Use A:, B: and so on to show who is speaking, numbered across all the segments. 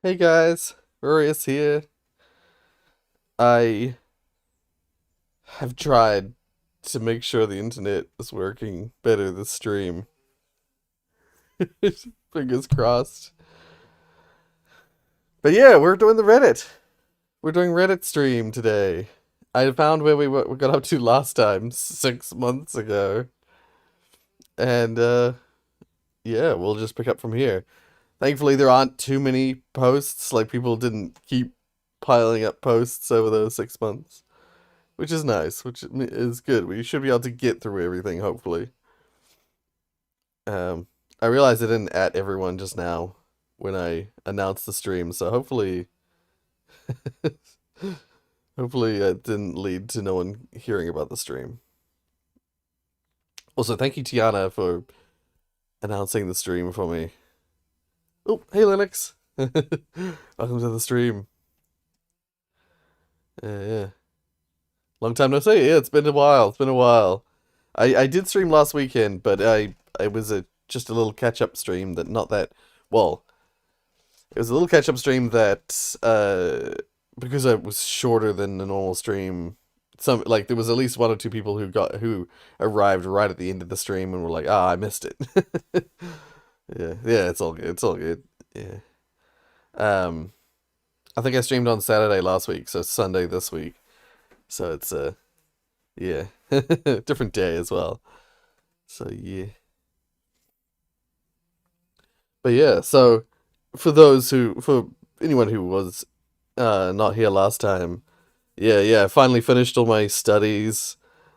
A: Hey guys, Rorius here. I have tried to make sure the internet is working better this stream. Fingers crossed. But yeah, we're doing the Reddit. We're doing Reddit stream today. I found where we got up to last time, 6 months ago. And yeah, we'll just pick up from here. Thankfully there aren't too many posts, like people didn't keep piling up posts over those 6 months. Which is nice, which is good. We should be able to get through everything, hopefully. I realized I didn't at everyone just now when I announced the stream, so hopefully, hopefully it didn't lead to no one hearing about the stream. Also, thank you, Tiana, for announcing the stream for me. Oh, hey, Linux. Welcome to the stream. Yeah. Long time no see. Yeah, it's been a while. It's been a while. I did stream last weekend, but it was just a little catch up stream that not that well. It was a little catch up stream that because it was shorter than the normal stream. There was at least one or two people who arrived right at the end of the stream and were like, "Ah, I missed it." Yeah, it's all good. It's all good. Yeah. I think I streamed on Saturday last week, so Sunday this week. So it's yeah, different day as well. So yeah. But yeah, so for anyone who was not here last time, yeah, I finally finished all my studies.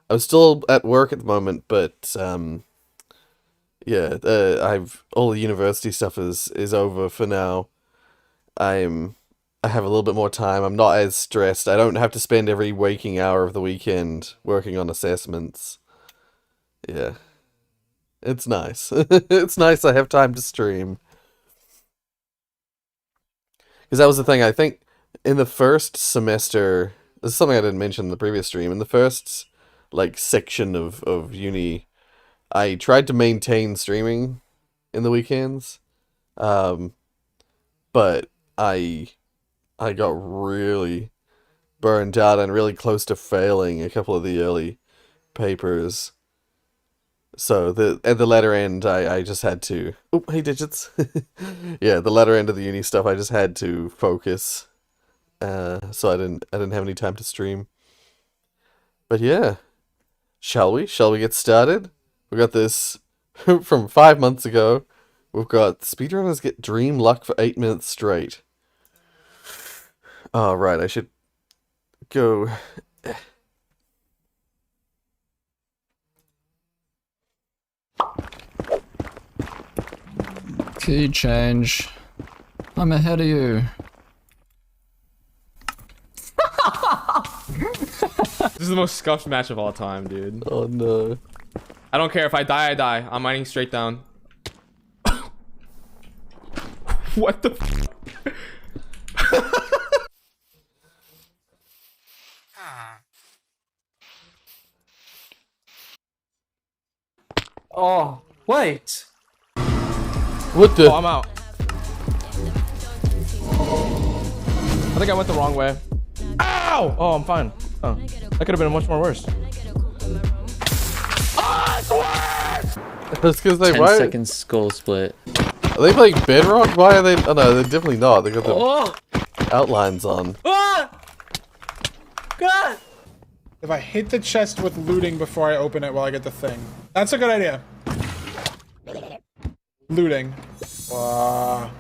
A: I'm still at work at the moment, but yeah, I've all the university stuff is over for now. I'm I have a little bit more time. I'm not as stressed. I don't have to spend every waking hour of the weekend working on assessments. Yeah, it's nice. It's nice I have time to stream. Because that was the thing, I think in the first semester, this is something I didn't mention in the previous stream, in the first like section of uni, I tried to maintain streaming in the weekends. Um, but I got really burned out and really close to failing a couple of the early papers. So at the latter end, I just had to. Oh, hey digits. Yeah, the latter end of the uni stuff, I just had to focus. So I didn't have any time to stream. But yeah, shall we? Shall we get started? We got this from 5 months ago. We've got speedrunners get dream luck for 8 minutes straight. Oh, right, I should go.
B: Key change. I'm ahead of you.
C: This is the most scuffed match of all time, dude.
A: Oh no.
C: I don't care if I die, I die. I'm mining straight down. What the
D: Oh, wait.
A: What the?
C: Oh, I'm out. I think I went the wrong way. Ow! Oh, I'm fine. Oh, that could have been much more worse.
A: That's because they
D: 10
A: why
D: seconds skull split.
A: are they playing Bedrock? Why are they? Oh no, they're definitely not. They got the
D: Oh!
A: outlines on.
D: Ah! God!
E: If I hit the chest with looting before I open it while I get the thing. That's a good idea. Looting. Bam.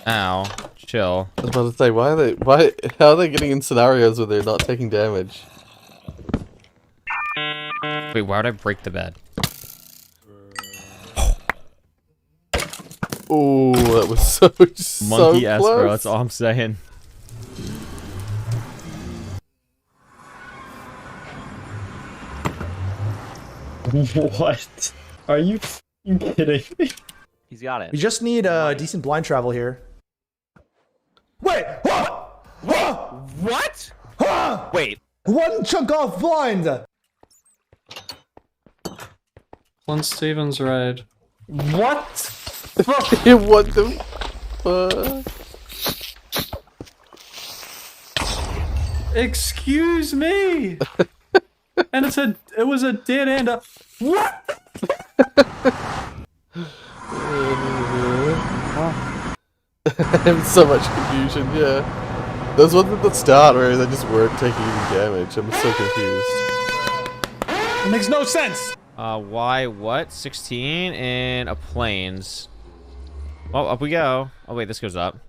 F: Ow. Chill.
A: I was about to say, how are they getting in scenarios where they're not taking damage?
F: Wait, why would I break the bed?
A: Oh, that was so
F: Monkey S,
A: close.
F: bro. That's all I'm saying.
G: What? Are you kidding me?
H: He's got it.
I: We just need decent blind travel here. Wait!
H: What? Wait.
I: One chunk off blind!
H: Once Steven's right.
D: What?
A: What the fuck?
H: Excuse me. And it was a dead end. What?
A: I'm so much confusion, yeah. Those ones at the start where they just weren't taking any damage. I'm so confused.
E: It makes no sense.
F: Why what? 16 and a planes. Well, up we go. Oh wait, this goes up.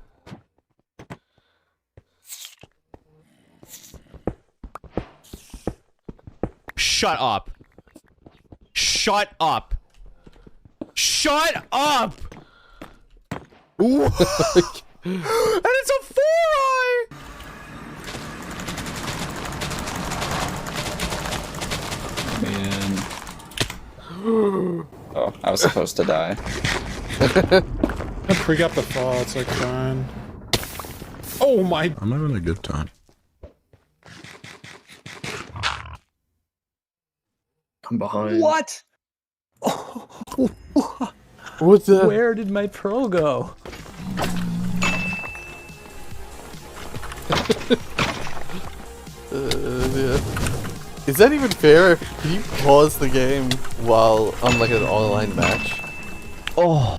F: Shut up. Shut up. Shut up. Ooh. And it's a 4-eye.
B: Man.
J: Oh, I was supposed to die.
E: I pre up the fall, it's like fine. Oh my.
K: I'm having a good time.
B: I'm behind.
D: What?
A: What the?
D: Where did my pro go?
A: Yeah. Is that even fair? Can you pause the game while on like an online match?
D: Oh.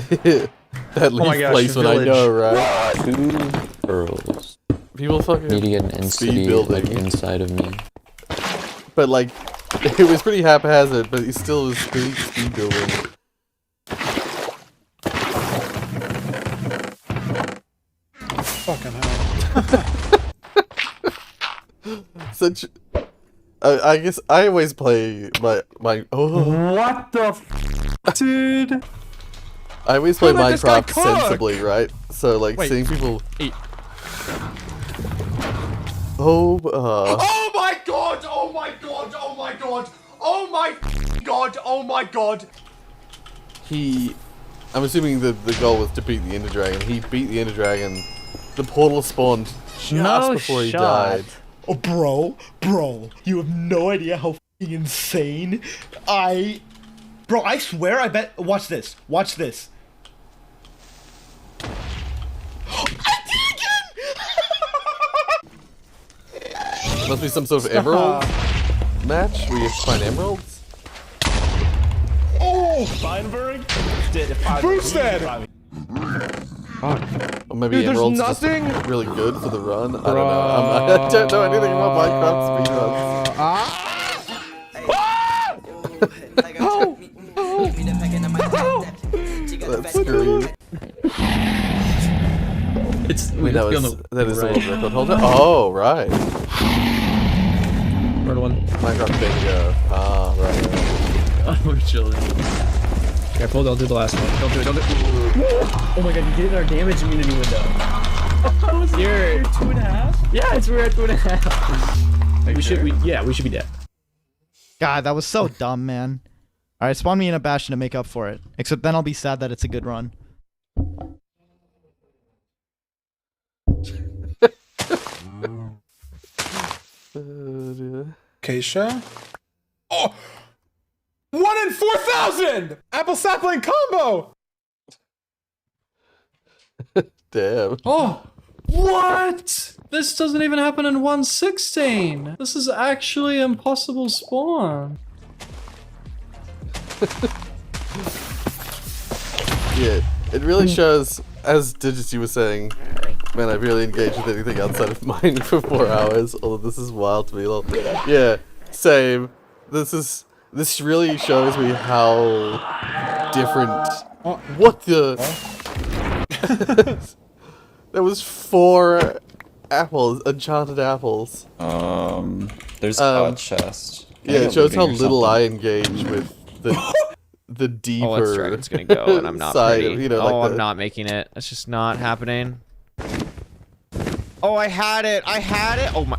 A: That leaf
D: my gosh,
A: placement, I know, right?
J: 2 pearls.
A: People fucking
J: Need to get an
A: speed
J: entity
A: building.
J: like inside of me.
A: But like, it was pretty haphazard, but he still was speed building.
E: Fucking hell.
A: Such. I guess I always play my. Oh.
H: What the dude?
A: I always play
C: let this guy
A: Minecraft
C: cook?
A: sensibly, right? So like
C: Wait.
A: seeing people.
C: Eat.
A: Oh.
C: Oh my god! Oh my god! Oh my god! Oh my god! Oh my god!
A: I'm assuming the goal was to beat the Ender Dragon. He beat the Ender Dragon. The portal spawned just before he died.
I: Oh, bro, you have no idea how fucking insane. Bro, I swear, I bet. Watch this. Watch this.
A: Must be some sort of emerald match where you have to find emeralds.
I: Oh, Feinberg did it.
E: Boosted!
A: Or maybe
C: Dude, there's
A: emeralds are just
C: nothing.
A: really good for the run. I don't know. I don't know anything about Minecraft speedruns. That's screwed. Wait, that is the world record holder. Oh, right.
C: Third one.
A: Minecraft bingo. Ah, right.
B: Oh, we're chilling.
C: Careful, don't do the last one.
B: Don't do it, don't do it. Oh my god, you get in our damage immunity window. You're 2.5? Yeah, we're at 2.5. We should be dead.
I: God, that was so dumb, man. Alright, spawn me in a bastion to make up for it. Except then I'll be sad that it's a good run.
E: Keisha? Oh! 1 in 4,000! Apple sapling combo!
A: Damn.
H: Oh, what? This doesn't even happen in 1.16. This is actually impossible spawn.
A: Yeah, it really shows, as Digicy was saying, man, I really engaged with anything outside of mine for 4 hours, although this is wild to me. Yeah, same. This really shows me how different... What the... There was 4 apples, enchanted apples.
J: There's a chest.
A: Yeah, it shows how little I engage with the deeper
F: Oh, that dragon's gonna go, and I'm not
A: side
F: pretty.
A: of, you know,
F: oh,
A: like
F: I'm not making it. It's just not happening. Oh, I had it. I had it. Oh my.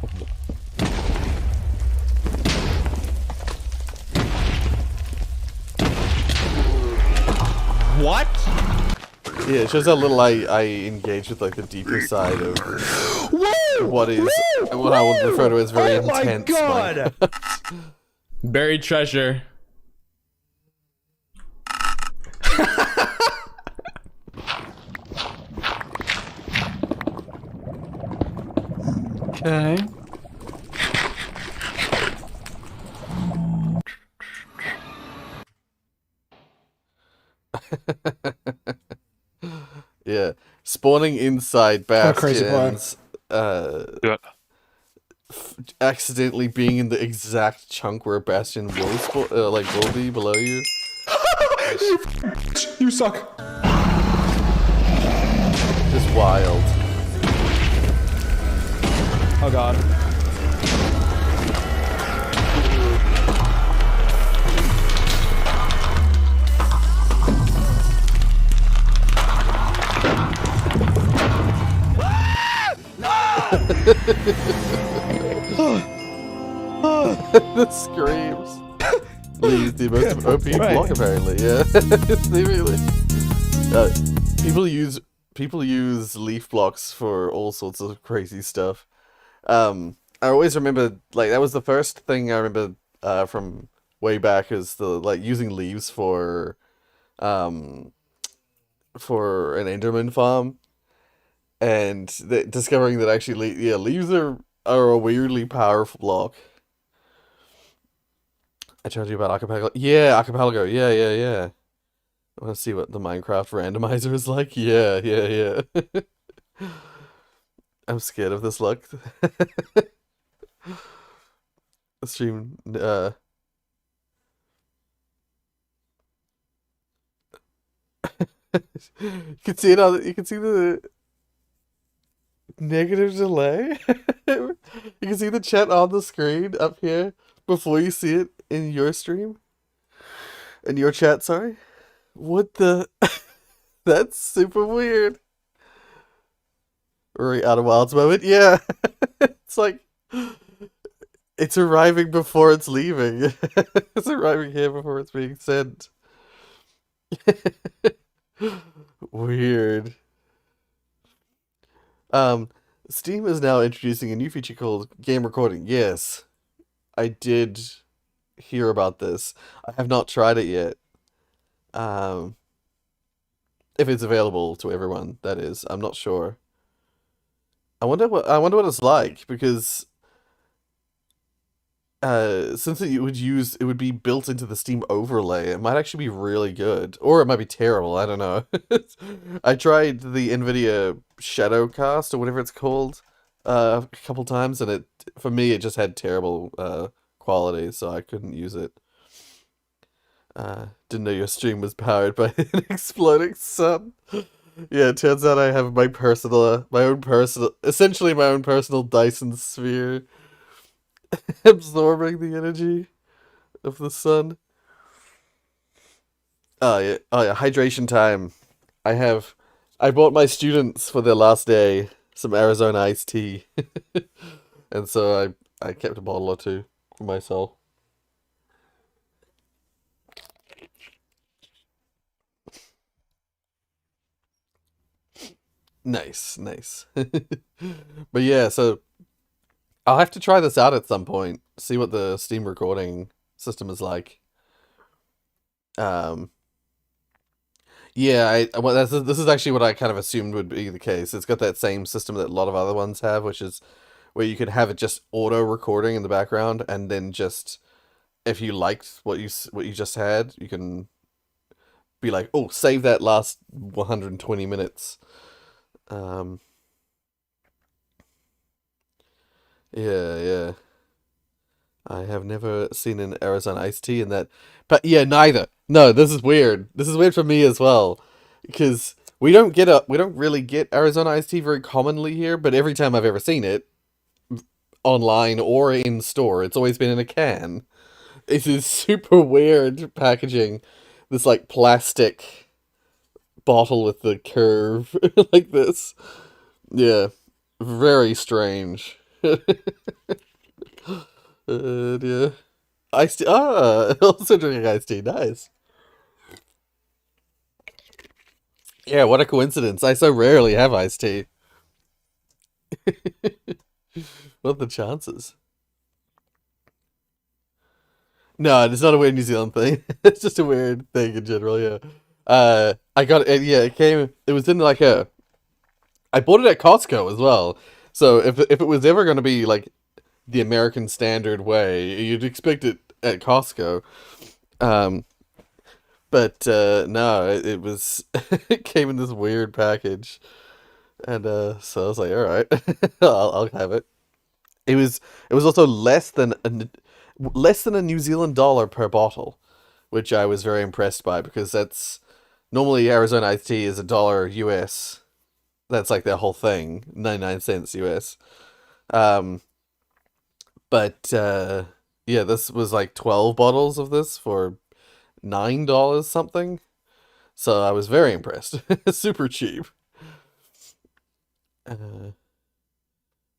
F: What?
A: Yeah, it shows how little I engage with like the deeper side of what I would refer to as very intense.
I: God!
C: Buried treasure.
H: Okay.
A: Yeah, spawning inside
E: What a crazy plan.
A: bastions, uh,
E: Do it.
A: accidentally being in the exact chunk where a bastion will will be below you.
E: You suck.
A: Just wild.
C: Oh god.
A: The screams. Lee's the most OP block apparently. Yeah, seemingly. People use leaf blocks for all sorts of crazy stuff. I always remember like that was the first thing I remember from way back is the like using leaves for an Enderman farm, and discovering that actually leaves are a weirdly powerful block. I told you about Archipelago. Yeah, Archipelago. Yeah. I want to see what the Minecraft randomizer is like. Yeah. I'm scared of this luck. Stream. You can see it on. You can see the negative delay. You can see the chat on the screen up here before you see it in your stream. In your chat, sorry. What the? That's super weird. Right out of Wilds moment. Yeah. It's like it's arriving before it's leaving. It's arriving here before it's being sent. Weird. Steam is now introducing a new feature called game recording. Yes, I did hear about this. I have not tried it yet. If it's available to everyone, that is. I'm not sure. I wonder what it's like because since it would be built into the Steam overlay, it might actually be really good, or it might be terrible. I don't know. I tried the Nvidia Shadowcast or whatever it's called a couple times, and for me it just had terrible quality, so I couldn't use it. Didn't know your stream was powered by an exploding sun. Yeah, it turns out I have essentially my own personal Dyson sphere absorbing the energy of the sun. Oh yeah, hydration time. I bought my students for their last day some Arizona iced tea. And so I kept a bottle or two for myself. Nice. But yeah, so I'll have to try this out at some point. See what the Steam recording system is like. Yeah, this is actually what I kind of assumed would be the case. It's got that same system that a lot of other ones have, which is where you could have it just auto recording in the background, and then just if you liked what you just had, you can be like, oh, save that last 120 minutes. Yeah. I have never seen an Arizona iced tea in that. But yeah, neither. No, this is weird. This is weird for me as well. Because we don't really get Arizona iced tea very commonly here, but every time I've ever seen it, online or in store, it's always been in a can. It is super weird packaging. This like plastic bottle with the curve like this. Yeah. Very strange. Yeah. Iced tea. Also drinking iced tea. Nice. Yeah, what a coincidence. I so rarely have iced tea. What are the chances? No, it's not a weird New Zealand thing. It's just a weird thing in general. Yeah. I got it. Yeah, it came. It was in like a. I bought it at Costco as well. So if it was ever going to be like the American standard way, you'd expect it at Costco. Um, but no, it was. It came in this weird package, and so I was like, all right, I'll have it. It was also less than a New Zealand dollar per bottle, which I was very impressed by because that's normally Arizona iced tea is $1 US. That's like their whole thing, 99 cents US. Um, but yeah, this was like 12 bottles of this for $9 something. So I was very impressed. Super cheap. Uh,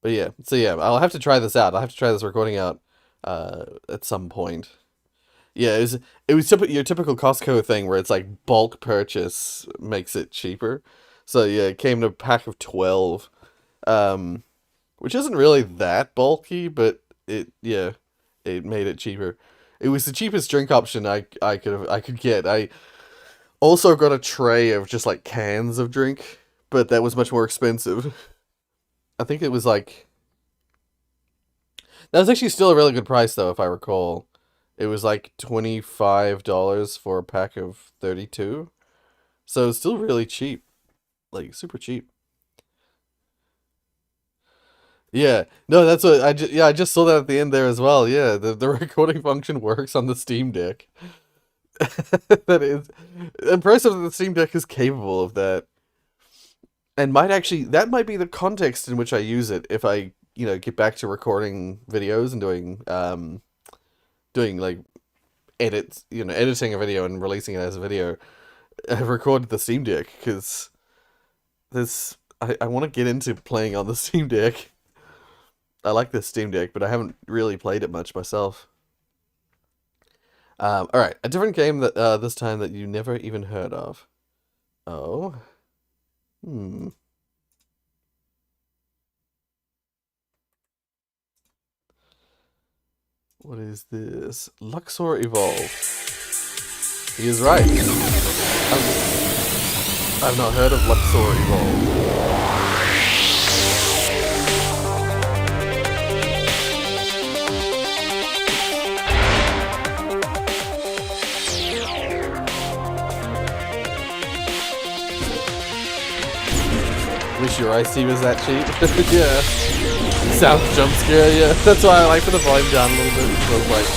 A: but yeah, so yeah, I'll have to try this out. I'll have to try this recording out at some point. Yeah, it was your typical Costco thing where it's like bulk purchase makes it cheaper. So yeah, it came in a pack of 12, um, which isn't really that bulky, but it made it cheaper. It was the cheapest drink option I could get. I also got a tray of just like cans of drink, but that was much more expensive. I think it was like that was actually still a really good price though, if I recall. It was like $25 for a pack of 32. So it's still really cheap. Like super cheap. Yeah. No, that's what I just saw that at the end there as well. Yeah, the recording function works on the Steam Deck. That is impressive that the Steam Deck is capable of that. And that might be the context in which I use it if I, get back to recording videos and doing like edits, editing a video and releasing it as a video. I've recorded the Steam Deck because I want to get into playing on the Steam Deck. I like this Steam Deck, but I haven't really played it much myself. All right, a different game that this time that you never even heard of. Oh, hmm. What is this? Luxor Evolve. He is right. I've not heard of Luxor Evolve. Wish your IC was that cheap. Yeah. Sound jump scare, yeah. That's why I like put the volume down a little bit. So I was like,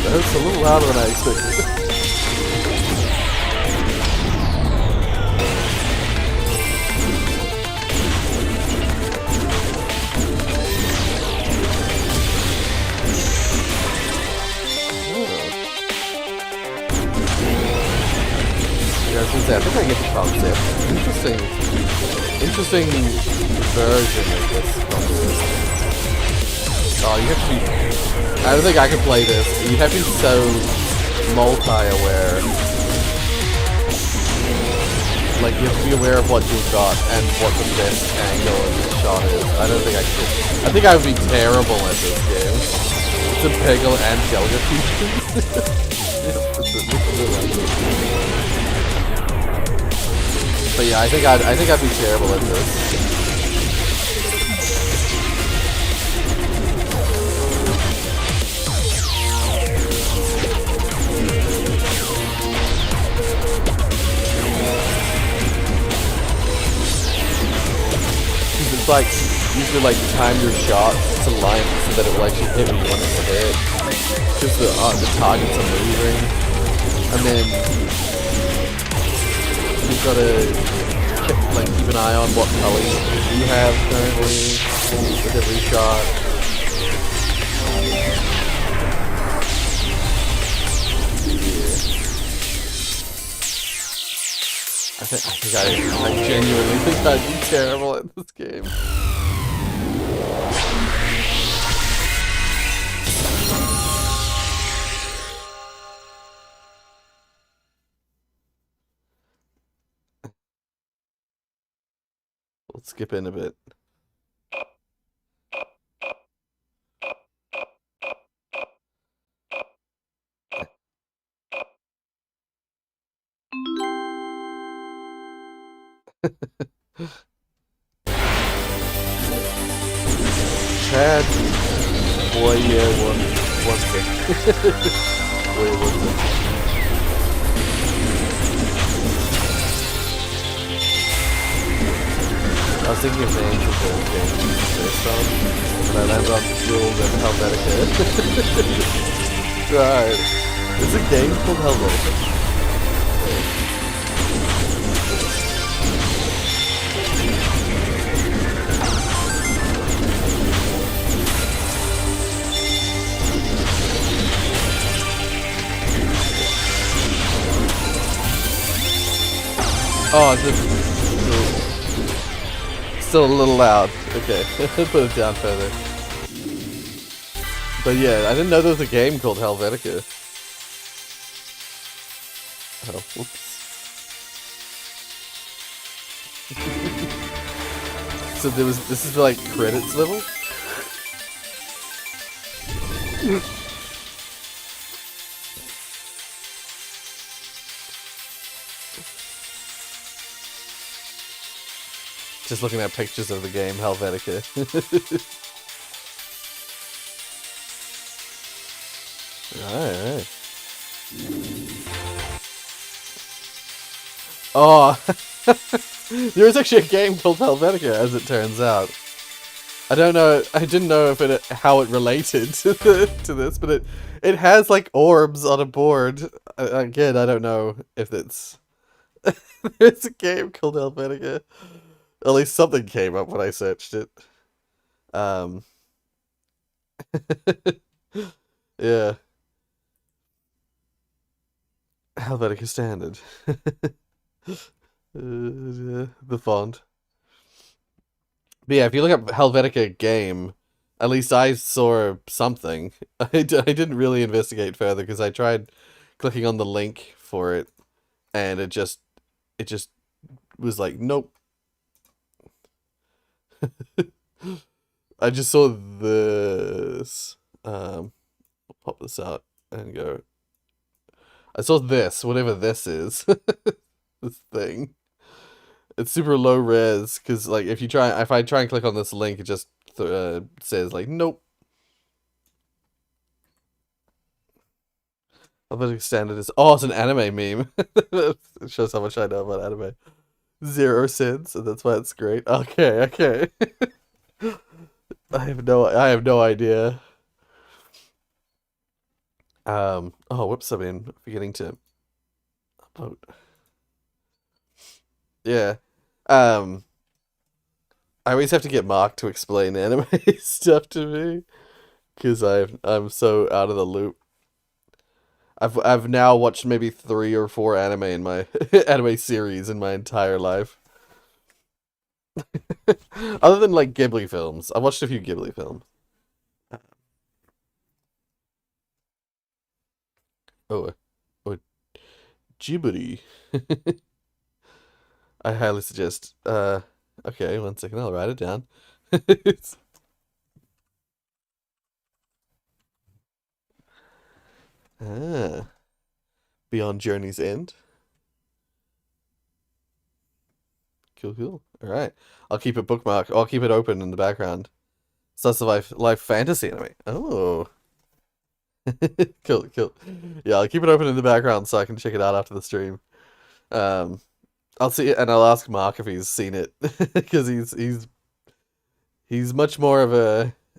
A: that's a little louder than I expected. Yeah, I was gonna say, I think I get the concept. Interesting version of this concept. Oh, you have to be... I don't think I could play this. You have to be so multi-aware. Like, you have to be aware of what you've got and what the best angle of the shot is. I don't think I could. I think I would be terrible at this game. It's a Peggle and Delga feature. But yeah, I think I'd be terrible at this. It's like you should like time your shot to line so that it will actually hit when you want it to hit. Because the targets are moving, and then you've got to keep an eye on what colors you have currently with every shot. I genuinely think I'd be terrible at this game. Let's skip in a bit. Chad. Boy, yeah, what's it? Boy, what's it? I was thinking of names of the games based on, and I landed on Jules and Helvetica. Right. There's a game called Helvetica. Oh, it's still a little loud. Okay, put it down further. But yeah, I didn't know there was a game called Helvetica. Oh, whoops. So this is like credits level? Just looking at pictures of the game Helvetica. Alright. Oh, there is actually a game called Helvetica, as it turns out. I don't know. I didn't know if how it related to this, but it has like orbs on a board. Again, I don't know if it's. There's a game called Helvetica. At least something came up when I searched it. Yeah. Helvetica Standard. The font. But yeah, if you look up Helvetica game, at least I saw something. I didn't really investigate further because I tried clicking on the link for it, and it just was like, nope. I just saw this. I'll pop this out and go. I saw this, whatever this is. This thing. It's super low res because, like, if I try and click on this link, it just says like, nope. I'll bet standard is. Oh, it's an anime meme. It shows how much I know about anime. 0 cents, and that's why it's great. Okay. I have no idea. Oh, whoops! I mean, forgetting to upload. Yeah. I always have to get Mark to explain anime stuff to me because I'm so out of the loop. I've now watched maybe 3 or 4 anime in my anime series in my entire life. Other than like Ghibli films. I've watched a few Ghibli films. Oh, Ghibli. I highly suggest. Okay, 1 second, I'll write it down. Beyond Journey's End. Cool. Alright. I'll keep it bookmarked. I'll keep it open in the background. Slice of life fantasy anime. Oh. Cool. Yeah, I'll keep it open in the background so I can check it out after the stream. I'll see it and I'll ask Mark if he's seen it because he's much more of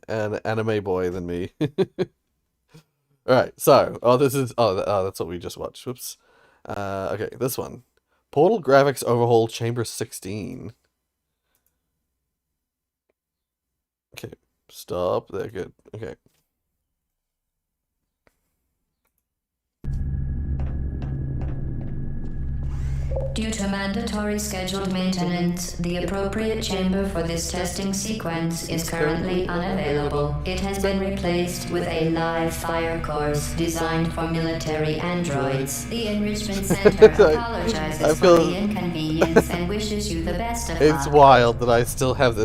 A: an anime boy than me. All right, so that's what we just watched. Whoops. Okay, this one, Portal Graphics Overhaul Chamber 16. Okay, stop. There, good. Okay.
K: Due to mandatory scheduled maintenance, the appropriate chamber for this testing sequence is currently unavailable. It has been replaced with a live fire course designed for military androids. The Enrichment Center apologizes for the inconvenience and wishes you the best of luck.
A: It's wild that I still have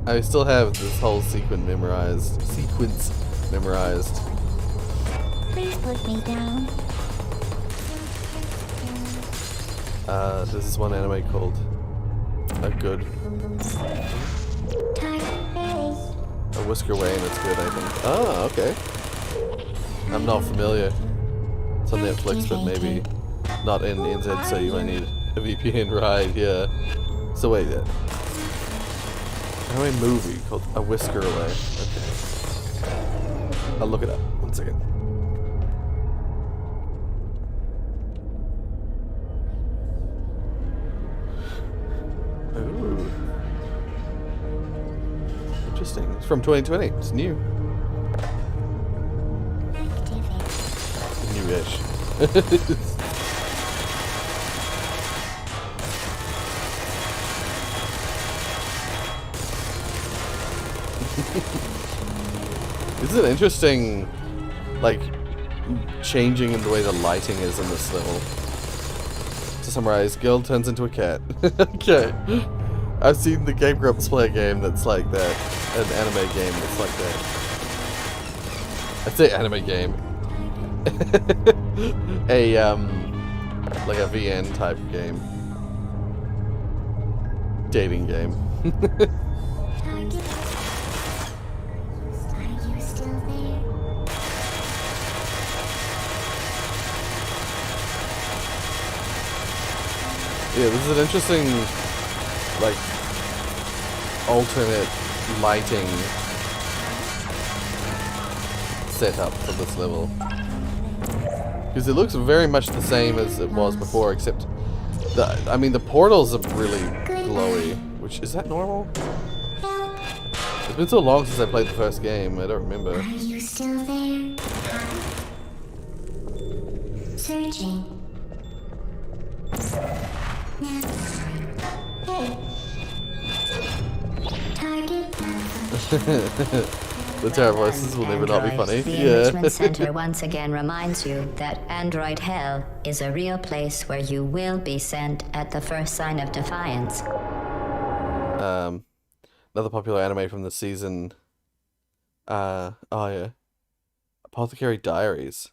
A: I still have this whole sequence memorized.
K: Please put me down.
A: This is one anime called A Good. A Whisker Way, and it's good, I think. Ah, okay. I'm not familiar. It's on Netflix, but maybe not in NZ, so you might need a VPN ride, yeah. So wait, anime movie called A Whisker Away. Okay. I'll look it up. 1 second. Ooh. Interesting. It's from 2020. It's new. New-ish. This is an interesting, like, changing in the way the lighting is in this level. To summarize, girl turns into a cat. Okay. I've seen the Game Grumps play a game that's like that. An anime game that's like that. I'd say anime game. Like a VN type game. Dating game. Yeah, this is an interesting, like, alternate lighting setup for this level. Because it looks very much the same as it was before, except the portals are really glowy. Which, is that normal? It's been so long since I played the first game, I don't remember.
K: Are you still there? Searching.
A: The terror voices will never not be funny.
K: The
A: Yeah.
K: Enrichment Center once again reminds you that Android Hell is a real place where you will be sent at the first sign of defiance.
A: Another popular anime from the season. Oh yeah. Apothecary Diaries.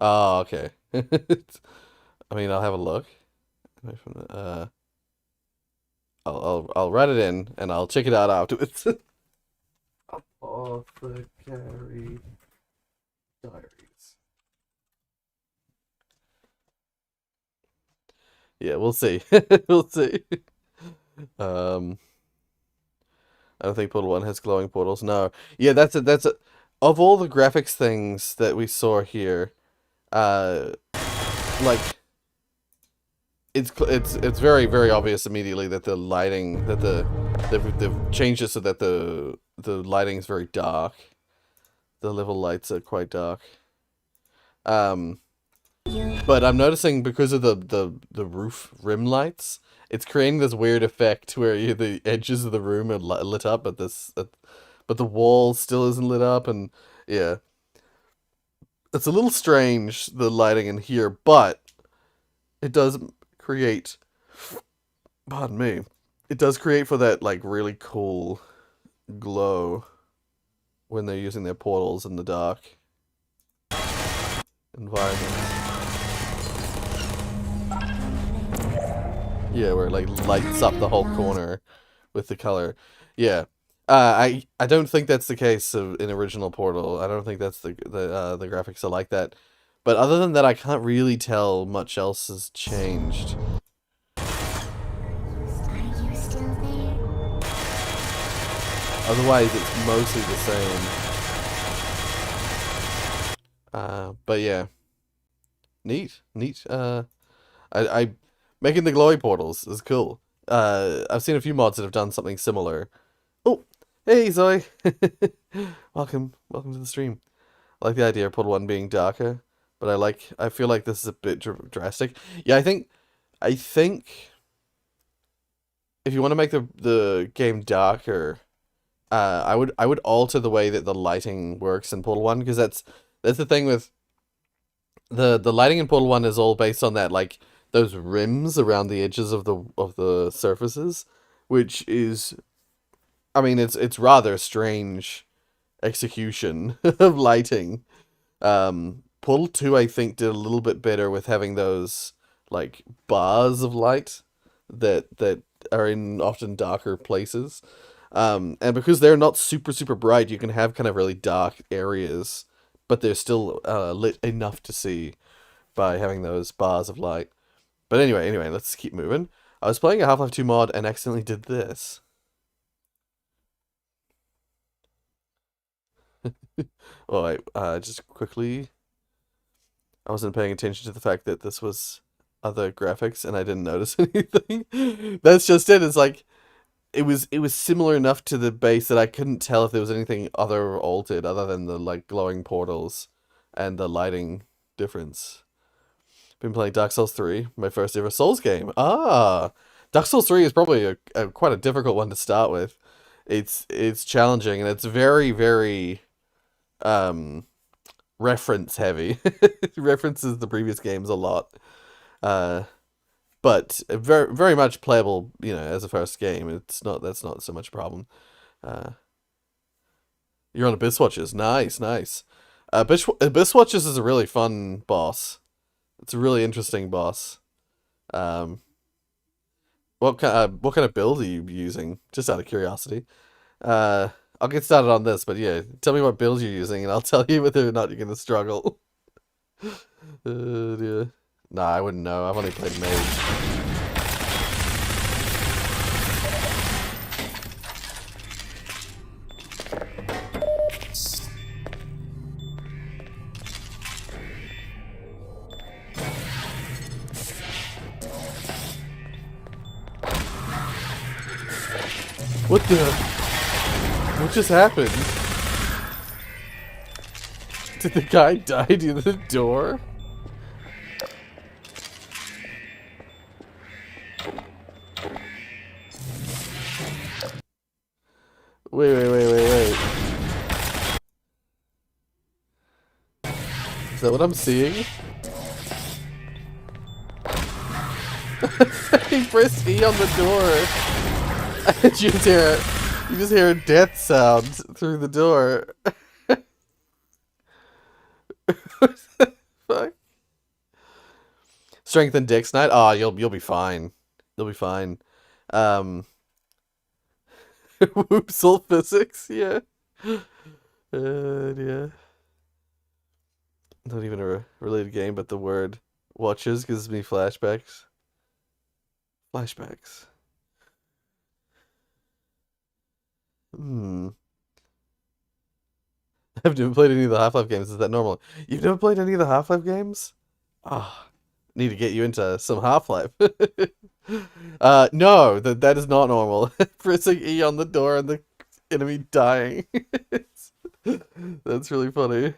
A: Oh, okay. I mean, I'll have a look. I'll write it in and I'll check it out afterwards. Apothecary Diaries. Yeah, we'll see. We'll see. I don't think Portal 1 has glowing portals. No. Yeah, that's a of all the graphics things that we saw here, like it's very, very obvious immediately that the lighting that they've changed it so that the lighting is very dark. The level lights are quite dark. But I'm noticing because of the roof rim lights, it's creating this weird effect where the edges of the room are lit up, but the wall still isn't lit up, and yeah, it's a little strange, the lighting in here, but it does create, pardon me, it does create for that like really cool glow when they're using their portals in the dark environment. Yeah, where it like lights up the whole corner with the color. Yeah. I don't think that's the case in original Portal. I don't think that's the graphics are like that. But other than that, I can't really tell much else has changed. Otherwise, it's mostly the same. But yeah. Neat. I making the glowy portals is cool. I've seen a few mods that have done something similar. Oh, hey Zoe. Welcome to the stream. I like the idea of Portal 1 being darker, but I feel like this is a bit drastic. Yeah, I think if you want to make the game darker, I would alter the way that the lighting works in Portal 1, because that's the thing with the lighting in Portal 1 is all based on that, like, those rims around the edges of the surfaces, which is, I mean, it's rather strange execution of lighting. Portal 2, I think, did a little bit better with having those like bars of light that are in often darker places. And because they're not super bright, you can have kind of really dark areas, but they're still lit enough to see by having those bars of light. But anyway, let's keep moving. I was playing a Half-Life 2 mod and accidentally did this. Oh, wait, just quickly. I wasn't paying attention to the fact that this was other graphics and I didn't notice anything. That's just it. It's like it was similar enough to the base that I couldn't tell if there was anything altered other than the like glowing portals and the lighting difference. Been playing Dark Souls 3, my first ever Souls game. Dark Souls 3 is probably a quite a difficult one to start with. It's challenging and it's very reference heavy. It references the previous games a lot. But very much playable, as a first game. That's not so much a problem. You're on Abyss Watchers. Nice. Abyss Watchers is a really fun boss. It's a really interesting boss. What kind of build are you using? Just out of curiosity. I'll get started on this, but yeah, tell me what build you're using, and I'll tell you whether or not you're gonna struggle. Yeah. Nah, I wouldn't know. I've only played Mage. What just happened? Did the guy die to the door? Wait. Is that what I'm seeing? He pressed E on the door. And you just hear a death sound through the door. What the fuck? Strength and Dex Knight? Oh, you'll be fine. You'll be fine. Whoops, all physics, yeah. Yeah. Not even a related game, but the word watches gives me flashbacks. I've never played any of the Half-Life games. Is that normal? You've never played any of the Half-Life games? Need to get you into some Half-Life. No, that is not normal. Pressing E on the door and the enemy dying. That's really funny.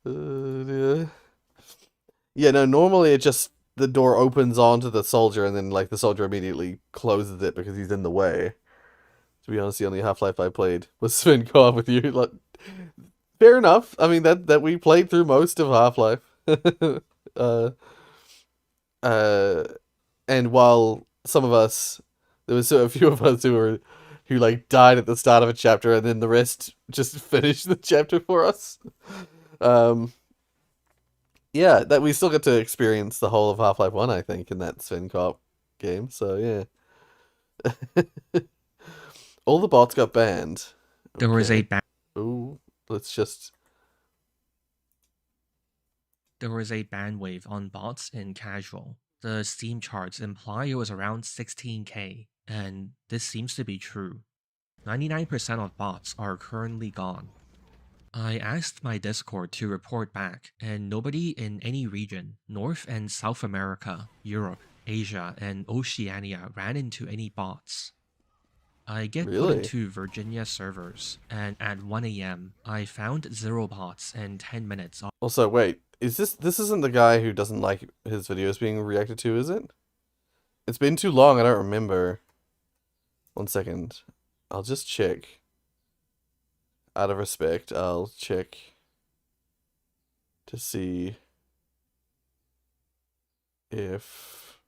A: Dear. Yeah, no, normally it just, the door opens onto the soldier and then like the soldier immediately closes it because he's in the way. To be honest, the only Half-Life I played was Sven co-op with you. Like, fair enough. I mean, that we played through most of Half-Life. And while some of us, there was a few of us who like died at the start of a chapter, and then the rest just finished the chapter for us. Yeah, that we still get to experience the whole of Half-Life 1, I think, in that Sven co-op game. So yeah. All the bots got banned.
L: There was a ban.
A: Ooh, let's just.
L: There was a ban wave on bots in casual. The Steam charts imply it was around 16k, and this seems to be true. 99% of bots are currently gone. I asked my Discord to report back, and nobody in any region, North and South America, Europe, Asia, and Oceania ran into any bots. I get put into Virginia servers, and at 1 AM, I found 0 bots in 10 minutes.
A: Also, wait, this isn't the guy who doesn't like his videos being reacted to, is it? It's been too long, I don't remember. 1 second. I'll just check. Out of respect, I'll check to see if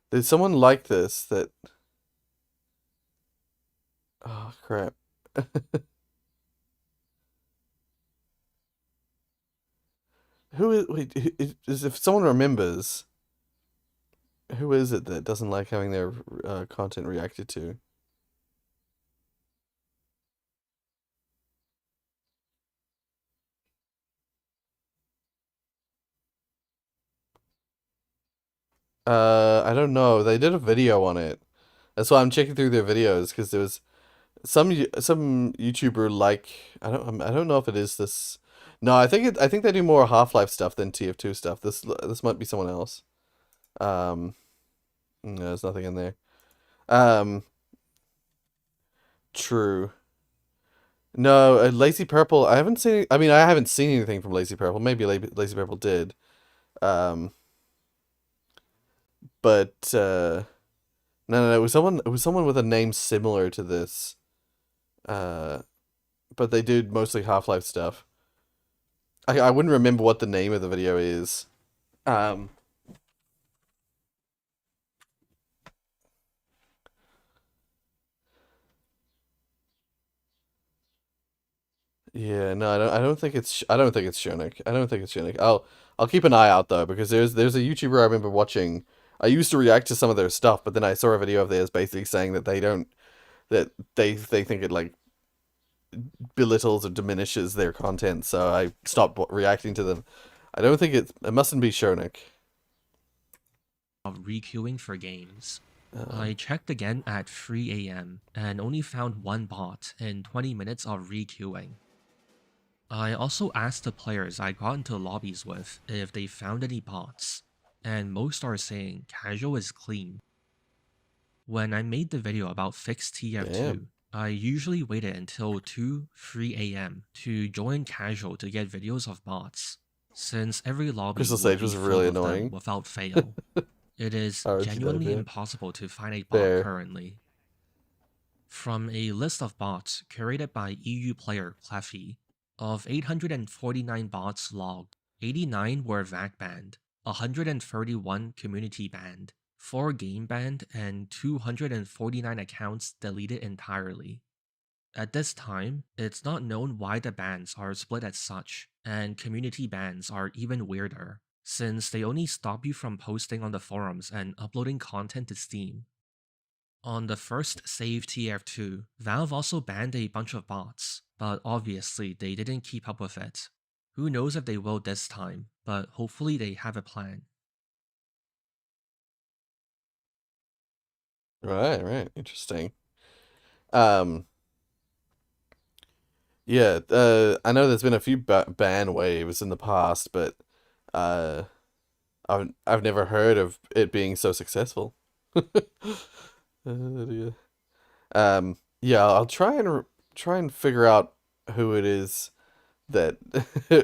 A: there's someone like this that... Oh, crap. Who is? Wait, if someone remembers, who is it that doesn't like having their content reacted to? I don't know. They did a video on it. That's why I'm checking through their videos because there was some YouTuber like I don't know if it is this. No, I think they do more Half-Life stuff than TF2 stuff. This might be someone else. No, there's nothing in there. Um, True. No, Lazy Purple. I haven't seen. I mean, I haven't seen anything from Lazy Purple. Maybe Lazy Purple did. Um, but no, it was someone. It was someone with a name similar to this. Uh, but they did mostly Half-Life stuff. I wouldn't remember what the name of the video is. Yeah, no, I don't think it's I don't think it's Shonik. I don't think it's Shonik. I'll keep an eye out though because there's a YouTuber I remember watching. I used to react to some of their stuff, but then I saw a video of theirs basically saying that they don't that they think it like belittles or diminishes their content, so I stopped reacting to them. I don't think it mustn't be Shonik.
L: Of requeuing for games. I checked again at 3 a.m. and only found one bot in 20 minutes of requeuing. I also asked the players I got into lobbies with if they found any bots, and most are saying casual is clean. When I made the video about fixed TF2,
A: Damn.
L: I usually waited until 3 a.m. to join casual to get videos of bots, since every lobby
A: Crystal
L: will
A: Sage
L: be
A: was
L: filled
A: really
L: with them
A: annoying.
L: without fail. It is
A: RT
L: genuinely
A: yeah.
L: impossible to find a bot
A: Fair.
L: currently. From a list of bots curated by EU player Cleffy, of 849 bots logged, 89 were VAC banned, 131 community banned, 4 game banned, and 249 accounts deleted entirely. At this time, it's not known why the bans are split as such, and community bans are even weirder, since they only stop you from posting on the forums and uploading content to Steam. On the first save TF2, Valve also banned a bunch of bots, but obviously they didn't keep up with it. Who knows if they will this time, but hopefully they have a plan.
A: Right, interesting. Yeah, I know there's been a few ban waves in the past, but uh, I've never heard of it being so successful. Dear. Yeah, I'll try and figure out who it is that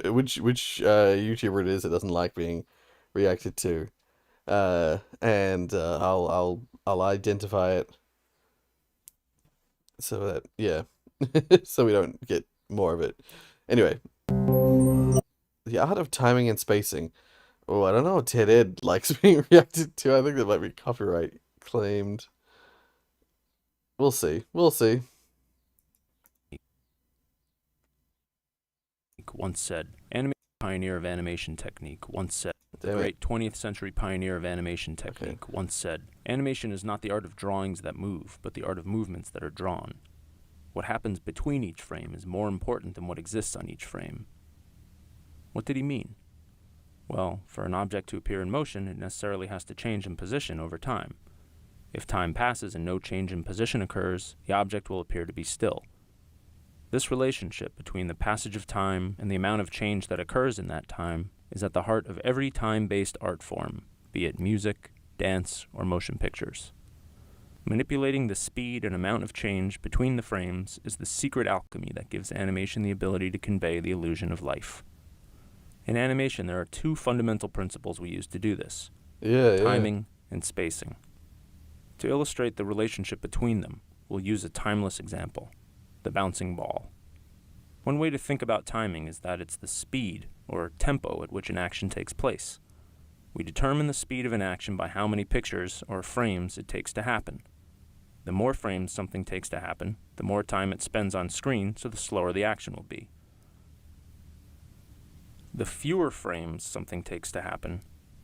A: which YouTuber it is that doesn't like being reacted to, and I'll identify it so that yeah, so we don't get more of it. Anyway, the art of timing and spacing. Oh, I don't know if Ted Ed likes being reacted to. I think that might be copyright claimed. We'll see. We'll see.
M: Once said, animation pioneer of animation technique once said, the
A: Damn it.
M: great 20th century pioneer of animation technique once said, animation is not the art of drawings that move, but the art of movements that are drawn. What happens between each frame is more important than what exists on each frame. What did he mean? Well, for an object to appear in motion, it necessarily has to change in position over time. If time passes and no change in position occurs, the object will appear to be still. This relationship between the passage of time and the amount of change that occurs in that time is at the heart of every time-based art form, be it music, dance, or motion pictures. Manipulating the speed and amount of change between the frames is the secret alchemy that gives animation the ability to convey the illusion of life. In animation, there are two fundamental principles we use to do this: timing and spacing. To illustrate the relationship between them, we'll use a timeless example: the bouncing ball. One way to think about timing is that it's the speed, or tempo, at which an action takes place. We determine the speed of an action by how many pictures, or frames, it takes to happen. The more frames something takes to happen, the more time it spends on screen, so the slower the action will be. The fewer frames something takes to happen,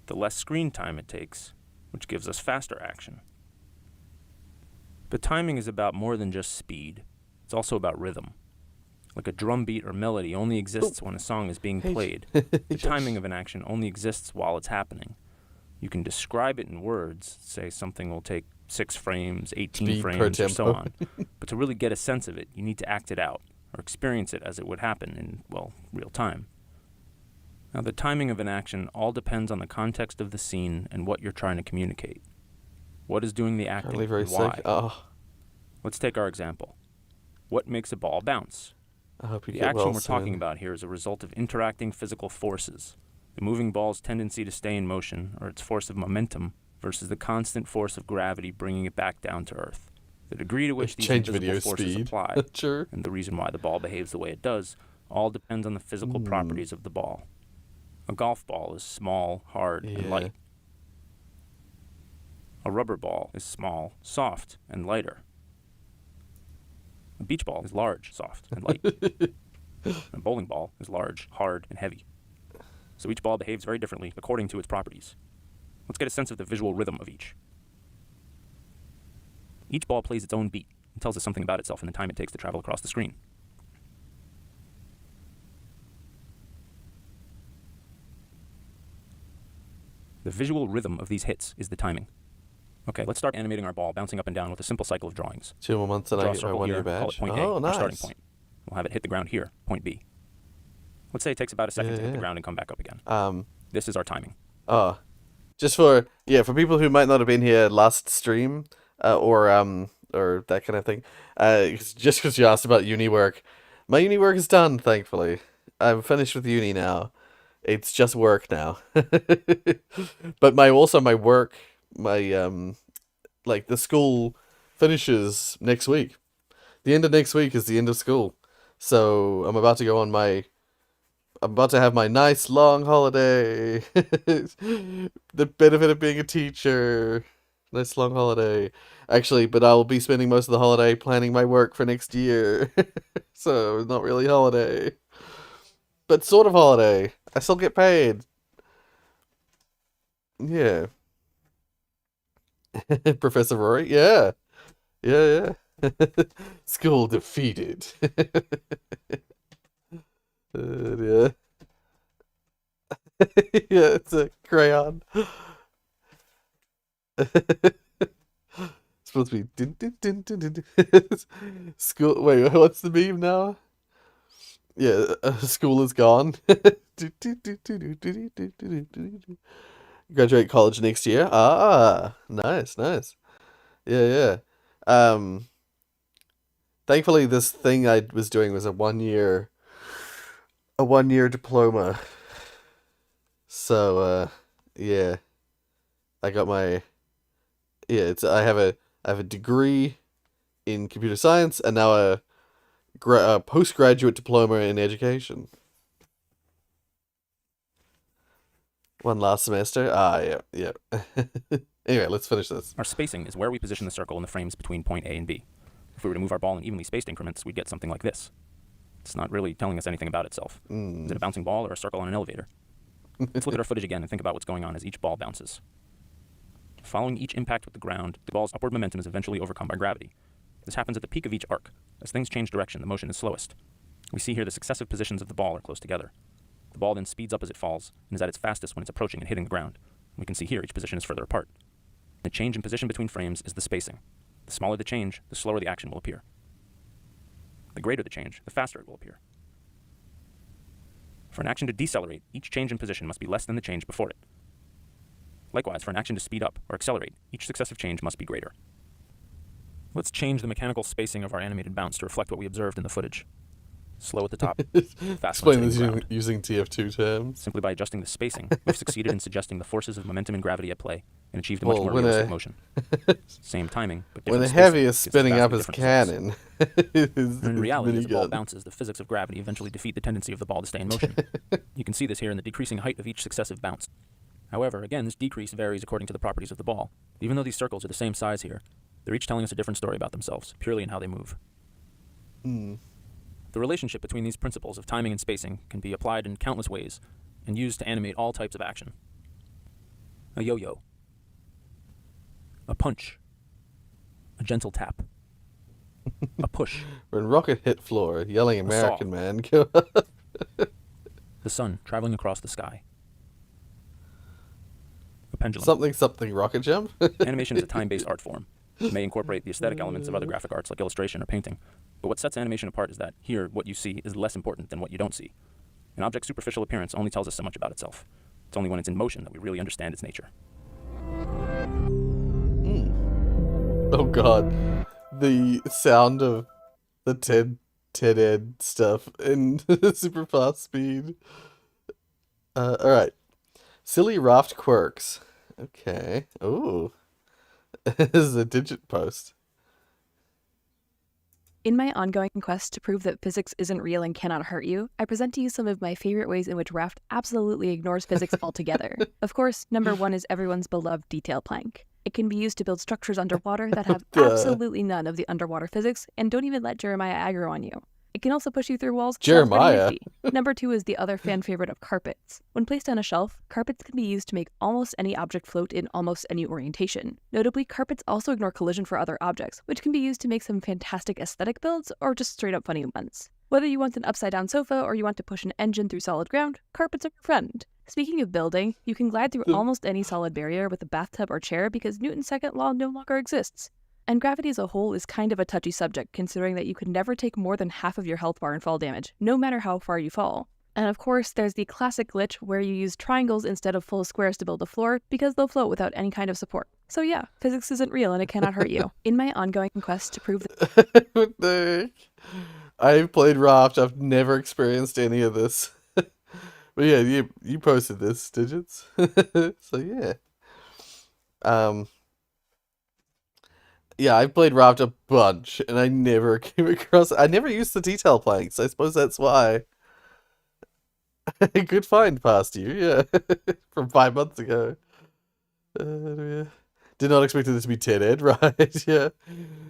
M: the less screen time it takes, which gives us faster action. But timing is about more than just speed. It's also about rhythm. Like a drum beat or melody only exists when a song is being played. The timing of an action only exists while it's happening. You can describe it in words, say something will take 6 frames, 18
A: Speed per
M: frames, or so
A: tempo.
M: on. But to really get a sense of it, you need to act it out, or experience it as it would happen in, well, real time. Now, the timing of an action all depends on the context of the scene and what you're trying to communicate. What is doing the acting
A: Currently very
M: and why?
A: sick. Oh,
M: Let's take our example. What makes a ball bounce?
A: I hope you
M: The
A: get
M: action
A: well
M: we're
A: soon.
M: talking about here is a result of interacting physical forces. The moving ball's tendency to stay in motion, or its force of momentum, versus the constant force of gravity bringing it back down to Earth. The degree to which these
A: Change
M: invisible
A: video
M: forces
A: speed.
M: apply,
A: Sure.
M: and the reason why the ball behaves the way it does, all depends on the physical properties of the ball. A golf ball is small, hard, and light. A rubber ball is small, soft, and lighter. A beach ball is large, soft, and light. A bowling ball is large, hard, and heavy. So each ball behaves very differently according to its properties. Let's get a sense of the visual rhythm of each. Each ball plays its own beat and tells us something about itself in the time it takes to travel across the screen. The visual rhythm of these hits is the timing. Okay, let's start animating our ball bouncing up and down with a simple cycle of drawings.
A: 2 more months and
M: Draw
A: I
M: a
A: get my
M: circle
A: 1
M: here,
A: year
M: call
A: badge.
M: it point A,
A: Oh,
M: our starting
A: nice.
M: point. We'll have it hit the ground here, point B. Let's say it takes about a second to hit the ground and come back up again. This is our timing.
A: Just for people who might not have been here last stream, or that kind of thing, just because you asked about uni work, my uni work is done, thankfully. I'm finished with uni now. It's just work now. But my work, the school finishes next week. The end of next week is the end of school. So I'm about to have my nice long holiday. The benefit of being a teacher. Nice long holiday. Actually, but I will be spending most of the holiday planning my work for next year. So not really holiday. But sort of holiday. I still get paid. Yeah. Professor Rory? Yeah. Yeah. School defeated. Yeah. Yeah, it's a crayon. It's supposed to be dun, dun, dun, dun, dun, dun. School. Wait, what's the meme now? Yeah, school is gone. Graduate college next year. Ah, nice. Yeah. Thankfully, this thing I was doing was a 1 year diploma. So, yeah, I got my, I have a degree in computer science and now a postgraduate diploma in education. One last semester. Yeah. Anyway, let's finish this.
M: Our spacing is where we position the circle in the frames between point A and B. If we were to move our ball in evenly spaced increments, we'd get something like this. It's not really telling us anything about itself. Is it a bouncing ball or a circle on an elevator? Let's look at our footage again and think about what's going on as each ball bounces. Following each impact with the ground, the ball's upward momentum is eventually overcome by gravity. This happens at the peak of each arc. As things change direction, the motion is slowest. We see here the successive positions of the ball are close together. The ball then speeds up as it falls, and is at its fastest when it's approaching and hitting the ground. We can see here each position is further apart. The change in position between frames is the spacing. The smaller the change, the slower the action will appear. The greater the change, the faster it will appear. For an action to decelerate, each change in position must be less than the change before it. Likewise, for an action to speed up or accelerate, each successive change must be greater. Let's change the mechanical spacing of our animated bounce to reflect what we observed in the footage. Slow at the top, fast
A: Explain
M: once
A: this
M: hitting ground.
A: using TF2 terms.
M: Simply by adjusting the spacing, we've succeeded in suggesting the forces of momentum and gravity at play, and achieved a much more realistic motion. Same timing, but
A: when
M: different
A: a heavy
M: spacing
A: is
M: gives us
A: spinning up
M: vastly
A: his
M: different results.
A: cannon,
M: In reality, as the ball
A: minigun.
M: bounces, the physics of gravity eventually defeat the tendency of the ball to stay in motion. You can see this here in the decreasing height of each successive bounce. However, again, this decrease varies according to the properties of the ball. Even though these circles are the same size here, they're each telling us a different story about themselves, purely in how they move. The relationship between these principles of timing and spacing can be applied in countless ways and used to animate all types of action. A yo-yo. A punch. A gentle tap. A push.
A: When rocket hit floor, yelling American man. Go
M: The sun traveling across the sky. A pendulum.
A: something rocket jump.
M: Animation is a time-based art form. It may incorporate the aesthetic elements of other graphic arts like illustration or painting. But what sets animation apart is that here, what you see is less important than what you don't see. An object's superficial appearance only tells us so much about itself. It's only when it's in motion that we really understand its nature.
A: Oh god. The sound of the Ted Ed stuff in super fast speed. Alright. Silly raft quirks. Okay. Ooh. This is a digit post.
N: In my ongoing quest to prove that physics isn't real and cannot hurt you, I present to you some of my favorite ways in which Raft absolutely ignores physics altogether. Of course, number one is everyone's beloved detail plank. It can be used to build structures underwater that have absolutely none of the underwater physics and don't even let Jeremiah aggro on you. It can also push you through walls.
A: Jeremiah.
N: Number two is the other fan favorite of carpets. When placed on a shelf, carpets can be used to make almost any object float in almost any orientation. Notably, carpets also ignore collision for other objects, which can be used to make some fantastic aesthetic builds or just straight up funny ones. Whether you want an upside down sofa or you want to push an engine through solid ground, carpets are your friend. Speaking of building, you can glide through almost any solid barrier with a bathtub or chair because Newton's second law no longer exists. And gravity as a whole is kind of a touchy subject, considering that you could never take more than half of your health bar and fall damage, no matter how far you fall. And of course, there's the classic glitch where you use triangles instead of full squares to build a floor, because they'll float without any kind of support. So yeah, physics isn't real and it cannot hurt you. In my ongoing quest to prove that...
A: What the heck? I've played Raft, I've never experienced any of this. But yeah, you posted this, Digits. So yeah. Yeah, I've played Raft a bunch, and I never came across... I never used the detail planks. I suppose that's why. Good find past you, yeah. From 5 months ago. Yeah. Did not expect it to be Ted Ed, right? Yeah.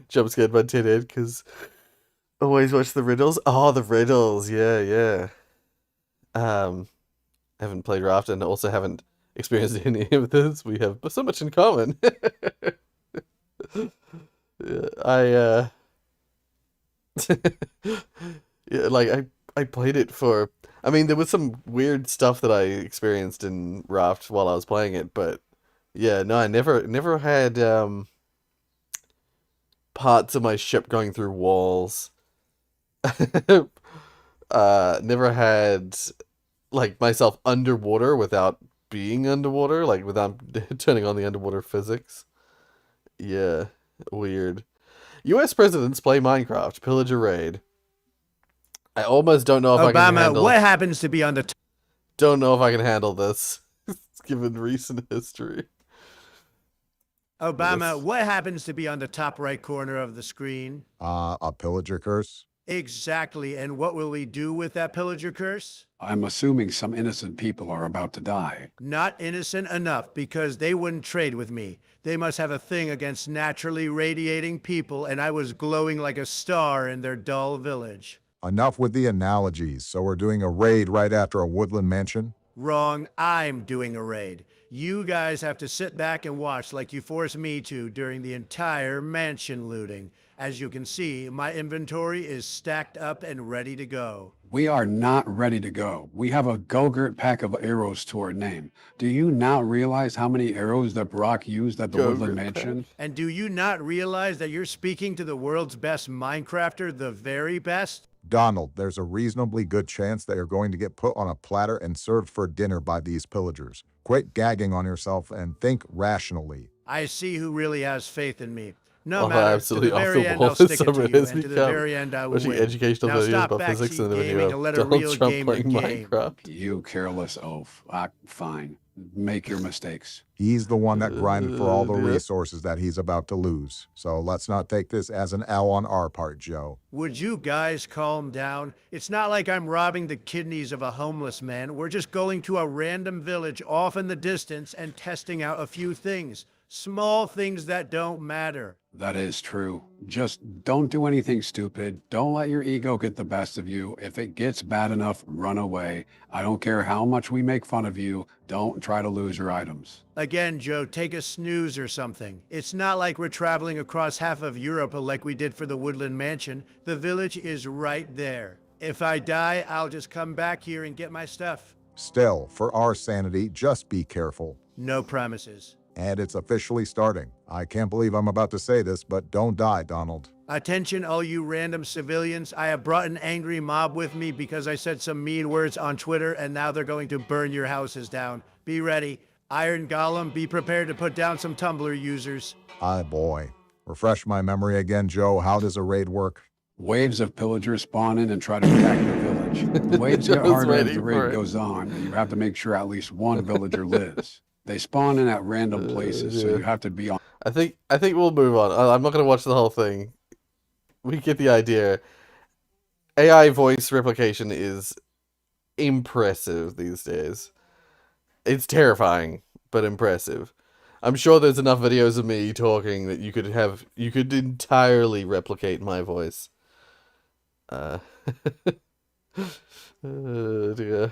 A: Jump scared by Ted Ed, because... Always watch the riddles. Oh, the riddles, yeah. Haven't played Raft, and also haven't experienced any of this. We have so much in common. Yeah, yeah, like I played it for... I mean, there was some weird stuff that I experienced in Raft while I was playing it, but yeah, no, I never had parts of my ship going through walls. Never had like myself underwater without being underwater, like without turning on the underwater physics. Yeah, weird. U.S. presidents play Minecraft, pillage a raid. I almost don't know if I can handle...
O: Obama, what happens to be on the...
A: Don't know if I can handle this, given recent history.
O: Obama, what happens to be on the top right corner of the screen?
P: A pillager curse.
O: Exactly, and what will we do with that pillager curse?
Q: I'm assuming some innocent people are about to die.
O: Not innocent enough, because they wouldn't trade with me. They must have a thing against naturally radiating people, and I was glowing like a star in their dull village.
P: Enough with the analogies. So we're doing a raid right after a woodland mansion?
O: Wrong, I'm doing a raid. You guys have to sit back and watch like you forced me to during the entire mansion looting. As you can see, my inventory is stacked up and ready to go.
Q: We are not ready to go. We have a Gogurt pack of arrows to our name. Do you not realize how many arrows that Brock used at the Woodland Mansion?
O: And do you not realize that you're speaking to the world's best Minecrafter, the very best?
P: Donald, there's a reasonably good chance that you're going to get put on a platter and served for dinner by these pillagers. Quit gagging on yourself and think rationally.
O: I see who really has faith in me. No
A: Oh,
O: matter,
A: absolutely
O: to the
A: off
O: very
A: the
O: end
A: wall.
O: I'll stick
A: This
O: it to
A: summer
O: you,
A: has
O: and to the
A: become
O: very end I will
A: watching
O: win.
A: educational
O: Now
A: videos
O: stop
A: about physics and then
O: backseat
A: video
O: gaming
A: of
O: and let a
A: Donald
O: real
A: Trump
O: gamer
A: playing
O: game.
A: Minecraft.
Q: You careless oaf. Fine. Make your mistakes.
P: He's the one that grinded for all the
A: Yeah.
P: resources that he's about to lose. So let's not take this as an L on our part, Joe.
O: Would you guys calm down? It's not like I'm robbing the kidneys of a homeless man. We're just going to a random village off in the distance and testing out a few things. Small things that don't matter.
Q: That is true. Just don't do anything stupid. Don't let your ego get the best of you. If it gets bad enough, run away. I don't care how much we make fun of you. Don't try to lose your items.
O: Again, Joe, take a snooze or something. It's not like we're traveling across half of Europe like we did for the Woodland Mansion. The village is right there. If I die, I'll just come back here and get my stuff.
P: Still, for our sanity, just be careful.
O: No promises.
P: And it's officially starting. I can't believe I'm about to say this, but don't die, Donald.
O: Attention, all you random civilians. I have brought an angry mob with me because I said some mean words on Twitter, and now they're going to burn your houses down. Be ready. Iron Golem, be prepared to put down some Tumblr users.
P: Ah, boy. Refresh my memory again, Joe. How does a raid work?
Q: Waves of pillagers spawn in and try to attack your village. The waves get
A: was
Q: harder as
A: ready
Q: the
A: for
Q: raid
A: it.
Q: goes on, and you have to make sure at least one villager lives. They spawn in at random places, so
A: yeah.
Q: you have to be on.
A: I think we'll move on. I'm not gonna watch the whole thing. We get the idea. AI voice replication is impressive these days. It's terrifying, but impressive. I'm sure there's enough videos of me talking that you could entirely replicate my voice. Dear.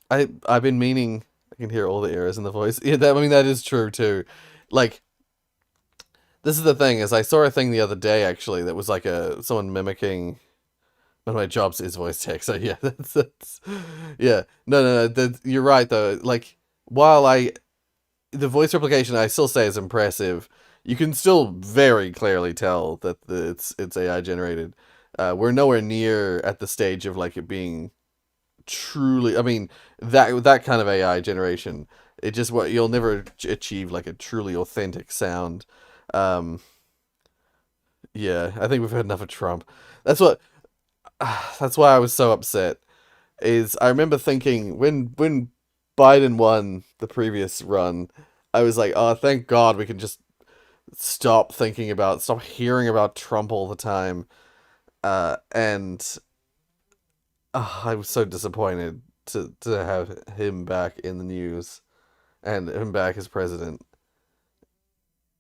A: I've been meaning. I can hear all the errors in the voice. Yeah, that is true too. Like, this is the thing, is I saw a thing the other day actually that was like someone mimicking one of my jobs is voice tech. So yeah, that's yeah. No, you're right though. Like, while the voice replication I still say is impressive, you can still very clearly tell that it's AI generated. We're nowhere near at the stage of like it being truly, I mean, that kind of AI generation, it just, what you'll never achieve like a truly authentic sound. Yeah, I think we've had enough of Trump. That's why I was so upset. Is I remember thinking when Biden won the previous run, I was like, oh, thank God we can just stop hearing about Trump all the time. And I was so disappointed to have him back in the news and him back as president.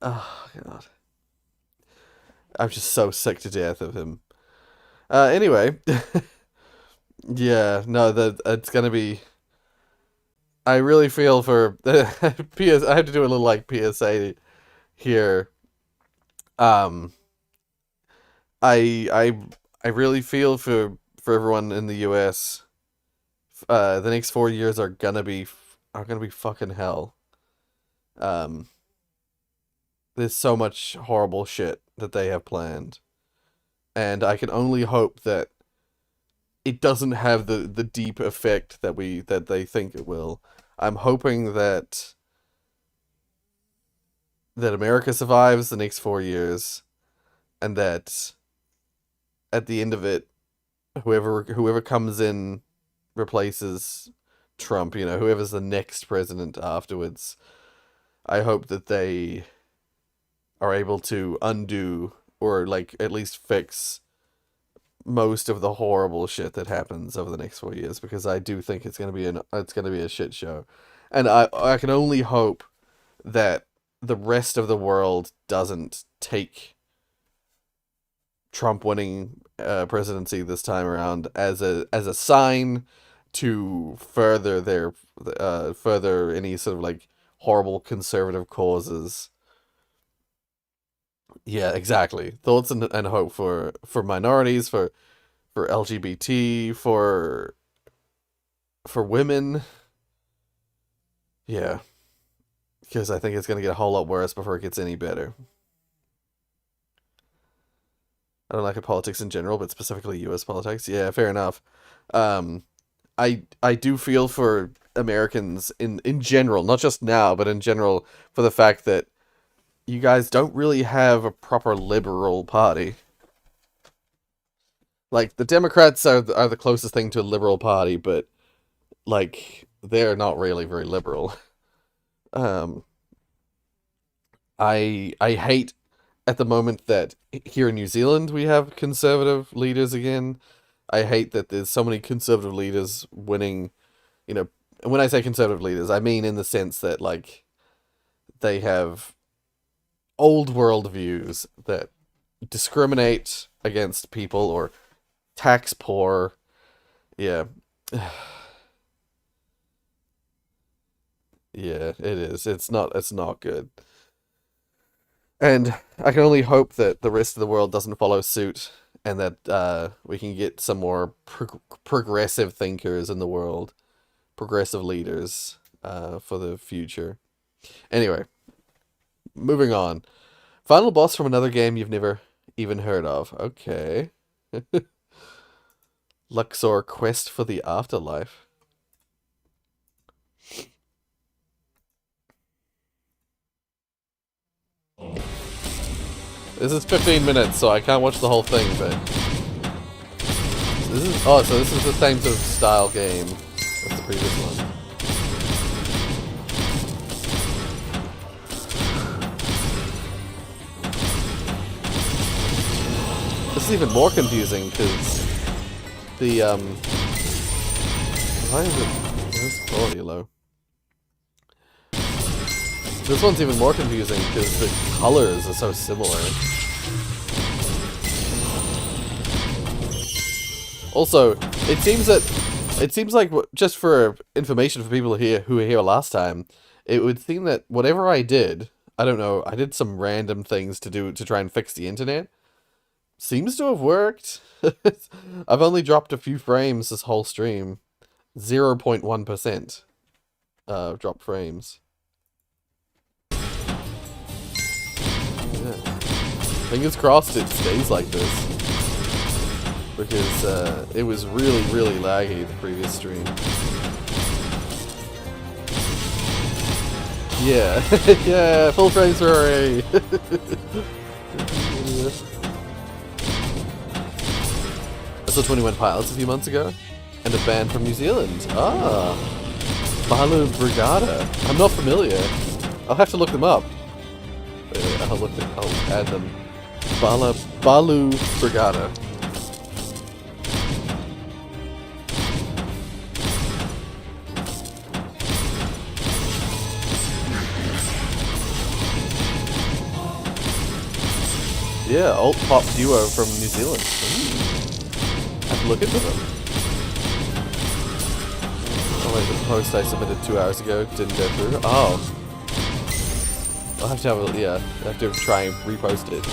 A: Oh, God. I'm just so sick to death of him. Anyway. Yeah, no, it's gonna be... I really feel for... I have to do a little, like, PSA here. I really feel for everyone in the US. The next 4 years are gonna be fucking hell. There's so much horrible shit that they have planned, and I can only hope that it doesn't have the deep effect that they think it will. I'm hoping that America survives the next 4 years, and that at the end of it, whoever comes in replaces Trump, whoever's the next president afterwards, I hope that they are able to undo or like at least fix most of the horrible shit that happens over the next 4 years, because I do think it's gonna be a shit show, and I can only hope that the rest of the world doesn't take Trump winning presidency this time around as a sign to further any sort of like horrible conservative causes. Yeah, exactly. Thoughts and hope for minorities, for LGBT, for women. Yeah. Because I think it's going to get a whole lot worse before it gets any better. I don't like politics in general, but specifically US politics. Yeah, fair enough. I do feel for Americans in general, not just now, but in general, for the fact that you guys don't really have a proper liberal party. Like, the Democrats are the closest thing to a liberal party, but like they're not really very liberal. I hate at the moment that here in New Zealand we have conservative leaders again. I hate that there's so many conservative leaders winning, you know, and when I say conservative leaders, I mean in the sense that, like, they have old world views that discriminate against people or tax poor. Yeah. Yeah, it is. It's not good. And I can only hope that the rest of the world doesn't follow suit, and that we can get some more progressive thinkers in the world, progressive leaders for the future. Anyway, moving on. Final boss from another game you've never even heard of. Okay. Luxor Quest for the Afterlife. This is 15 minutes, so I can't watch the whole thing, but... so this is the same sort of style game as the previous one. This is even more confusing, because the, why is the quality low? This one's even more confusing because the colors are so similar. Also, it seems like, just for information for people here who were here last time, it would seem that whatever I did, I don't know, I did some random things to try and fix the internet. Seems to have worked. I've only dropped a few frames this whole stream. 0.1% drop frames. Yeah. Fingers crossed it stays like this. Because it was really, really laggy the previous stream. Yeah. Yeah, full frames for a... I saw 21 Pilots a few months ago, and a band from New Zealand. Ah, Balu Brigada. I'm not familiar. I'll have to look them up. I'll add them. Balu Brigada. Yeah, alt pop duo from New Zealand. Have to look into them. Oh wait, the post I submitted 2 hours ago didn't go through. Oh. I'll have to have a, yeah, I have to try and repost it.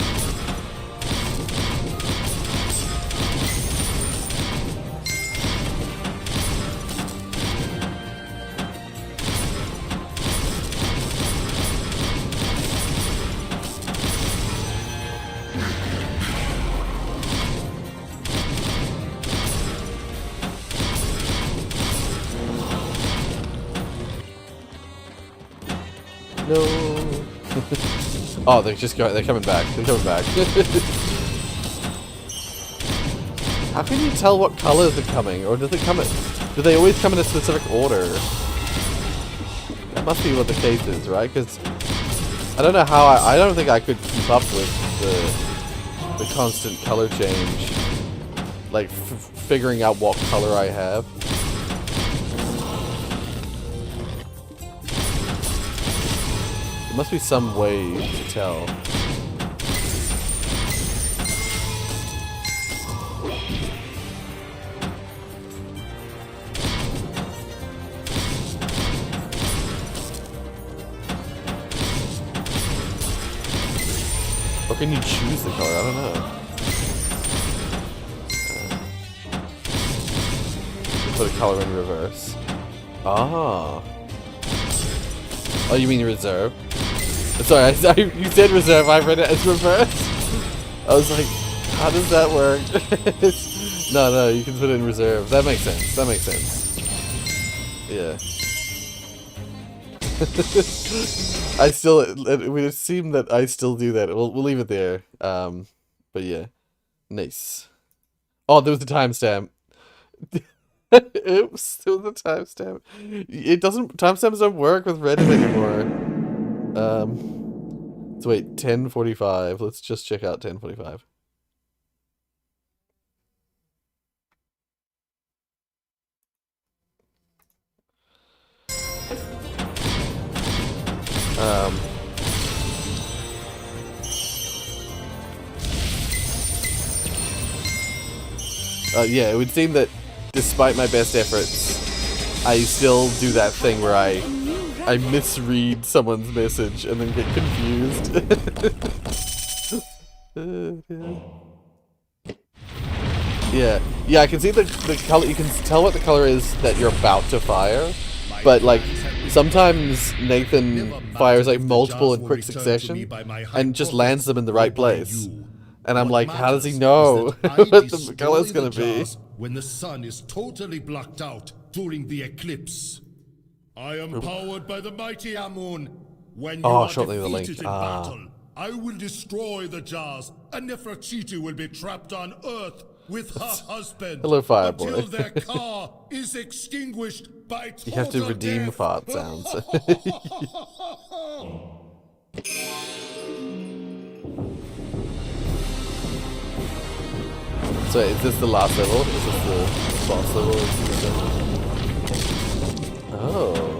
A: No. Oh, they're coming back. They're coming back. How can you tell what colors they're coming, or do they always come in a specific order? That must be what the case is, right? Because I don't know how I don't think I could keep up with the constant color change, like figuring out what color I have. There must be some way to tell. Or can you choose the color? I don't know. Put a color in reverse. Ah. Oh, you mean reserve? Sorry, you said reserve, I read it as reverse. I was like, how does that work? No, you can put it in reserve. That makes sense. That makes sense. Yeah. It would seem that I still do that. We'll leave it there. But yeah. Nice. Oh, there was the timestamp. Oops, there was a timestamp. Timestamps don't work with Reddit anymore. So wait, 10:45. Let's just check out 10:45. Yeah, it would seem that despite my best efforts, I still do that thing where I misread someone's message and then get confused. Yeah, I can see the color. You can tell what the color is that you're about to fire, but like sometimes Nathan fires like multiple in quick succession and just lands them in the right place. And I'm like, how does he know what the color's gonna be?
R: When the sun is totally blocked out during the eclipse. I am powered by the mighty Amun. When you are
A: shortly the link.
R: defeated in battle, I will destroy the jars, and Nefertiti will be trapped on Earth with her husband.
A: Hello, Fireboy.
R: Until their car is extinguished by total
A: You have to redeem
R: death.
A: fart sounds. So is this the last level? Is this the boss level? Oh.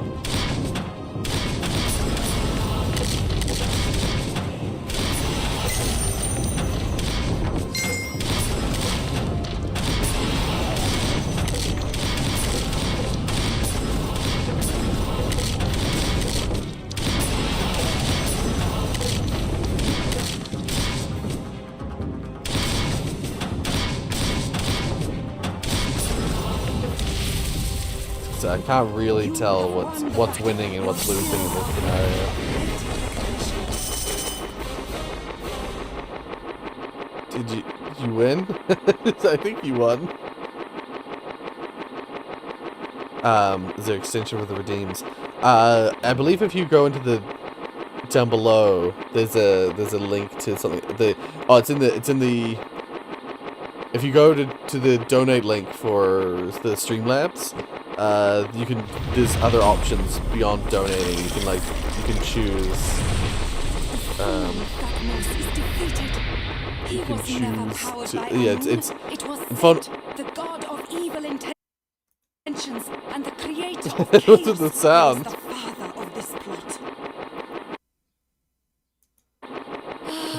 A: So I can't really tell what's winning and what's losing in this scenario. Did you win? I think you won. Is there extension with the redeems? I believe if you go into the down below, there's a link to something. It's in the. If you go to the donate link for the Streamlabs, there's other options beyond donating. You can choose. You can choose to, yeah, it's fun.
S: The god of evil intentions and the creator of
A: What
S: chaos
A: did the sound?
S: was the father of this plot.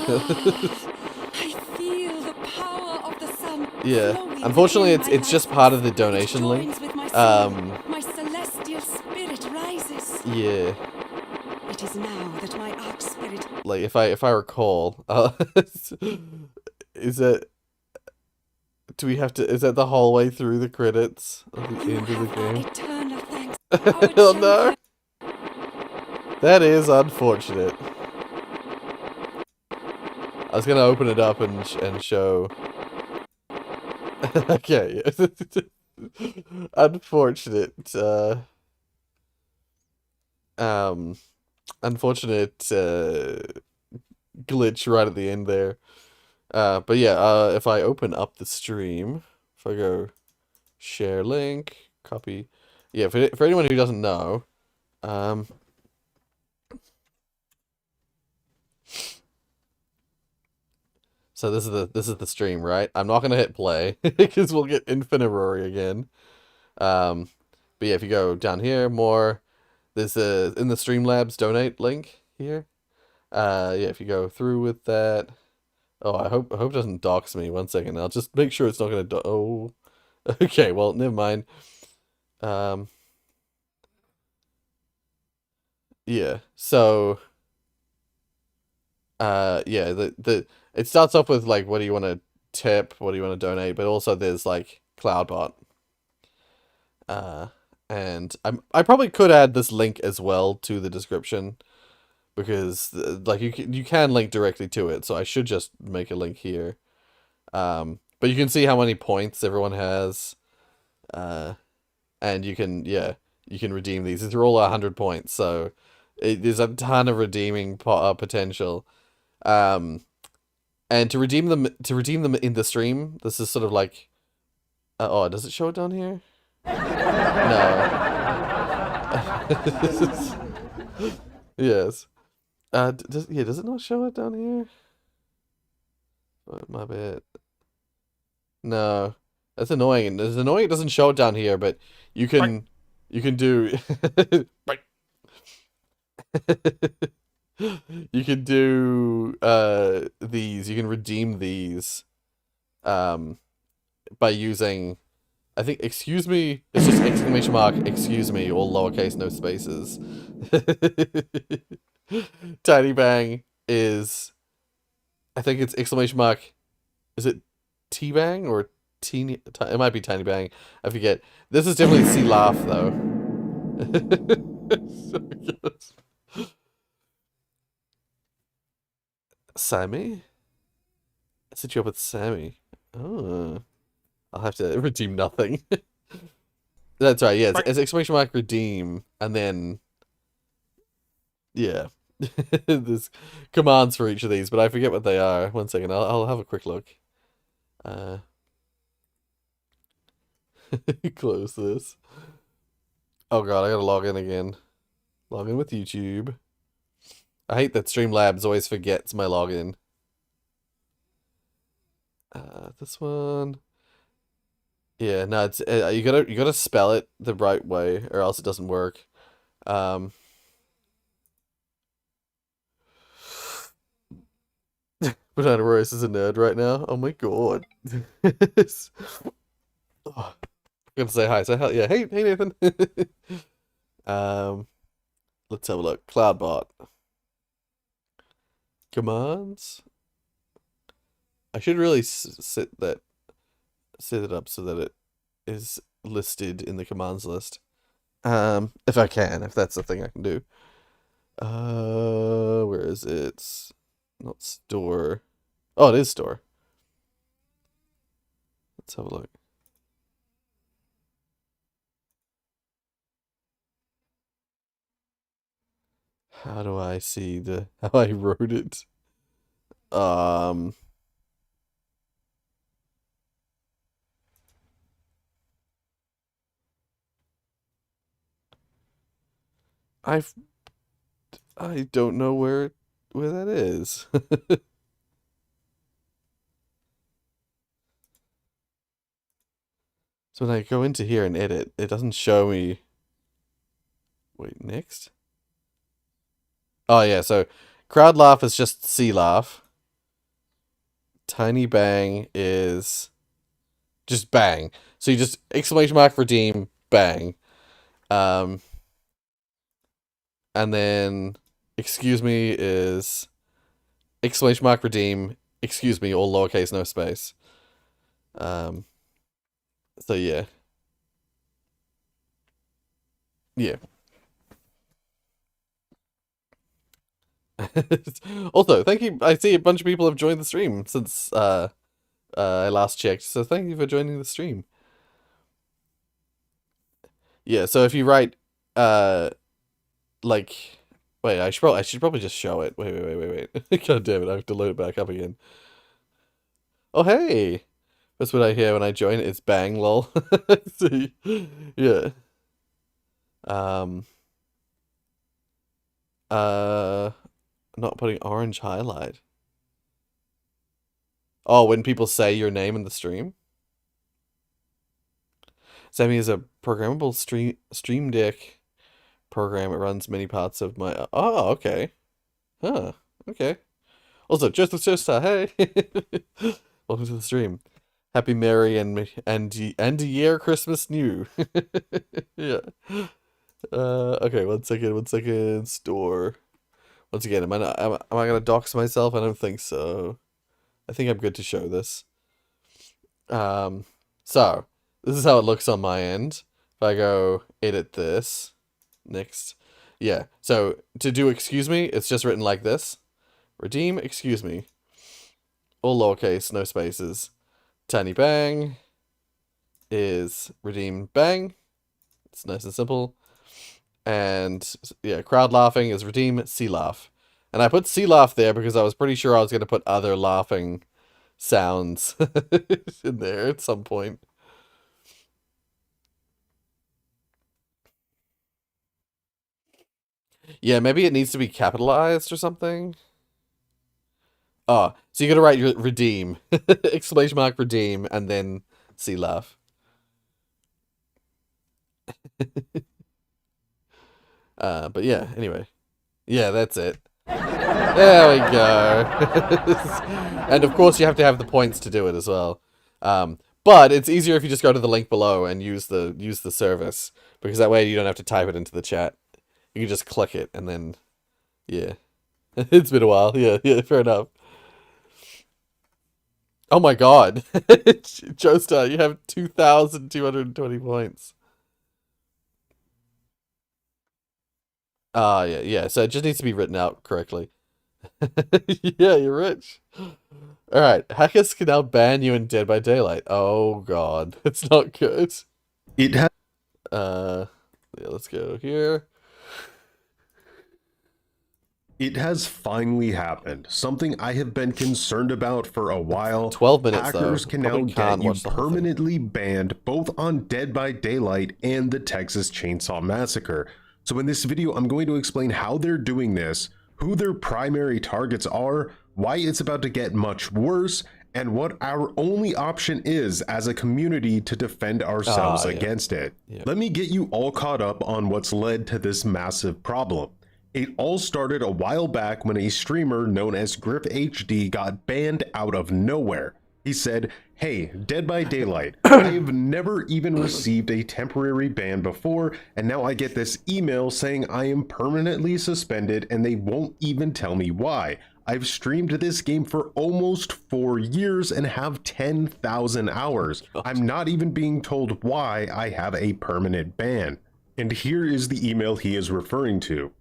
S: I feel the power of the sun.
A: Yeah,
S: flowing
A: unfortunately,
S: within my
A: it's just
S: life.
A: part of the donation
S: It
A: link.
S: joins with my soul. My celestial spirit rises.
A: Yeah.
S: It is now that my arch spirit.
A: Like if I recall, is that is that the whole way through the credits of the end of the game?
S: Eternal thanks.
A: Oh no, that is unfortunate. I was gonna open it up and show. Okay, unfortunate. Unfortunate glitch right at the end there. But yeah, if I open up the stream, if I go share link, copy, yeah, for anyone who doesn't know, so this is the stream, right? I'm not gonna hit play because we'll get infinite Rory again. But yeah, if you go down here, more, there's in the Streamlabs donate link here. Yeah, if you go through with that. Oh, I hope it doesn't dox me. 1 second. I'll just make sure it's not gonna oh. Okay, well, never mind. Yeah. So yeah, it starts off with like, what do you want to tip, what do you want to donate, but also there's like Cloudbot. And I probably could add this link as well to the description, because like you can link directly to it, so I should just make a link here. But you can see how many points everyone has, and you can redeem these. These are all 100 points, so there's a ton of redeeming potential. And to redeem them in the stream, this is sort of like, oh, does it show it down here? No. Yes. Does it not show it down here? Oh, my bad. No, that's annoying. It's annoying it doesn't show it down here, but you can do you can do these. You can redeem these by using, I think, excuse me. It's just exclamation mark excuse me, all lowercase, no spaces. Tiny bang is, I think it's exclamation mark. Is it T-Bang or teeny? It might be Tiny Bang. I forget. This is definitely C laugh though. So good. Sammy? I set you up with Sammy. Oh, I'll have to redeem nothing. That's right. Yeah, it's exclamation mark redeem, and then yeah, there's commands for each of these, but I forget what they are. One second, I'll have a quick look. Close this. Oh god, I gotta log in again. Log in with YouTube. I hate that Streamlabs always forgets my login. This one. Yeah, no, it's you gotta spell it the right way, or else it doesn't work. Banana Rorius is a nerd right now. Oh my god. Oh, I'm gonna say hi. So hell yeah. Hey Nathan. Let's have a look. Cloudbot. Commands. I should really set it up so that it is listed in the commands list. If I can, if that's the thing I can do. Where is it? Not store. Oh, it is store. Let's have a look. How do I see how I wrote it? I don't know where that is. So when I go into here and edit, it doesn't show me. Wait, next? Oh yeah, so crowd laugh is just C laugh. Tiny bang is just bang. So you just exclamation mark redeem bang. And then excuse me is exclamation mark redeem excuse me, all lowercase, no space. So yeah. Yeah. Also, thank you. I see a bunch of people have joined the stream since I last checked. So thank you for joining the stream. Yeah, so if you write like wait, I should probably just show it. Wait. God damn it, I have to load it back up again. Oh hey. That's what I hear when I join. It's bang lol. See? Yeah. Not putting orange highlight. Oh, when people say your name in the stream? Sammy is a programmable stream deck program. It runs many parts of my... Oh, okay. Huh. Okay. Also, Joseph Joestar, hey! Welcome to the stream. Happy Merry and year Christmas new. Yeah. Okay, one second. Store. Once again, am I gonna dox myself? I don't think so. I think I'm good to show this. So this is how it looks on my end. If I go edit this, next, yeah. So to do excuse me, it's just written like this. Redeem excuse me. All lowercase, no spaces. Tiny bang is redeem bang. It's nice and simple. And yeah, crowd laughing is redeem C laugh. And I put C laugh there because I was pretty sure I was going to put other laughing sounds in there at some point. Yeah, maybe it needs to be capitalized or something. Oh, so you gotta write your redeem. Exclamation mark redeem and then C laugh. But yeah, anyway. Yeah, that's it. There we go. And of course you have to have the points to do it as well. But it's easier if you just go to the link below and use the service, because that way you don't have to type it into the chat. You can just click it and then yeah. It's been a while. Yeah, fair enough. Oh my god. Joestar, you have 2,220 points. Yeah. So it just needs to be written out correctly. Yeah, you're rich. Alright, hackers can now ban you in Dead by Daylight. Oh god, it's not good.
T: It has.
A: Yeah, let's go here.
T: It has finally happened. Something I have been concerned about for a while.
A: 12 minutes,
T: Hackers
A: though.
T: can now
A: Probably
T: get
A: can't
T: you
A: watch the whole thing.
T: permanently banned both on Dead by Daylight and the Texas Chainsaw Massacre. So in this video, I'm going to explain how they're doing this, who their primary targets are, why it's about to get much worse, and what our only option is as a community to defend ourselves against it. Let me get you all caught up on what's led to this massive problem. It all started a while back when a streamer known as Griff HD got banned out of nowhere. He said, "Hey, Dead by Daylight, I've never even received a temporary ban before, and now I get this email saying I am permanently suspended and they won't even tell me why. I've streamed this game for almost 4 years and have 10,000 hours. I'm not even being told why I have a permanent ban." And here is the email he is referring to.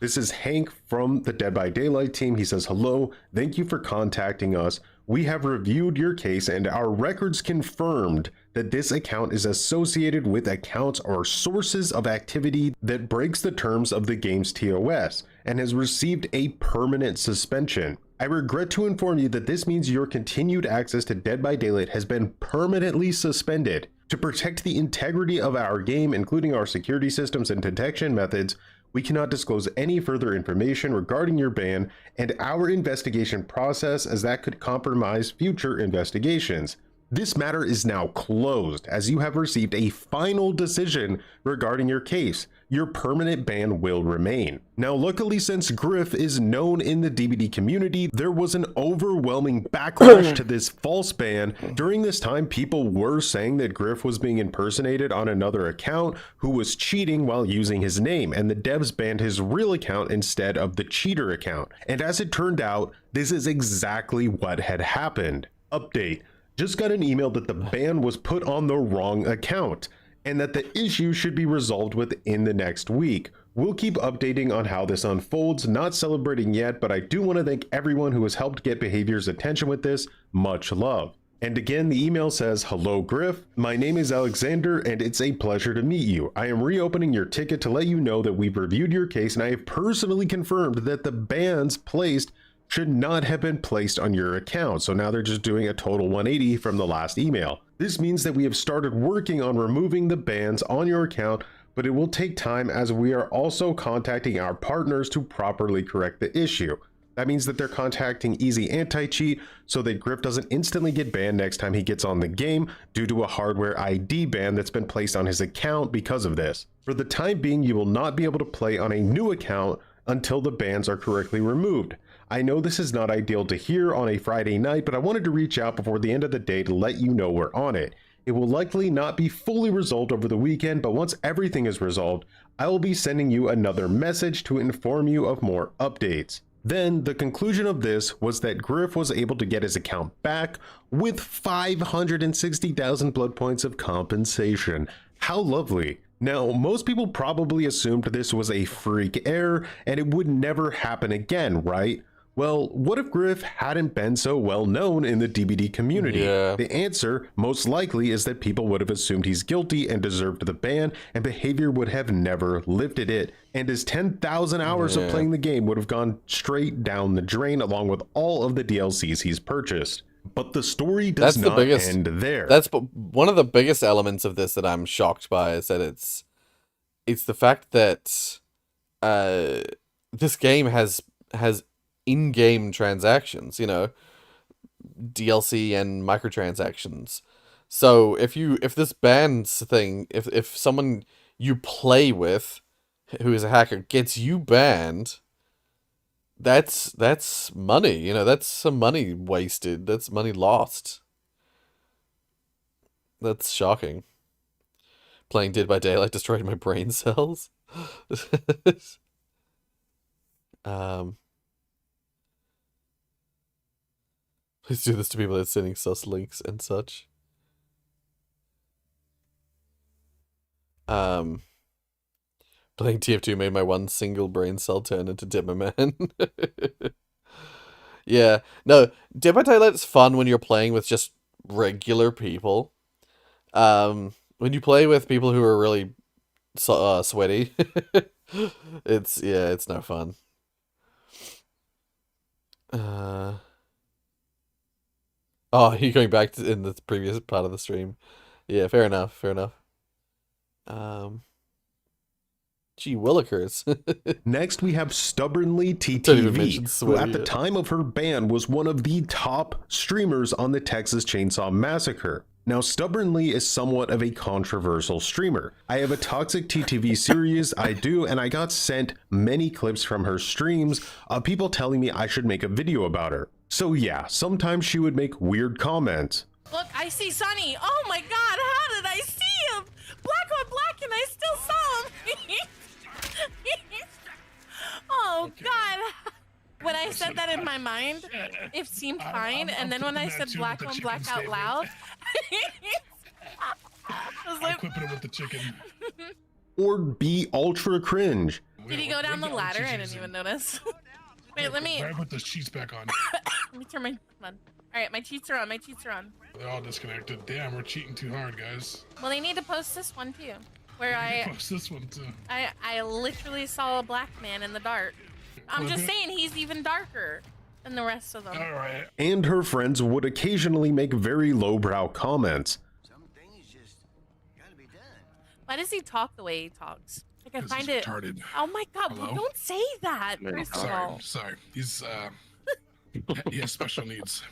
T: This is Hank from the Dead by Daylight team. He says, "Hello, thank you for contacting us. We have reviewed your case and our records confirmed that this account is associated with accounts or sources of activity that breaks the terms of the game's TOS and has received a permanent suspension. I regret to inform you that this means your continued access to Dead by Daylight has been permanently suspended. To protect the integrity of our game, including our security systems and detection methods, we cannot disclose any further information regarding your ban and our investigation process, as that could compromise future investigations. This matter is now closed as you have received a final decision regarding your case. Your permanent ban will remain." Now, luckily, since Griff is known in the DBD community, there was an overwhelming backlash to this false ban. During this time, people were saying that Griff was being impersonated on another account who was cheating while using his name, and the devs banned his real account instead of the cheater account. And as it turned out, this is exactly what had happened. Update. Just got an email that the ban was put on the wrong account and that the issue should be resolved within the next week. We'll keep updating on how this unfolds, not celebrating yet, but I do want to thank everyone who has helped get Behavior's attention with this. Much love. And again, the email says, "Hello, Griff. My name is Alexander, and it's a pleasure to meet you. I am reopening your ticket to let you know that we've reviewed your case, and I have personally confirmed that the bans placed should not have been placed on your account." So now they're just doing a total 180 from the last email. "This means that we have started working on removing the bans on your account, but it will take time as we are also contacting our partners to properly correct the issue." That means that they're contacting Easy Anti-Cheat so that Griff doesn't instantly get banned next time he gets on the game due to a hardware ID ban that's been placed on his account because of this. For the time being, you will not be able to play on a new account until the bans are correctly removed. I know this is not ideal to hear on a Friday night, but I wanted to reach out before the end of the day to let you know we're on it. It will likely not be fully resolved over the weekend, but once everything is resolved, I will be sending you another message to inform you of more updates. Then the conclusion of this was that Griff was able to get his account back with 560,000 blood points of compensation. How lovely. Now, most people probably assumed this was a freak error and it would never happen again, right? Well, what if Griff hadn't been so well known in the DBD community? The answer, most likely, is that people would have assumed he's guilty and deserved the ban, and Behavior would have never lifted it, and his 10,000 hours of playing the game would have gone straight down the drain along with all of the DLCs he's purchased. But the story does not end there.
A: That's one of the biggest elements of this that I'm shocked by, is that it's the fact that this game has in-game transactions, you know, DLC and microtransactions. So if this bans thing, if someone you play with who is a hacker gets you banned, that's money, you know, that's some money wasted, that's money lost. That's shocking. Playing Dead by Daylight destroyed my brain cells. Please do this to people that's sending sus links and such. Playing TF2 made my one single brain cell turn into Dimmerman. Yeah, no, Dead by Daylight's fun when you're playing with just regular people. When you play with people who are really sweaty, it's no fun. Oh, you're going back to in the previous part of the stream. Yeah, fair enough, fair enough. Gee willikers.
T: Next, we have Stubbornly
A: Don't even mention
T: TTV, who at the
A: sweaty.
T: time of her ban was one of the top streamers on the Texas Chainsaw Massacre. Now, Stubbornly is somewhat of a controversial streamer. I have a Toxic TTV series, I do, and I got sent many clips from her streams of people telling me I should make a video about her. So yeah, sometimes she would make weird comments.
U: Look, I see Sonny. Oh my god, how did I see him? Black on black and I still saw him. Oh god. When I said that in my mind, it seemed fine, and then when I said black on black out loud, I was like,
R: Equipping it with the chicken.
T: Or be ultra cringe.
U: did he go down the ladder? I didn't even notice. Wait, let me
R: Put the cheats back on.
U: let me turn my on. All right, my cheats are on. My cheats are on.
R: They're all disconnected. Damn, we're cheating too hard, guys.
U: Well, they need to post this one too, where
R: Post this one too.
U: I literally saw a black man in the dark. I'm just saying he's even darker than the rest of them.
R: All right.
T: And her friends would occasionally make very lowbrow comments.
U: Why does he talk the way he talks? Like I find
R: he's
U: it.
R: retarded.
U: Oh my god!
R: Hello?
U: Well, don't say that. First of all.
R: Sorry. He's he has special needs.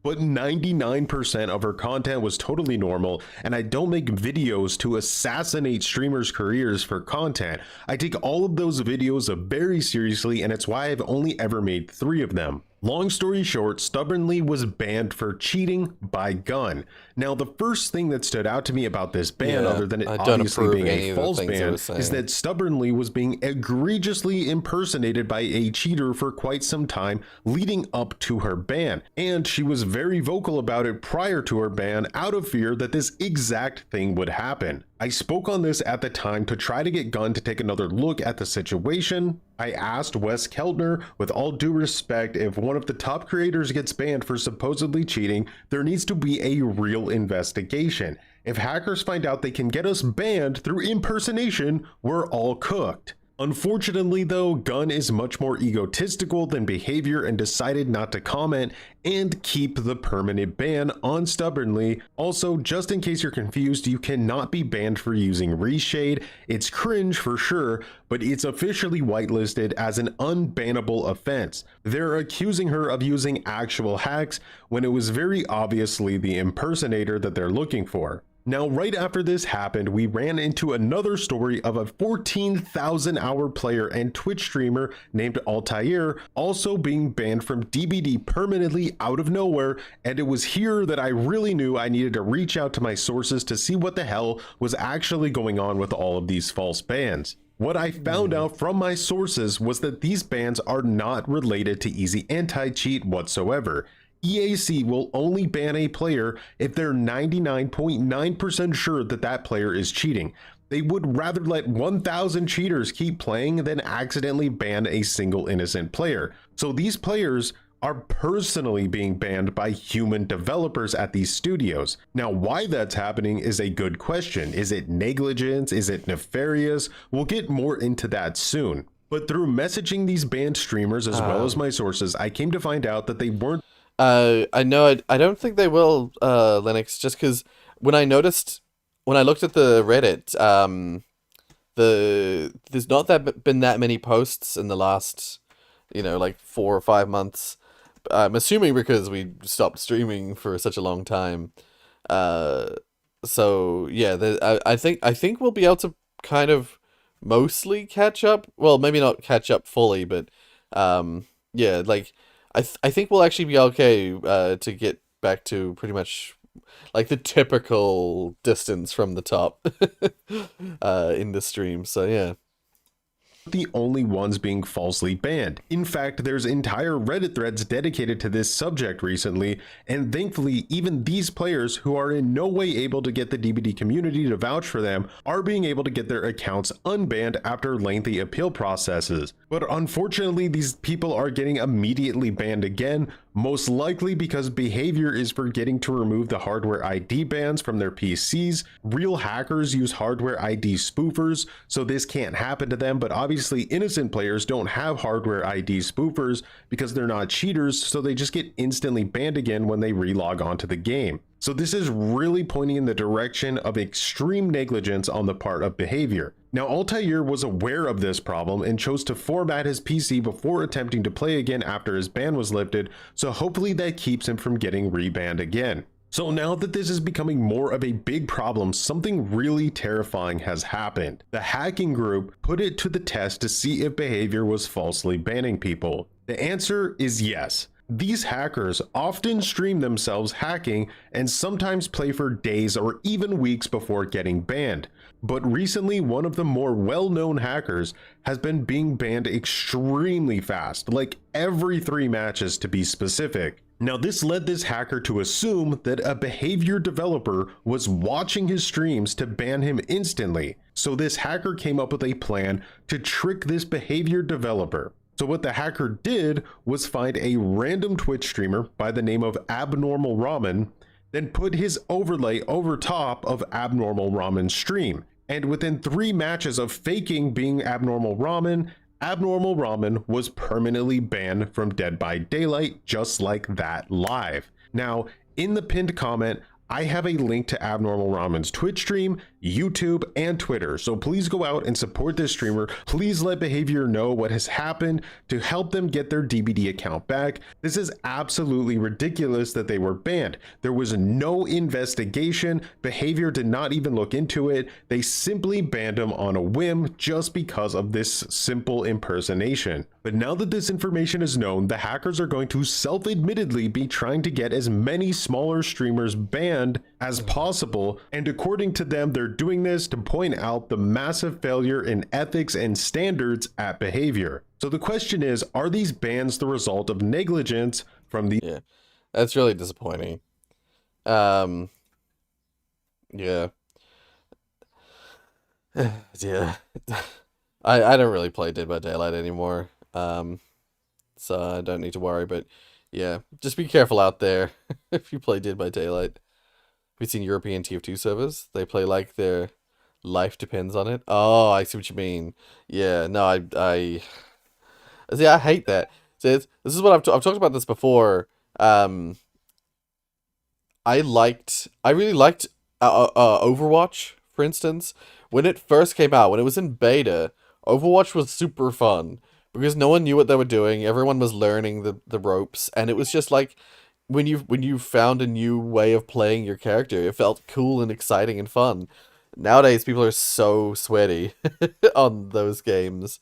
T: But 99% of her content was totally normal, and I don't make videos to assassinate streamers' careers for content. I take all of those videos very seriously, and it's why I've only ever made 3 of them. Long story short, Stubbornly was banned for cheating by Gun. Now, the first thing that stood out to me about this ban, other than it obviously being a false ban, is that Stubbornly was being egregiously impersonated by a cheater for quite some time leading up to her ban. And she was very vocal about it prior to her ban out of fear that this exact thing would happen. I spoke on this at the time to try to get Gunn to take another look at the situation. I asked Wes Keltner, with all due respect, if one of the top creators gets banned for supposedly cheating, there needs to be a real investigation. If hackers find out they can get us banned through impersonation, we're all cooked. Unfortunately though, Gunn is much more egotistical than behavior and decided not to comment and keep the permanent ban on Stubbornly. Also, just in case you're confused, you cannot be banned for using reshade. It's cringe for sure, but it's officially whitelisted as an unbannable offense. They're accusing her of using actual hacks when it was very obviously the impersonator that they're looking for. Now, right after this happened, we ran into another story of a 14,000 hour player and Twitch streamer named Altair also being banned from DBD permanently out of nowhere, and it was here that I really knew I needed to reach out to my sources to see what the hell was actually going on with all of these false bans. What I found out from my sources was that these bans are not related to Easy Anti-Cheat whatsoever. EAC will only ban a player if they're 99.9% sure that that player is cheating. They would rather let 1,000 cheaters keep playing than accidentally ban a single innocent player. So these players are personally being banned by human developers at these studios. Now, why that's happening is a good question. Is it negligence? Is it nefarious? We'll get more into that soon. But through messaging these banned streamers as well as my sources, I came to find out that they weren't.
A: I know. I don't think they will, Linux. Just because when I looked at the Reddit, there's not been that many posts in the last, like 4 or 5 months. I'm assuming because we stopped streaming for such a long time. So yeah, I think we'll be able to kind of mostly catch up. Well, maybe not catch up fully, but yeah, like I think we'll actually be okay to get back to pretty much like the typical distance from the top in the stream. So yeah.
T: The only ones being falsely banned. In fact, there's entire Reddit threads dedicated to this subject recently, and thankfully even these players who are in no way able to get the DBD community to vouch for them are being able to get their accounts unbanned after lengthy appeal processes. But unfortunately, these people are getting immediately banned again, most likely because behavior is forgetting to remove the hardware ID bans from their PCs. Real hackers use hardware ID spoofers, so this can't happen to them, but obviously innocent players don't have hardware ID spoofers because they're not cheaters, so they just get instantly banned again when they relog onto the game. So this is really pointing in the direction of extreme negligence on the part of behavior. Now, Altair was aware of this problem and chose to format his PC before attempting to play again after his ban was lifted, so hopefully that keeps him from getting rebanned again. So now that this is becoming more of a big problem, something really terrifying has happened. The hacking group put it to the test to see if behavior was falsely banning people. The answer is yes. These hackers often stream themselves hacking and sometimes play for days or even weeks before getting banned. But recently, one of the more well-known hackers has been being banned extremely fast, like every 3 matches to be specific. Now, this led this hacker to assume that a behavior developer was watching his streams to ban him instantly. So this hacker came up with a plan to trick this behavior developer. So what the hacker did was find a random Twitch streamer by the name of Abnormal Ramen, then put his overlay over top of Abnormal Ramen's stream. And within 3 matches of faking being Abnormal Ramen was permanently banned from Dead by Daylight, just like that live. Now, in the pinned comment, I have a link to Abnormal Ramen's Twitch stream, YouTube, and Twitter, so please go out and support this streamer. Please let behavior know what has happened to help them get their DBD account back. This is absolutely ridiculous that they were banned. There was no investigation. Behavior did not even look into it. They simply banned him on a whim just because of this simple impersonation. But now that this information is known, the hackers are going to self-admittedly be trying to get as many smaller streamers banned as possible, and according to them, they're doing this to point out the massive failure in ethics and standards at behavior. So the question is, are these bans the result of negligence from the—
A: Yeah, that's really disappointing. Yeah. Yeah. I don't really play Dead by Daylight anymore. So I don't need to worry, but yeah, just be careful out there if you play Dead by Daylight. Have you seen European TF2 servers? They play like their life depends on it. Oh, I see what you mean. Yeah, no, I see. I hate that. So this is what I've talked about this before. I really liked Overwatch, for instance. When it first came out, when it was in beta, Overwatch was super fun because no one knew what they were doing. Everyone was learning the ropes, and it was just like when you found a new way of playing your character, it felt cool and exciting and fun. Nowadays, people are so sweaty on those games.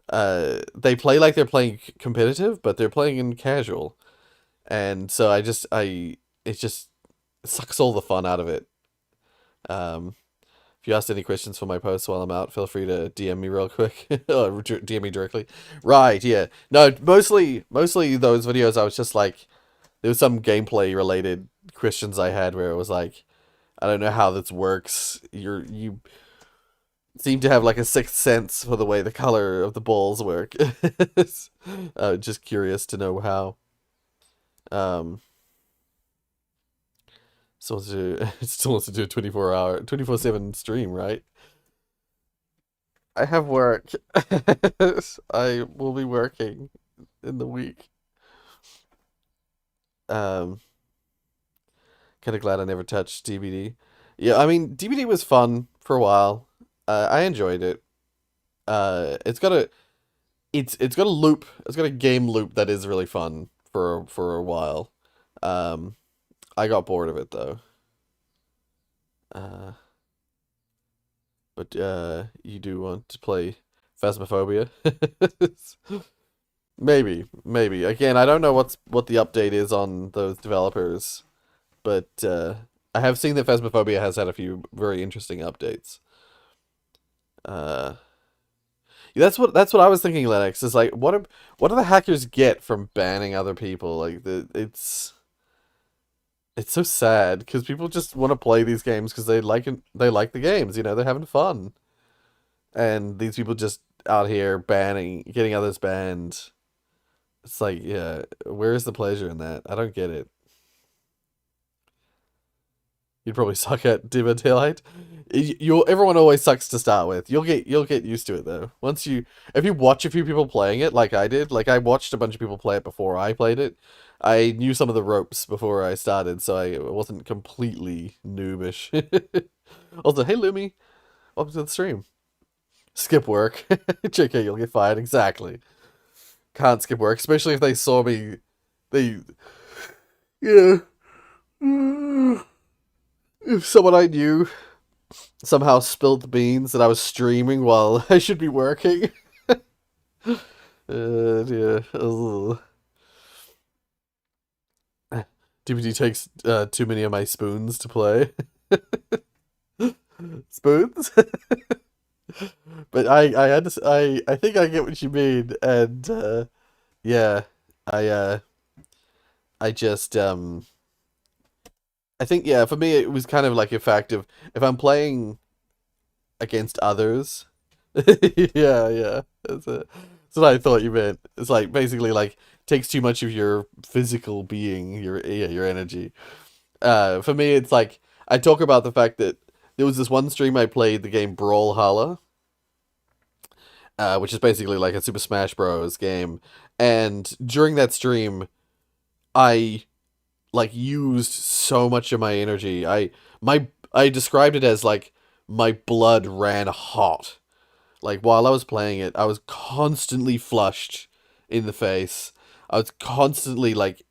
A: They play like they're playing competitive, but they're playing in casual, and so it just sucks all the fun out of it. If you asked any questions for my posts while I'm out, feel free to DM me real quick. Or DM me directly. Right, yeah. No, mostly those videos I was just like, there was some gameplay related questions I had where it was like, I don't know how this works. You seem to have like a sixth sense for the way the color of the balls work. Just curious to know how. Still wants to do a 24/7 stream, right? I have work. I will be working in the week. Kind of glad I never touched DBD. Yeah, I mean, DBD was fun for a while. I enjoyed it. It's got a it's got a loop. It's got a game loop that is really fun for a while. Um, I got bored of it though. Uh, but you do want to play Phasmophobia? Maybe. Again, I don't know what the update is on those developers, but I have seen that Phasmophobia has had a few very interesting updates. Uh, yeah, that's what I was thinking, Lennox. Is like, what do the hackers get from banning other people? Like, it's so sad because people just want to play these games because they like the games. You know, they're having fun, and these people just out here getting others banned. It's like, yeah, where's the pleasure in that? I don't get it. You'd probably suck at Dim and Daylight. Everyone always sucks to start with. You'll get used to it though. If you watch a few people playing it, like I did, like I watched a bunch of people play it before I played it. I knew some of the ropes before I started, so I wasn't completely noobish. Also, hey Lumi, welcome to the stream. Skip work. JK, you'll get fired. Exactly. Can't skip work, especially if they saw me. They, yeah. If someone I knew somehow spilled the beans that I was streaming while I should be working. Yeah. DPD takes too many of my spoons to play. Spoons? But I think I get what you mean, and yeah, I just I think, yeah, for me it was kind of like effective if I'm playing against others. Yeah. That's what I thought you meant. It's like basically like takes too much of your physical being, your energy. For me it's like I talk about the fact that there was this one stream I played the game Brawlhalla, which is basically like a Super Smash Bros. Game, and during that stream I like used so much of my energy. I described it as like my blood ran hot. Like while I was playing it, I was constantly flushed in the face. I was constantly like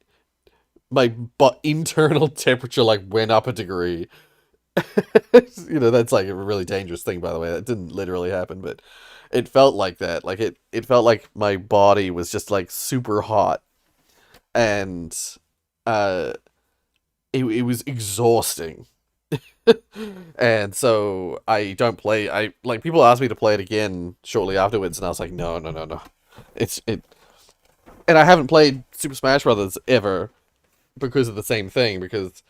A: my internal temperature like went up a degree. You know, that's like a really dangerous thing, by the way. That didn't literally happen, but it felt like that. Like it felt like my body was just like super hot, and uh it was exhausting. And so I don't play. I like people asked me to play it again shortly afterwards, and I was like, no. And I haven't played Super Smash Brothers ever because of the same thing. Because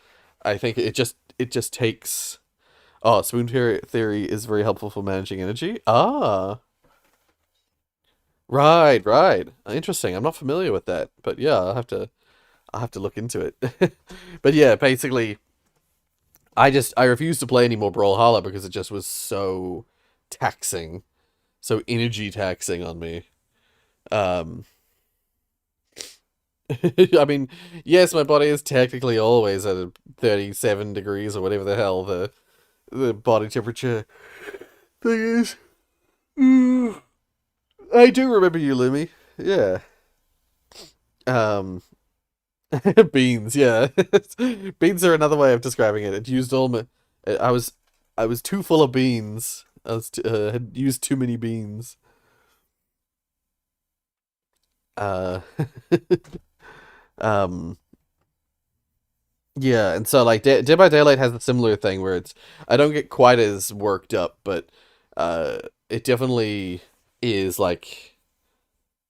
A: I think it just takes. Oh, spoon theory is very helpful for managing energy. Ah, right. Interesting. I'm not familiar with that, but yeah, I'll have to look into it. But yeah, basically, I refused to play any more Brawlhalla because it just was so taxing, so energy taxing on me. Um, I mean, yes, my body is technically always at 37 degrees or whatever the hell the body temperature thing is. I do remember you, Lumi. Yeah. Um, Beans, yeah. Beans are another way of describing it. It used all my. I was too full of beans. Had used too many beans. Uh, um, yeah, and so like Dead by Daylight has a similar thing where I don't get quite as worked up, but it definitely is like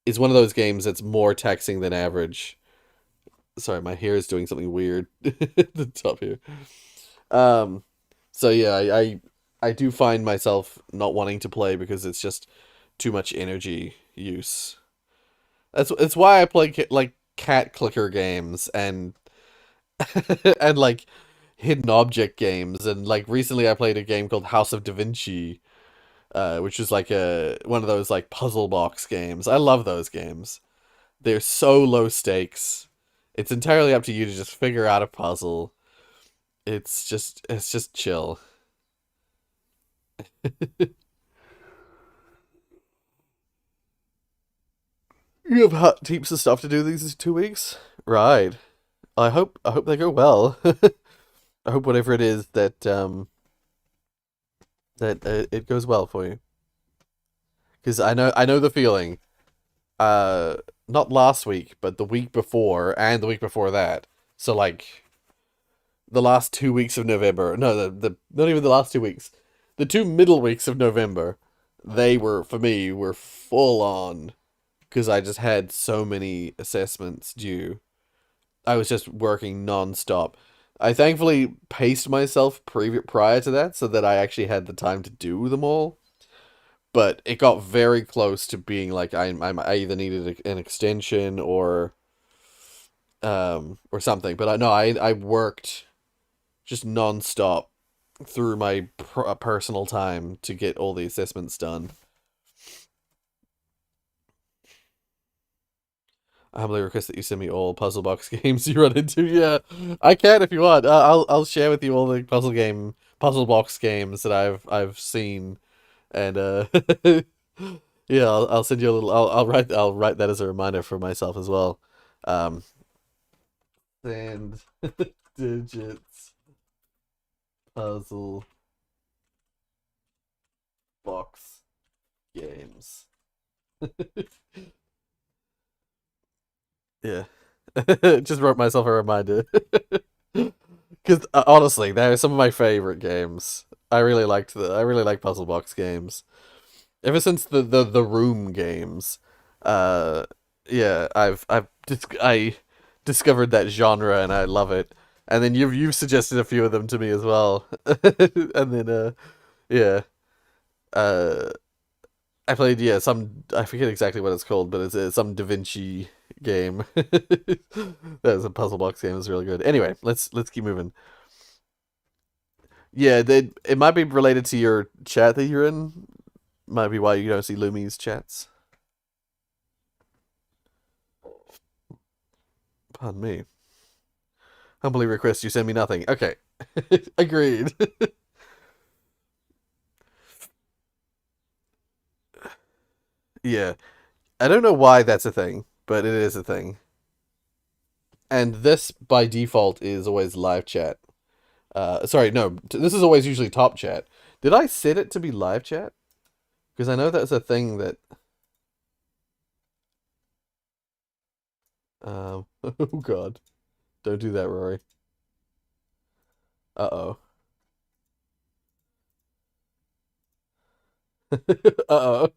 A: is one of those games that's more taxing than average. Sorry, my hair is doing something weird at the top here. Um, so yeah, I do find myself not wanting to play because it's just too much energy use. It's why I play like cat clicker games and and like hidden object games, and like recently I played a game called House of Da Vinci, which is like one of those like puzzle box games. I love those games. They're so low stakes. It's entirely up to you to just figure out a puzzle. It's just chill. You have heaps of stuff to do these 2 weeks, right? I hope they go well. I hope whatever it is that it goes well for you. Because I know the feeling. Not last week, but the week before and the week before that. So like the last 2 weeks of November. No, the not even the last 2 weeks. The 2 middle weeks of November, they were for me were full on because I just had so many assessments due. I was just working non-stop. I thankfully paced myself prior to that so that I actually had the time to do them all. But it got very close to being like I either needed an extension or something. But I worked just non-stop through my personal time to get all the assessments done. I humbly request that you send me all puzzle box games you run into. Yeah, I can if you want. I'll share with you all the puzzle box games that I've seen, and yeah, I'll send you a little. I'll write that as a reminder for myself as well. Send digits puzzle box games. Yeah. Just wrote myself a reminder. Because honestly, they're some of my favorite games. I really like puzzle box games. Ever since the room games, yeah, I discovered that genre and I love it. And then you've suggested a few of them to me as well. And then yeah, I played I forget exactly what it's called, but it's some Da Vinci game. That's a puzzle box game. It's really good. Anyway, let's keep moving. Yeah, it might be related to your chat that you're in. Might be why you don't see Lumi's chats. Pardon me. Humbly request you send me nothing. Okay. Agreed. Yeah. I don't know why that's a thing, but it is a thing. And this, by default, is always live chat. Sorry, no. This is always usually top chat. Did I set it to be live chat? Because I know that's a thing that... oh god. Don't do that, Rory. Uh-oh. Uh-oh.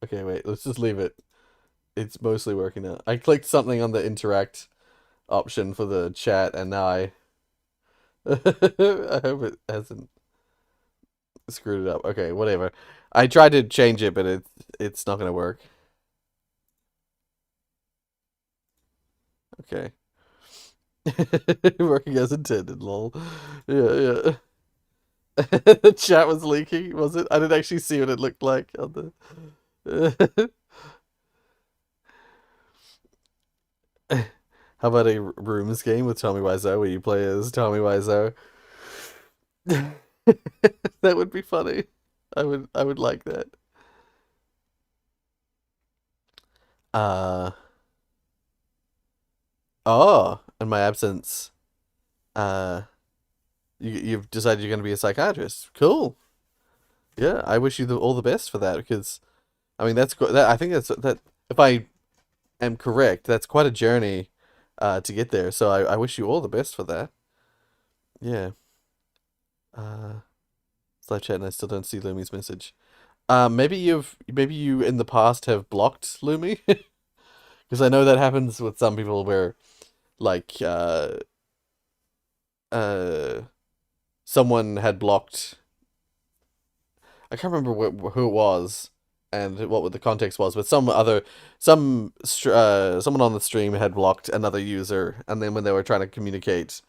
A: Okay, wait. Let's just leave it. It's mostly working out. I clicked something on the interact option for the chat, and now I hope it hasn't screwed it up. Okay, whatever. I tried to change it, but it's not gonna work. Okay. Working as intended, lol. Yeah. The chat was leaking, was it? I didn't actually see what it looked like on the... How about a rooms game with Tommy Wiseau where you play as Tommy Wiseau? That would be funny. I would like that. Oh, in my absence, you've decided you're going to be a psychiatrist. Cool. Yeah, I wish you all the best for that because, I mean, I think that if I am correct, that's quite a journey, to get there. So I wish you all the best for that. Yeah. It's live chat and I still don't see Lumi's message. Maybe you in the past have blocked Lumi, because I know that happens with some people where, like, someone had blocked. I can't remember who it was and what the context was, but someone on the stream had blocked another user, and then when they were trying to communicate,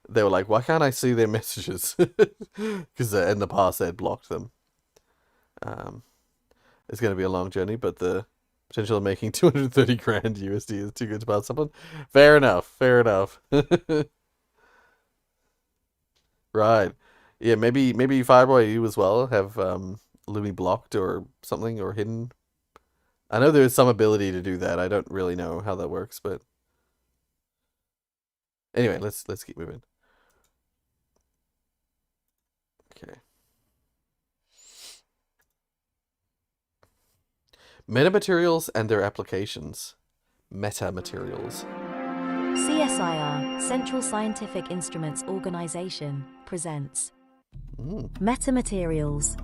A: they were like, "Why can't I see their messages?" Because in the past they had blocked them. It's going to be a long journey, but the potential of making 230 grand USD is too good to pass up on. Fair enough. Right. Yeah, maybe Fireboy, you as well have Lumi blocked or something, or hidden I know there's some ability to do that. I don't really know how that works, but anyway, let's keep moving. Okay. Metamaterials and their applications. Metamaterials.
G: CSIR, Central Scientific Instruments Organization, presents Metamaterials.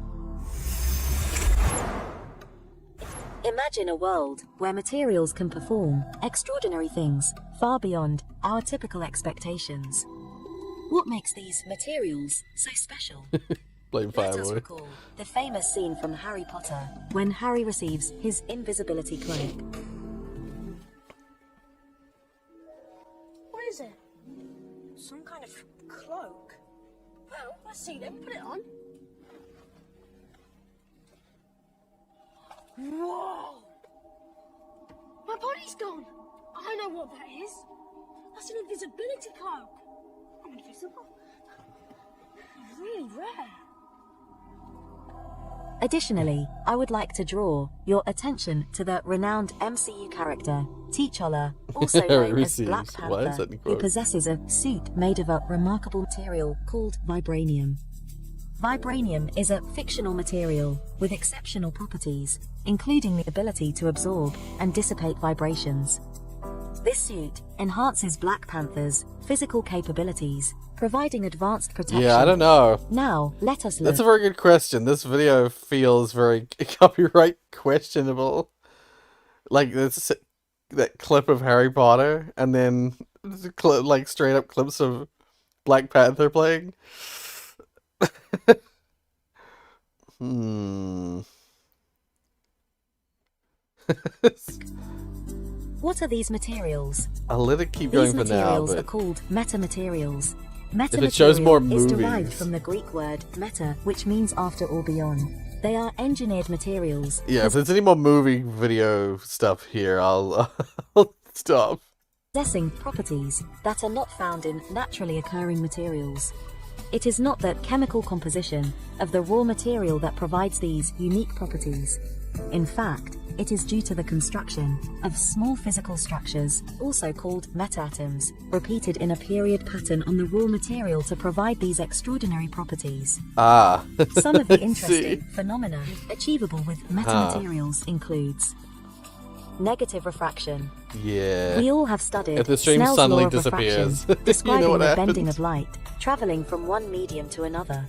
G: Imagine a world where materials can perform extraordinary things far beyond our typical expectations. What makes these materials so special?
A: Blame
G: Let us
A: Fireboy.
G: recall the famous scene from Harry Potter when Harry receives his invisibility cloak.
S: What is it? Some kind of cloak? Well, let's see then. Put it on. Whoa! My body's gone. I know what that is. That's an invisibility cloak. I'm invisible. Really rare.
G: Additionally, I would like to draw your attention to the renowned MCU character, T'Challa, also known as
A: Received.
G: Black
A: Why is
G: Panther,
A: that in
G: who
A: quotes?
G: possesses a suit made of a remarkable material called vibranium. Vibranium is a fictional material with exceptional properties, including the ability to absorb and dissipate vibrations. This suit enhances Black Panther's physical capabilities, providing advanced protection.
A: Yeah, I don't know.
G: Now, let us look.
A: That's a very good question. This video feels very copyright questionable. Like this, that clip of Harry Potter, and then like straight up clips of Black Panther playing.
G: What are these materials?
A: I'll let it keep
G: These
A: going for now,
G: materials are
A: but
G: called metamaterials.
A: if it shows more
G: is derived
A: movies,
G: from the Greek word meta, which means after or beyond. They are engineered materials.
A: yeah, if there's any more movie video stuff here, I'll stop.
G: Possessing properties that are not found in naturally occurring materials. It is not the chemical composition of the raw material that provides these unique properties. In fact, it is due to the construction of small physical structures, also called metaatoms, repeated in a period pattern on the raw material to provide these extraordinary properties.
A: Ah.
G: Some of the
A: See.
G: interesting phenomena achievable with metamaterials includes negative refraction.
A: Yeah.
G: We all have studied
A: if the stream
G: Snell's
A: suddenly
G: law of
A: disappears,
G: refraction, describing
A: you know what
G: the
A: happens.
G: bending of light, traveling from one medium to another.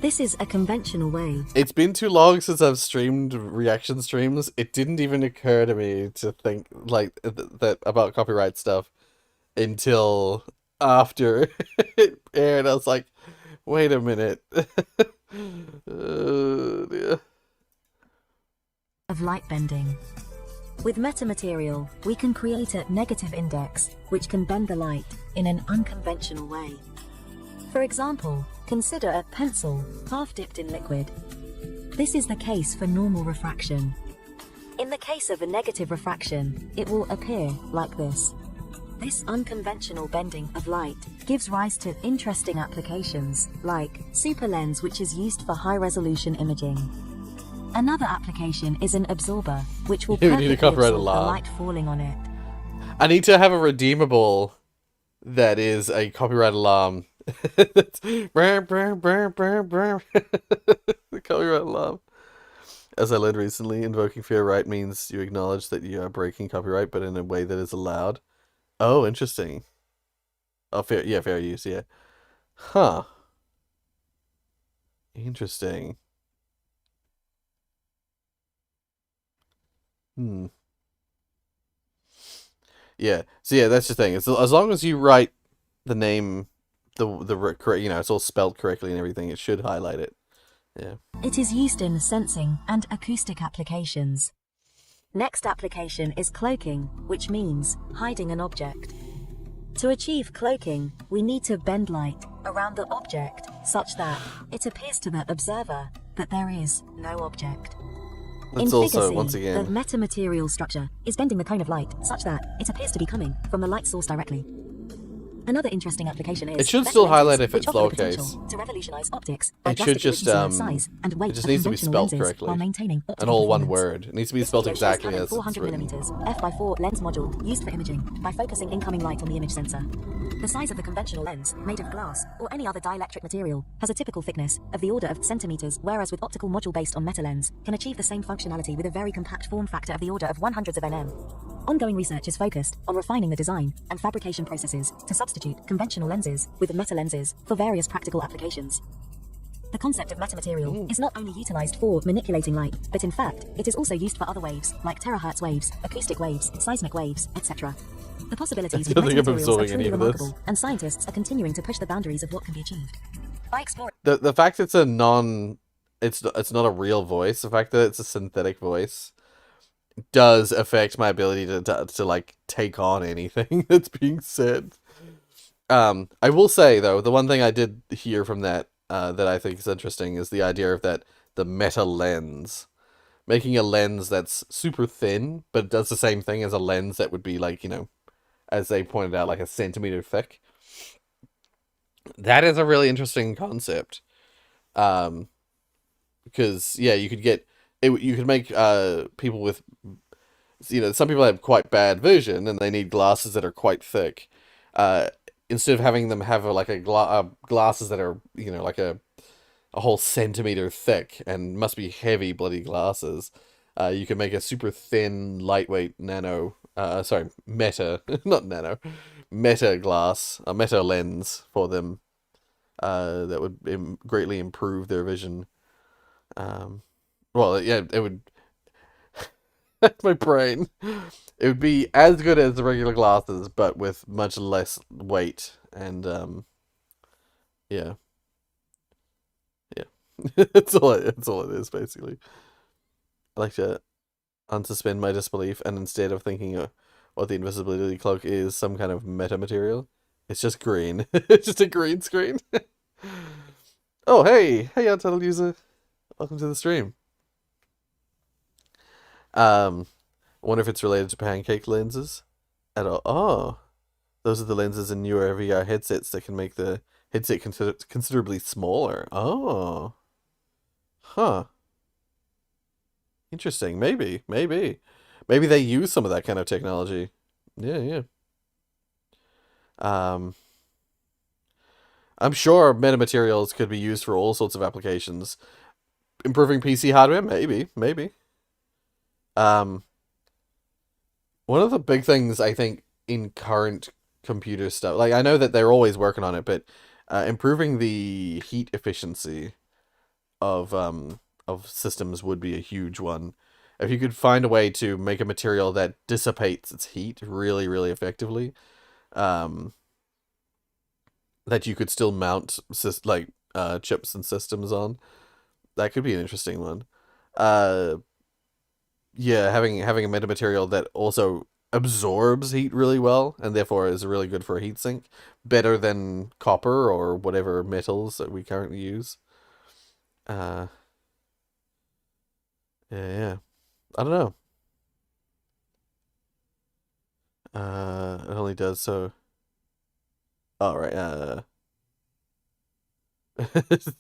G: This is a conventional way.
A: It's been too long since I've streamed reaction streams. It didn't even occur to me to think like that about copyright stuff until after it aired. I was like, wait a minute. Dear.
G: Of light bending. With metamaterial, we can create a negative index, which can bend the light in an unconventional way. For example, consider a pencil half dipped in liquid. This is the case for normal refraction. In the case of a negative refraction, it will appear like this. This unconventional bending of light gives rise to interesting applications, like superlens, which is used for high-resolution imaging. Another application is an absorber, which will
A: You need
G: perfectly
A: a copyright
G: absorb the
A: alarm.
G: light falling on it.
A: I need to have a redeemable that is a copyright alarm. That's brr, brr, brr, brr, brr. The copyright alarm. As I learned recently, invoking fair right means you acknowledge that you are breaking copyright, but in a way that is allowed. Oh, interesting. Oh, fair use, yeah. Huh. Interesting. Yeah. So yeah, that's the thing. It's, as long as you write the name, the correct, you know, it's all spelled correctly and everything, it should highlight it. Yeah.
G: It is used in sensing and acoustic applications. Next application is cloaking, which means hiding an object. To achieve cloaking, we need to bend light around the object such that it appears to the observer that there is no object.
A: That's
G: In
A: also,
G: Figure C,
A: once again,
G: the metamaterial structure is bending the cone of light such that it appears to be coming from the light source directly. Another interesting application is
A: It should
G: meta
A: still
G: lenses,
A: highlight if
G: which
A: it's
G: offer the potential
A: lowercase.
G: to revolutionize optics by
A: It should
G: drastically
A: just
G: reducing the size and weight
A: it just
G: of
A: needs to be
G: conventional
A: spelt
G: lenses
A: correctly.
G: while maintaining
A: And
G: optical
A: all one
G: performance.
A: word. It needs to be
G: This
A: spelt
G: video shows
A: exactly
G: Canon
A: as it's
G: 400mm
A: written.
G: f/4 lens module used for imaging by focusing incoming light on the image sensor. The size of the conventional lens, made of glass or any other dielectric material, has a typical thickness of the order of centimeters, whereas with optical module based on meta lens, can achieve the same functionality with a very compact form factor of the order of 100s of nm. Ongoing research is focused on refining the design and fabrication processes to substitute conventional lenses with meta lenses for various practical applications. The concept of metamaterial is not only utilized for manipulating light, but in fact, it is also used for other waves, like terahertz waves, acoustic waves, seismic waves, etc. The possibilities of
A: I don't think I'm
G: metamaterials are
A: absorbing any
G: truly
A: of this.
G: remarkable, and scientists are continuing to push the boundaries of what can be achieved. By exploring
A: The fact it's a it's not a real voice, the fact that it's a synthetic voice does affect my ability to like take on anything that's being said. I will say though, the one thing I did hear from that that I think is interesting is the idea of the meta lens. Making a lens that's super thin, but does the same thing as a lens that would be like, as they pointed out, like a centimeter thick. That is a really interesting concept. Because yeah, you could make people with, some people have quite bad vision and they need glasses that are quite thick. Instead of having them have glasses that are like a whole centimeter thick and must be heavy bloody glasses, you can make a super thin, lightweight meta, not nano, meta glass, a meta lens for them, that would greatly improve their vision. Well, yeah, it would. That's my brain. It would be as good as the regular glasses, but with much less weight and yeah. That's all it is, basically. I like to unsuspend my disbelief, and instead of thinking what the invisibility cloak is some kind of meta material, it's just green. It's just a green screen. Oh, hey, Untitled user. Welcome to the stream. I wonder if it's related to pancake lenses at all. Oh, those are the lenses in newer VR headsets that can make the headset considerably smaller. Oh. Huh. Interesting. Maybe they use some of that kind of technology. Yeah. I'm sure metamaterials could be used for all sorts of applications. Improving PC hardware, maybe. One of the big things I think in current computer stuff, like I know that they're always working on it, but improving the heat efficiency of systems would be a huge one. If you could find a way to make a material that dissipates its heat really, really effectively, that you could still mount chips and systems on, that could be an interesting one. Yeah, having a metamaterial that also absorbs heat really well and therefore is really good for a heatsink, better than copper or whatever metals that we currently use. Yeah. I don't know. It only does so. Oh, right.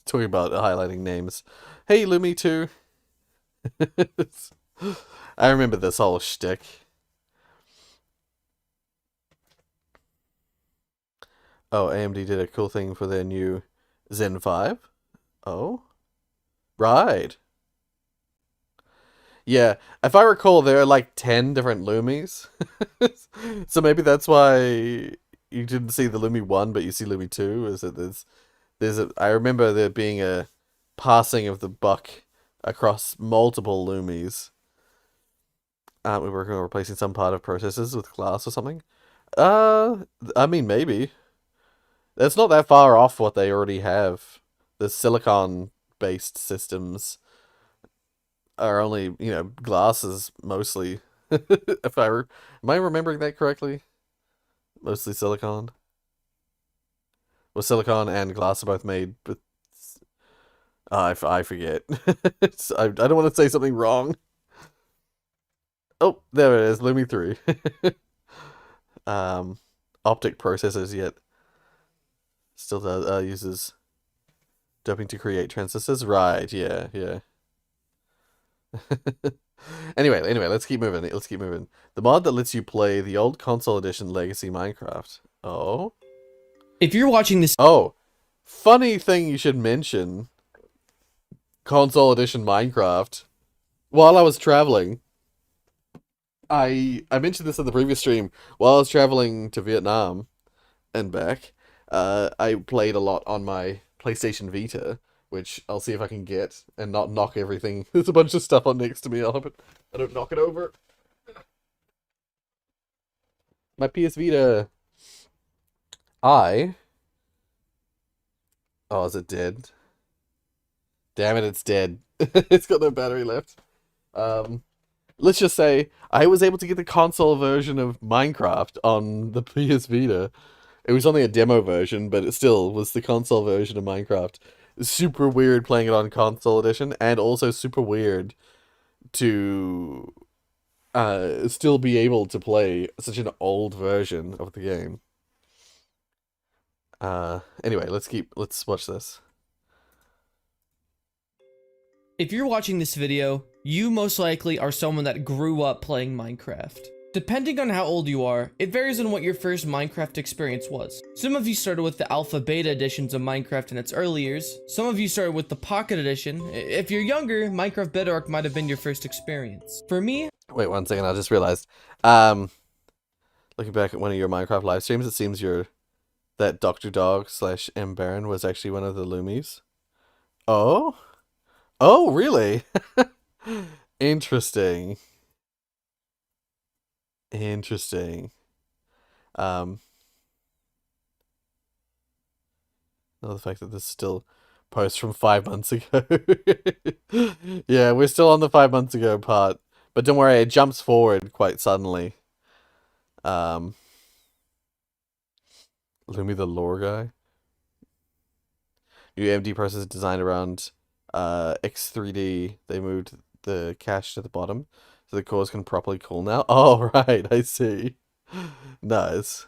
A: Talking about highlighting names. Hey, Lumi 2. I remember this whole shtick. Oh, AMD did a cool thing for their new Zen 5. Oh. Right. Yeah, if I recall, there are like 10 different Lumis. So maybe that's why you didn't see the Lumi 1, but you see Lumi 2. Is that I remember there being a passing of the buck across multiple Lumis. Aren't we working on replacing some part of processors with glass or something? I mean, maybe. That's not that far off what they already have. The silicon-based systems are only, glasses mostly. Am I remembering that correctly? Mostly silicon. Well, silicon and glass are both made, but I forget. I don't want to say something wrong. Oh, there it is, Lumi 3. Optic processors yet Still does, uses doping to create transistors. Right, yeah. Anyway, let's keep moving. The mod that lets you play the old console edition Legacy Minecraft. Oh.
B: If you're watching this...
A: Oh. Funny thing you should mention. Console edition Minecraft. While I was traveling, I mentioned this in the previous stream. While I was traveling to Vietnam and back, I played a lot on my PlayStation Vita, which I'll see if I can get and not knock everything. There's a bunch of stuff on next to me. I'll hope I don't knock it over. My PS Vita. Oh, is it dead? Damn it, it's dead. It's got no battery left. Let's just say I was able to get the console version of Minecraft on the PS Vita. It was only a demo version, but it still was the console version of Minecraft. Super weird playing it on console edition, and also super weird to still be able to play such an old version of the game. Anyway, let's watch this.
B: If you're watching this video, you most likely are someone that grew up playing Minecraft. Depending on how old you are, it varies on what your first Minecraft experience was. Some of you started with the alpha beta editions of Minecraft in its early years. Some of you started with the pocket edition. If you're younger, Minecraft Bedrock might have been your first experience. For me...
A: Wait 1 second, I just realized. Looking back at one of your Minecraft live streams, it seems that Dr. Dog / M Baron was actually one of the Loomies. Oh? Oh, really? Interesting. Well, the fact that this is still post from 5 months ago. Yeah, we're still on the 5 months ago part. But don't worry, it jumps forward quite suddenly. Lumi the lore guy. New AMD processor designed around X3D. They moved the cache to the bottom so the cores can properly cool now. Oh, right, I see. Nice.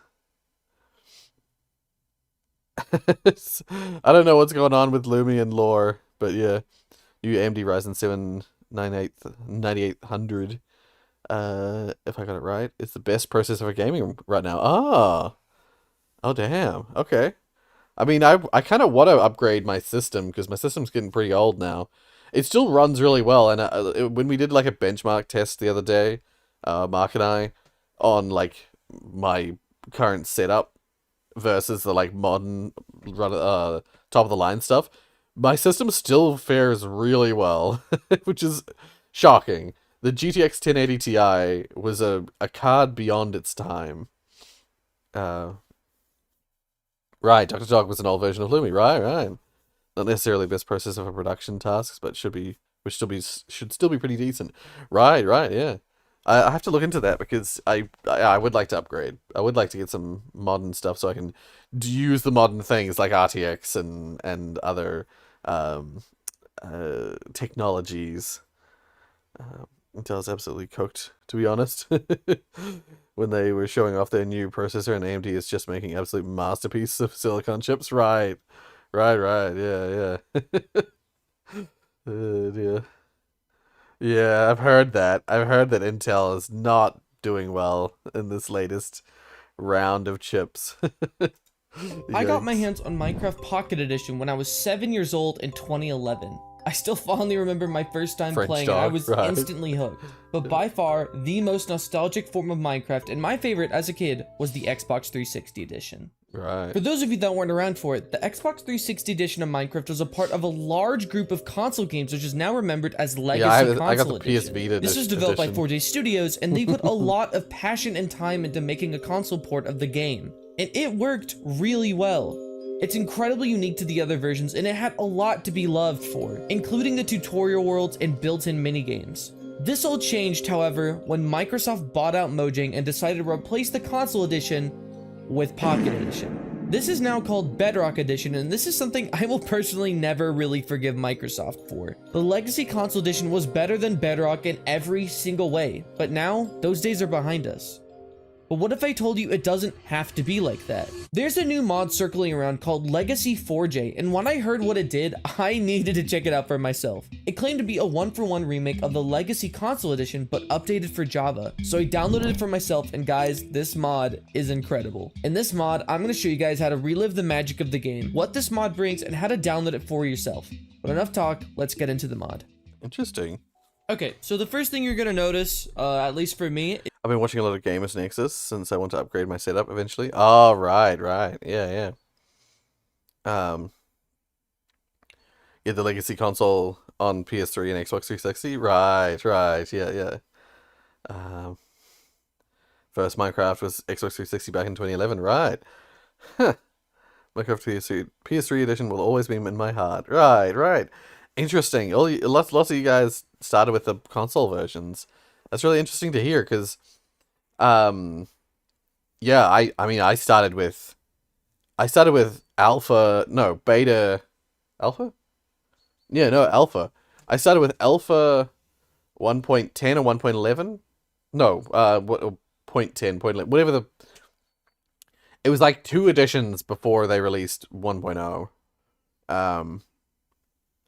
A: I don't know what's going on with Lumi and lore, but yeah. New AMD Ryzen 7 9800. If I got it right, it's the best processor for gaming right now. Oh damn. Okay. I mean, I kind of want to upgrade my system because my system's getting pretty old now. It still runs really well, and when we did like a benchmark test the other day, Mark and I, on like my current setup versus the like modern top of the line stuff, my system still fares really well, which is shocking. The GTX 1080 Ti was a card beyond its time. Right, Dr. Dog was an old version of Lumi. Right. Not necessarily best processor for production tasks, but should still be pretty decent. Right, yeah. I have to look into that because I would like to upgrade. I would like to get some modern stuff so I can use the modern things like RTX and other technologies. Intel's absolutely cooked, to be honest. When they were showing off their new processor, and AMD is just making absolute masterpiece of silicon chips. Right, yeah. Dear. Yeah, I've heard that. Intel is not doing well in this latest round of chips.
B: I got my hands on Minecraft Pocket Edition when I was 7 years old in 2011. I still fondly remember my first time playing it. I was instantly hooked. But by far, the most nostalgic form of Minecraft, and my favorite as a kid, was the Xbox 360 edition.
A: Right.
B: For those of you that weren't around for it, the Xbox 360 edition of Minecraft was a part of a large group of console games, which is now remembered as Legacy Console
A: I got the
B: Edition.
A: PS Vita
B: This was developed
A: edition.
B: by 4J Studios, and they put a lot of passion and time into making a console port of the game. And it worked really well. It's incredibly unique to the other versions, and it had a lot to be loved for, including the tutorial worlds and built-in minigames. This all changed, however, when Microsoft bought out Mojang and decided to replace the console edition with Pocket Edition. This is now called Bedrock Edition, and this is something I will personally never really forgive Microsoft for. The Legacy Console Edition was better than Bedrock in every single way, but now, those days are behind us. But what if I told you it doesn't have to be like that? There's a new mod circling around called Legacy 4J, and when I heard what it did, I needed to check it out for myself. It claimed to be a 1-for-1 remake of the Legacy Console Edition, but updated for Java. So I downloaded it for myself, and guys, this mod is incredible. In this mod, I'm going to show you guys how to relive the magic of the game, what this mod brings, and how to download it for yourself. But enough talk, let's get into the mod.
A: Interesting.
B: Okay, so the first thing you're going to notice, at least for me...
A: I've been watching a lot of Gamers Nexus since I want to upgrade my setup eventually. Oh, right. Yeah. Yeah, the Legacy console on PS3 and Xbox 360. Right. Yeah. First Minecraft was Xbox 360 back in 2011. Right. Huh. Minecraft PS3 edition will always be in my heart. Right. Interesting. Lots of you guys started with the console versions. That's really interesting to hear because, yeah, I mean, I started with beta, alpha? Yeah, no, alpha. I started with alpha 1.10 or 1.11? No, 0.10, 0.11, whatever the... It was like 2 editions before they released 1.0.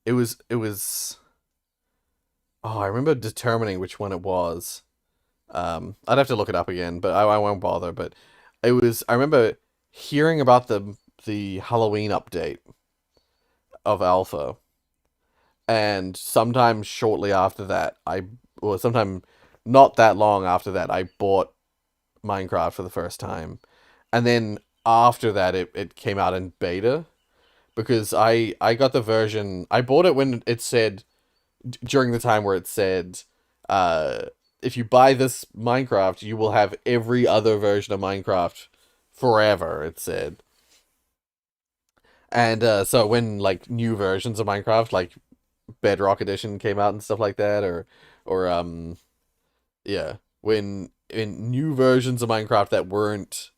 A: It was... Oh, I remember determining which one it was. I'd have to look it up again, but I won't bother. But it was... I remember hearing about the Halloween update of Alpha. And sometime shortly after that, sometime not that long after that, I bought Minecraft for the first time. And then after that, it came out in beta. Because I got the version... I bought it when it said... During the time where it said... if you buy this Minecraft, you will have every other version of Minecraft forever, it said. And so when, like, new versions of Minecraft, like Bedrock Edition came out and stuff like that, yeah, when in new versions of Minecraft that weren't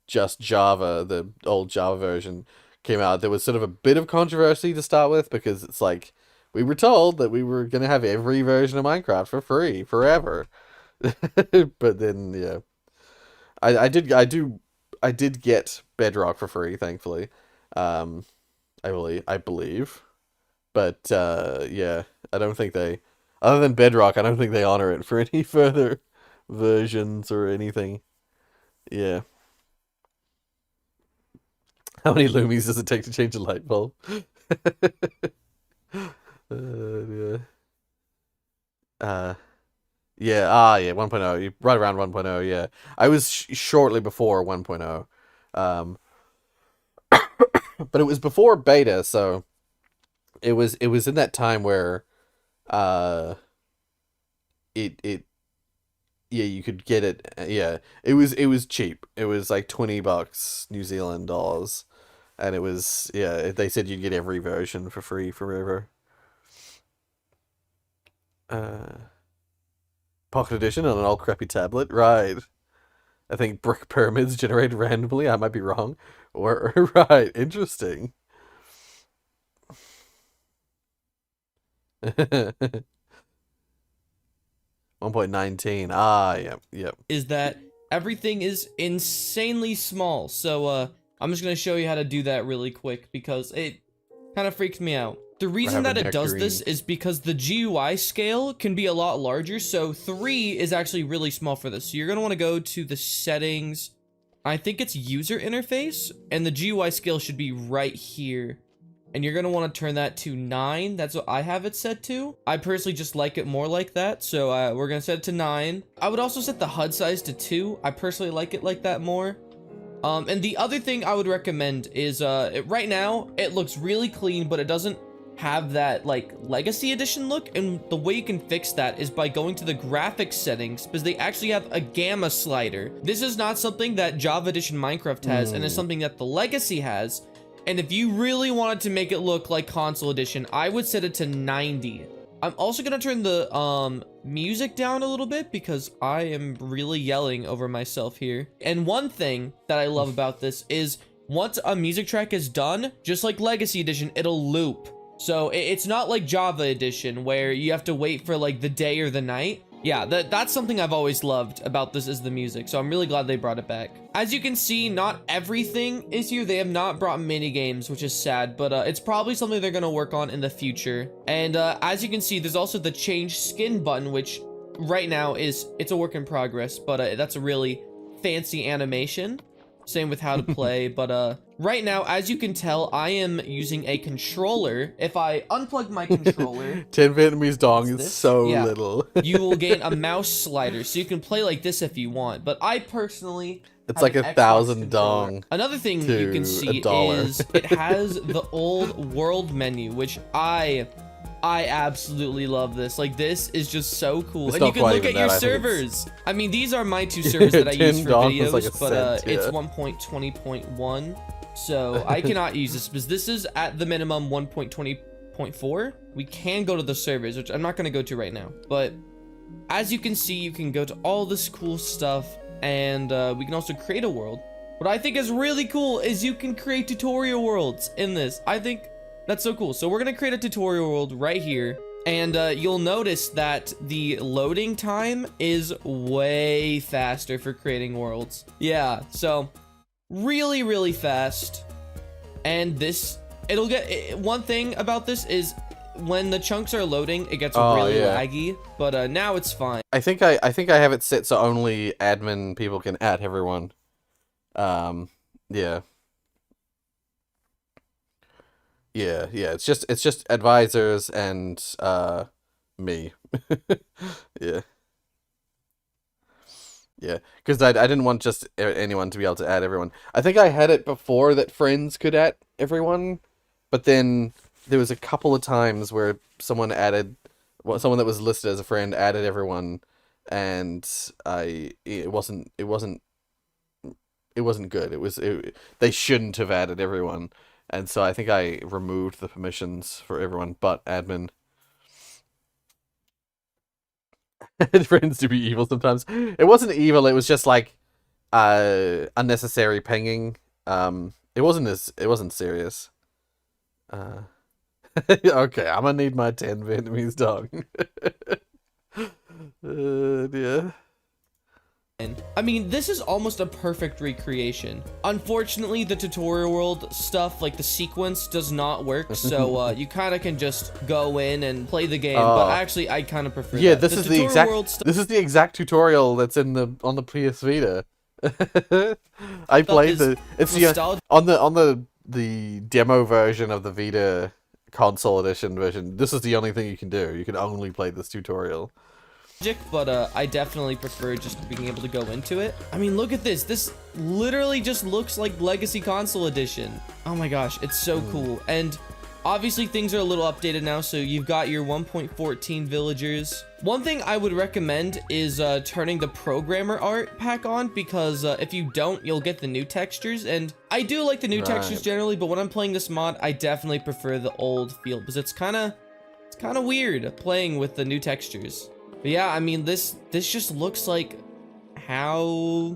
A: just Java, the old Java version came out, there was sort of a bit of controversy to start with, because it's like, we were told that we were going to have every version of Minecraft for free forever. But then, yeah, I did get Bedrock for free, thankfully. I believe. But, yeah, I don't think they, other than Bedrock, I don't think they honor it for any further versions or anything. Yeah. How many loomies does it take to change a light bulb? Yeah. Yeah, 1.0. Right around 1.0, yeah. I was shortly before 1.0. But it was before beta, so it was in that time where you could get it. Yeah, it was cheap. It was like $20 New Zealand dollars, and it was, yeah, they said you'd get every version for free forever. Pocket edition on an old crappy tablet, right? I think brick pyramids generated randomly. I might be wrong. Or right, interesting. 1.19. Ah, yep.
B: Is that everything is insanely small. So I'm just gonna show you how to do that really quick because it kind of freaks me out. The reason that it does this is because the GUI scale can be a lot larger, so 3 is actually really small for this. So you're going to want to go to the settings, I think it's user interface, and the GUI scale should be right here. And you're going to want to turn that to 9, that's what I have it set to. I personally just like it more like that, so we're going to set it to 9. I would also set the HUD size to 2, I personally like it like that more. And the other thing I would recommend is, right now, it looks really clean, but it doesn't have that like legacy edition look, and the way you can fix that is by going to the graphics settings, because they actually have a gamma slider. This is not something that Java Edition Minecraft has, and it's something that the legacy has. And if you really wanted to make it look like console edition, I would set it to 90. I'm also gonna turn the music down a little bit because I am really yelling over myself here. And one thing that I love about this is once a music track is done, just like Legacy Edition, it'll loop. So it's not like Java Edition where you have to wait for like the day or the night. Yeah, that's something I've always loved about this is the music, so I'm really glad they brought it back. As you can see, not everything is here. They have not brought mini games, which is sad, but it's probably something they're gonna work on in the future. And as you can see, there's also the change skin button, which right now it's a work in progress, but that's a really fancy animation. Same with how to play, but right now, as you can tell, I am using a controller. If I unplug my controller...
A: 10 Vietnamese dong is so little.
B: You will gain a mouse slider, so you can play like this if you want, but I personally...
A: It's
B: have
A: like
B: an
A: 1,000
B: Xbox
A: dong.
B: controller. Another thing you can see
A: $1.
B: is it has the old world menu, which I absolutely love this. Like, this is just so cool.
A: It's
B: And you
A: not
B: can
A: quite
B: look at
A: even
B: your
A: that, I think
B: servers. I mean, these are my 2 servers that I use for
A: $10 is
B: videos,
A: like a
B: but
A: cent,
B: it's
A: yeah.
B: 1.20.1. So I cannot use this because this is at the minimum 1.20.4. We can go to the servers, which I'm not going to go to right now. But as you can see, you can go to all this cool stuff, and we can also create a world. What I think is really cool is you can create tutorial worlds in this. I think that's so cool. So we're going to create a tutorial world right here. And you'll notice that the loading time is way faster for creating worlds. Yeah, so really, really fast. And this, it'll get, one thing about this is when the chunks are loading, it gets really laggy. But now it's fine.
A: I think I have it set so only admin people can add everyone. Yeah. Yeah, it's just advisors and me. Yeah. Yeah, because I didn't want just anyone to be able to add everyone. I think I had it before that friends could add everyone, but then there was a couple of times where someone added, well, someone that was listed as a friend added everyone, and it wasn't good. They shouldn't have added everyone. And so I think I removed the permissions for everyone but admin. Friends to be evil sometimes. It wasn't evil, it was just like unnecessary pinging. It wasn't serious. Okay, I'm gonna need my 10 Vietnamese dog. Yeah.
B: I mean, this is almost a perfect recreation. Unfortunately, the tutorial world stuff, like the sequence, does not work, so you kind of can just go in and play the game, but actually, I kind of prefer that.
A: This is the exact tutorial that's on the PS Vita. I played on the demo version of the Vita console edition version. This is the only thing you can do. You can only play this tutorial.
B: But I definitely prefer just being able to go into it. I mean, look at this. This literally just looks like Legacy Console Edition. Oh my gosh, it's so cool. And obviously things are a little updated now, so you've got your 1.14 villagers. One thing I would recommend is turning the programmer art pack on, because if you don't, you'll get the new textures. And I do like the new textures generally, but when I'm playing this mod, I definitely prefer the old feel, because it's kind of weird playing with the new textures. But yeah, I mean, this just looks like how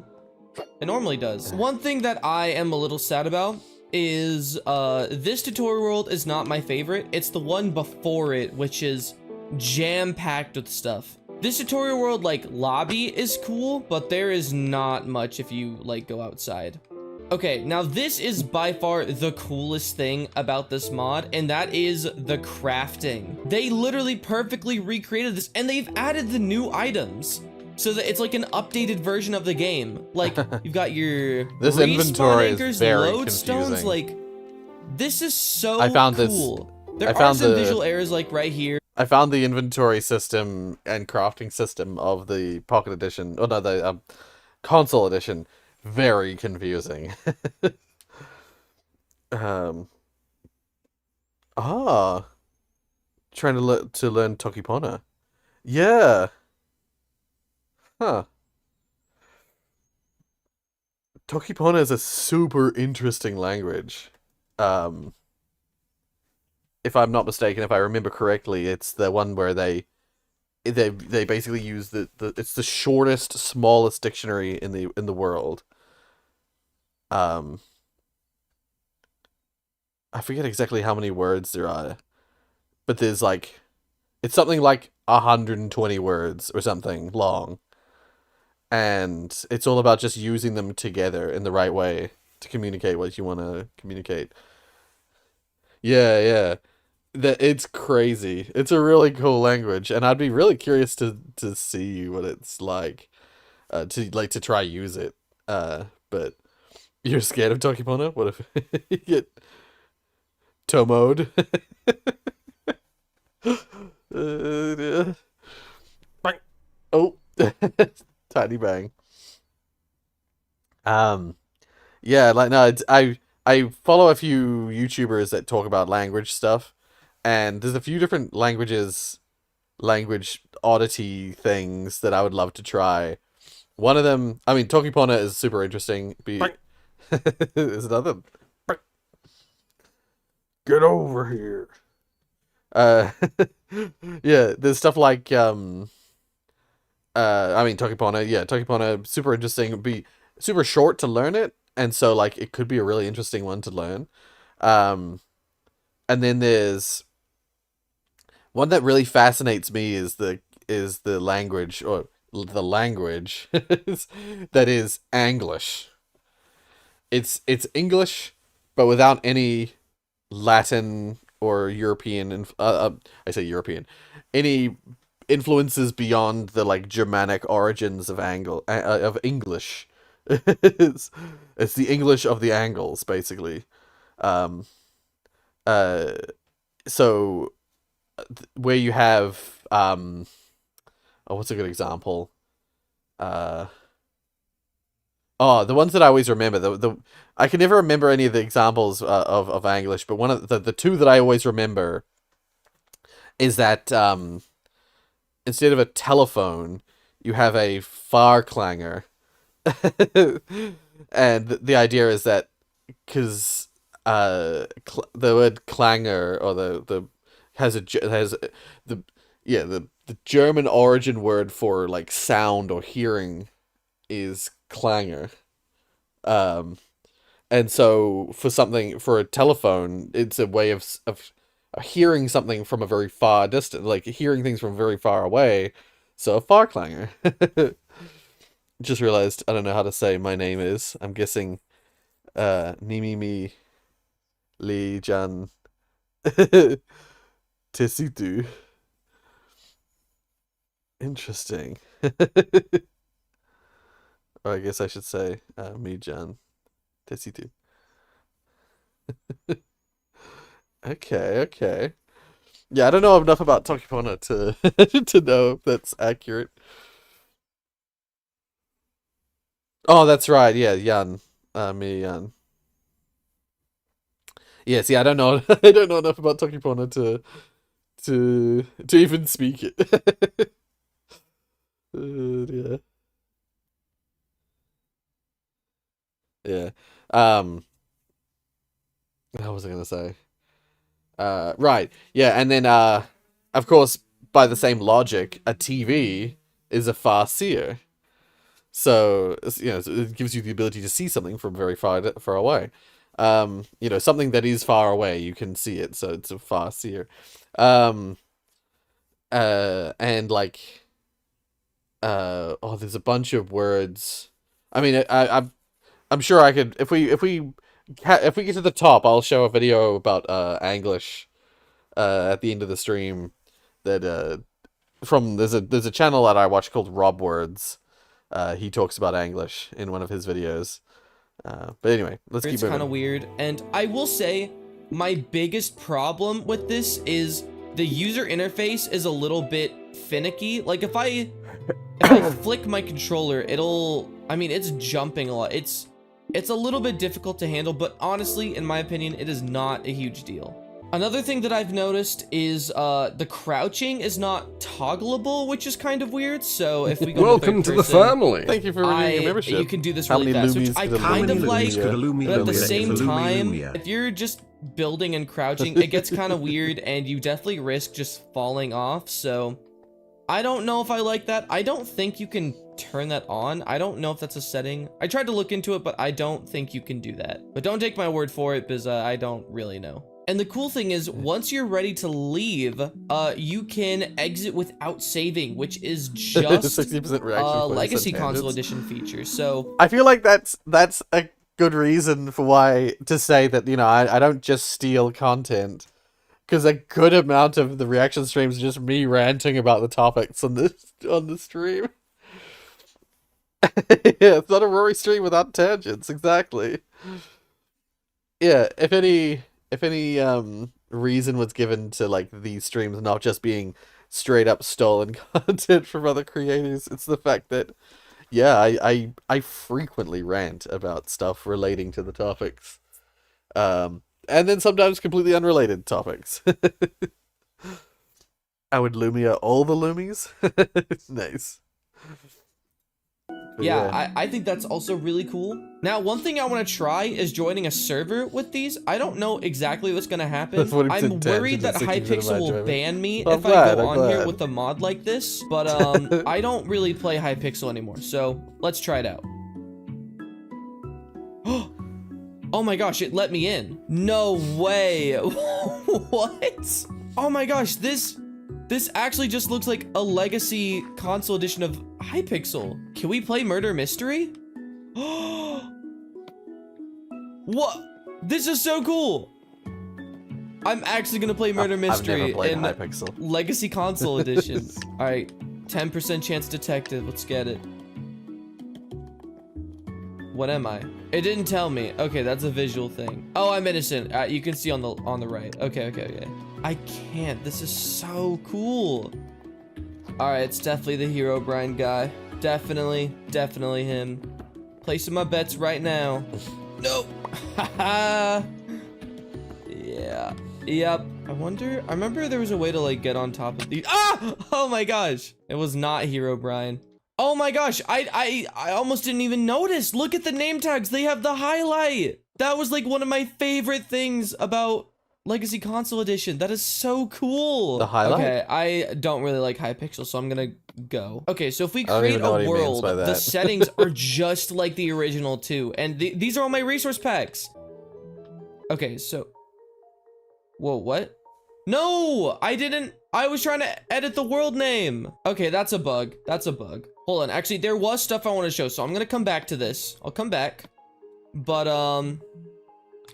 B: it normally does. One thing that I am a little sad about is this tutorial world is not my favorite. It's the one before it, which is jam-packed with stuff. This tutorial world, like, lobby is cool, but there is not much if you, like, go outside. Okay, now this is by far the coolest thing about this mod, and that is the crafting. They literally perfectly recreated this, and they've added the new items, so that it's like an updated version of the game. Like, you've got your
A: this
B: respawn
A: inventory
B: anchors,
A: is very
B: lodestones,
A: confusing.
B: like, this is so
A: I found
B: cool. There
A: I
B: are
A: found
B: some
A: the
B: visual errors, like right here.
A: I found the inventory system and crafting system of the Pocket Edition, oh no, the console edition, very confusing. Trying to learn Tokipona. Yeah. Huh. Tokipona is a super interesting language. If I'm not mistaken, if I remember correctly, it's the one where they basically use it's the shortest, smallest dictionary in the world. I forget exactly how many words there are, but there's like it's something like 120 words or something long, and it's all about just using them together in the right way to communicate what you want to communicate. Yeah, yeah. It's crazy. It's a really cool language, and I'd be really curious to see what it's like, to try use it. But you're scared of Tokipona? What if you get Tomoed? Yeah. Bang. Oh, tiny bang. Yeah, like no, I follow a few YouTubers that talk about language stuff, and there's a few different language oddity things that I would love to try. One of them, I mean, Tokipona is super interesting. There's another. Get over here. Yeah, there's stuff like I mean, Tokipona, super interesting. It'd be super short to learn it, and so like it could be a really interesting one to learn. And then there's one that really fascinates me is the language, or the language that is Anglish. It's English, but without any Latin or European, I say European, any influences beyond the like Germanic origins of English. It's the English of the Angles, basically. Um, so where you have what's a good example? The ones that I always remember, I can never remember any of the examples of English, but one of the two that I always remember is that instead of a telephone, you have a Farklanger. And the idea is that because the word clanger, or the German origin word for like sound or hearing is clanger. And so for a telephone, it's a way of hearing something from a very far distance, like hearing things from very far away. So a Farklanger. Just realized I don't know how to say my name is. I'm guessing Nimimi Lee Jan Tesitu. Interesting. Or I guess I should say Mijan Tesitu. Okay. Yeah, I don't know enough about Tokipona to to know if that's accurate. Oh, that's right. Yeah, Jan. Me Jan. Yeah, see, I don't know. I don't know enough about Tokipona to even speak it. Yeah. Yeah. What was I gonna say? Right. Yeah, and then of course, by the same logic, a TV is a farseer. So it gives you the ability to see something from very far away. Something that is far away, you can see it, so it's a farseer. And like, there's a bunch of words. I mean, I'm sure I could, if we get to the top, I'll show a video about Anglish at the end of the stream. That there's a channel that I watch called Rob Words. He talks about Anglish in one of his videos. But anyway, let's keep moving.
B: It's kind of weird, and I will say my biggest problem with this is the user interface is a little bit finicky. Like if I flick my controller, it's jumping a lot. It's a little bit difficult to handle, but honestly, in my opinion, it is not a huge deal. Another thing that I've noticed is the crouching is not toggleable, which is kind of weird. So if we go
D: Welcome to the family.
A: Thank you for renewing your membership.
B: You can do this really fast, which I kind of like, but at the same time, if you're just building and crouching, it gets kind of weird, and you definitely risk just falling off. So I don't know if I like that. I don't think you can turn that on. I don't know if that's a setting. I tried to look into it, but I don't think you can do that. But don't take my word for it, because I don't really know. And the cool thing is, once you're ready to leave, you can exit without saving, which is just
A: 60% reaction
B: Legacy
A: tangents.
B: Console Edition feature. So
A: I feel like that's a good reason for why to say that, you know, I don't just steal content, because a good amount of the reaction streams is just me ranting about the topics on the stream. Yeah, it's not a Rory stream without tangents, exactly. Yeah, if any reason was given to like these streams not just being straight up stolen content from other creators, it's the fact that yeah, I frequently rant about stuff relating to the topics. And then sometimes completely unrelated topics. I would Lumia all the Lumies. Nice. But
B: yeah, I think that's also really cool. Now, one thing I want to try is joining a server with these. I don't know exactly what's going to happen. I'm worried that Hypixel will ban me if I go on here with a mod like this. But I don't really play Hypixel anymore. So let's try it out. Oh my gosh, it let me in. No way. What? Oh my gosh, this actually just looks like a Legacy Console Edition of Hypixel. Can we play Murder Mystery? What? This is so cool. I'm actually gonna play Murder Mystery in
A: Hypixel.
B: Legacy Console Edition. All right, 10% chance detected. Let's get it. What am I? It didn't tell me. Okay, that's a visual thing. Oh, I'm innocent. You can see on the right. Okay. I can't. This is so cool. All right, it's definitely the Herobrine guy. Definitely him. Placing my bets right now. Nope. Haha. Yeah. Yep. I remember there was a way to like get on top of these. Ah! Oh my gosh. It was not Herobrine. Oh my gosh. I almost didn't even notice. Look at the name tags. They have the highlight. That was like one of my favorite things about Legacy Console Edition. That is so cool.
A: The highlight?
B: Okay, I don't really like Hypixel, so I'm gonna go. Okay, so if we create a world, the settings are just like the original too. And these are all my resource packs. Okay, so... Whoa, what? No! I was trying to edit the world name. Okay, that's a bug. Hold on, actually, there was stuff I want to show, so I'm gonna come back to this. I'll come back. But,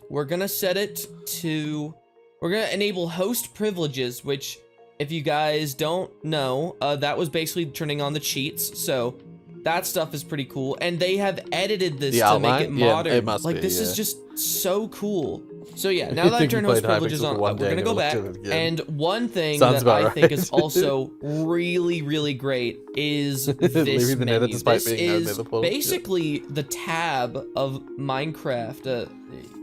B: we're gonna set it to... We're gonna enable host privileges, which, if you guys don't know, that was basically turning on the cheats, so that stuff is pretty cool. And they have edited this to make it modern.
A: Yeah, it must
B: like,
A: be,
B: this is just so cool. So yeah, now that I turn host privileges on, we're gonna go back. And one thing that I think is also really, really great is this menu. This is basically the tab of Minecraft,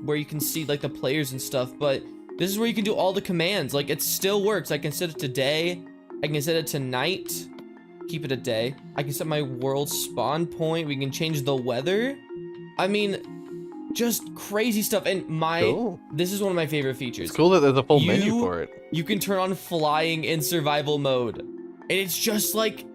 B: where you can see like the players and stuff, but this is where you can do all the commands. Like, it still works. I can set it to day. I can set it to night. Keep it a day. I can set my world spawn point. We can change the weather. I mean, just crazy stuff. And this is one of my favorite features.
A: It's cool that there's a full menu for it.
B: You can turn on flying in survival mode. And it's just like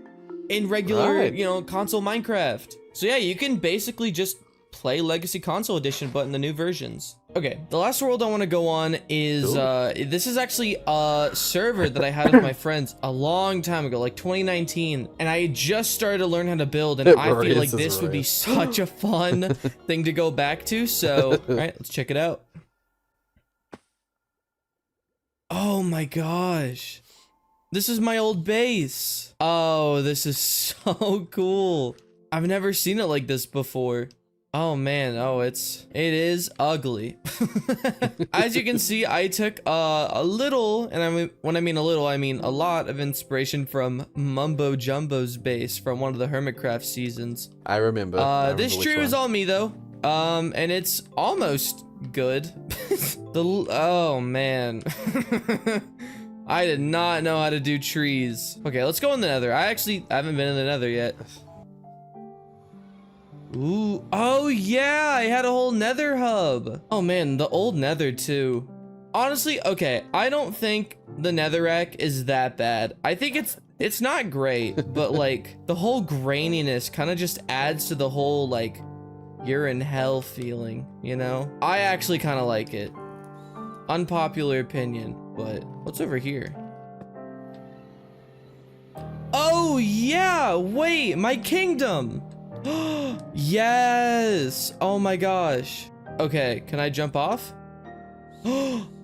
B: in regular, you know, console Minecraft. So yeah, you can basically just play Legacy Console Edition, but in the new versions. Okay, the last world I want to go on is, this is actually a server that I had with my friends a long time ago, like 2019, and I just started to learn how to build, and I feel like this would be such a fun thing to go back to, so, alright, let's check it out. Oh my gosh. This is my old base. Oh, this is so cool. I've never seen it like this before. Oh man, it is ugly. As you can see, I took a little, and when I mean a little, I mean a lot of inspiration from Mumbo Jumbo's base from one of the Hermitcraft seasons.
A: I remember.
B: This tree was all me though, and it's almost good. Oh man. I did not know how to do trees. Okay, let's go in the Nether. I haven't been in the Nether yet. Ooh, oh yeah, I had a whole Nether hub. Oh man, the old Nether too. Honestly, okay, I don't think the Netherrack is that bad. I think it's not great, but like the whole graininess kind of just adds to the whole like you're in hell feeling, you know? I actually kind of like it. Unpopular opinion, but what's over here? Oh, yeah! Wait, my kingdom! Yes! Oh my gosh. Okay, can I jump off?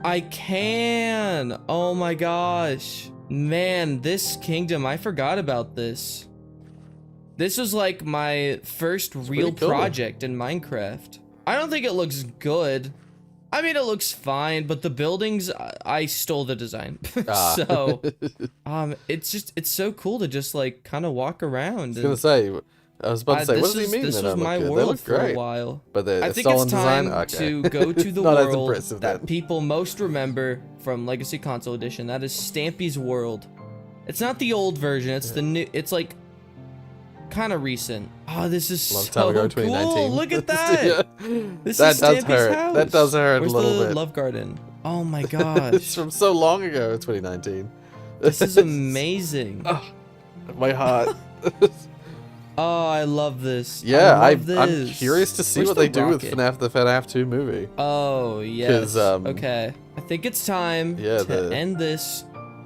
B: I can! Oh my gosh. Man, this kingdom, I forgot about this. This was like my first real
A: cool.
B: project in Minecraft. I don't think it looks good. I mean, it looks fine, but the buildings, I stole the design. So, it's so cool to just like kind of walk around.
A: I was about to say, what does he mean?
B: This was my
A: good?
B: world for a while.
A: But
B: I think it's time to go to the
A: Not as
B: world
A: impressive
B: that
A: then.
B: people most remember from Legacy Console Edition. That is Stampy's World. It's not the old version. It's the new. It's like kind of recent. Oh, this is
A: Long
B: so
A: time ago,
B: cool.
A: 2019.
B: Look at that.
A: Yeah.
B: This
A: That
B: is
A: does
B: Stampy's
A: hurt.
B: house.
A: That does hurt
B: Where's
A: a little
B: the
A: bit.
B: Love Garden? Oh my gosh.
A: It's from so long ago, 2019.
B: This is amazing.
A: My heart.
B: Oh, I love this.
A: Yeah,
B: I love
A: I'm
B: this.
A: curious to see
B: Where's
A: what
B: the
A: they do with
B: rocket?
A: the FNAF 2 movie.
B: Oh, yes. Okay. I think it's time
A: Yeah,
B: to end this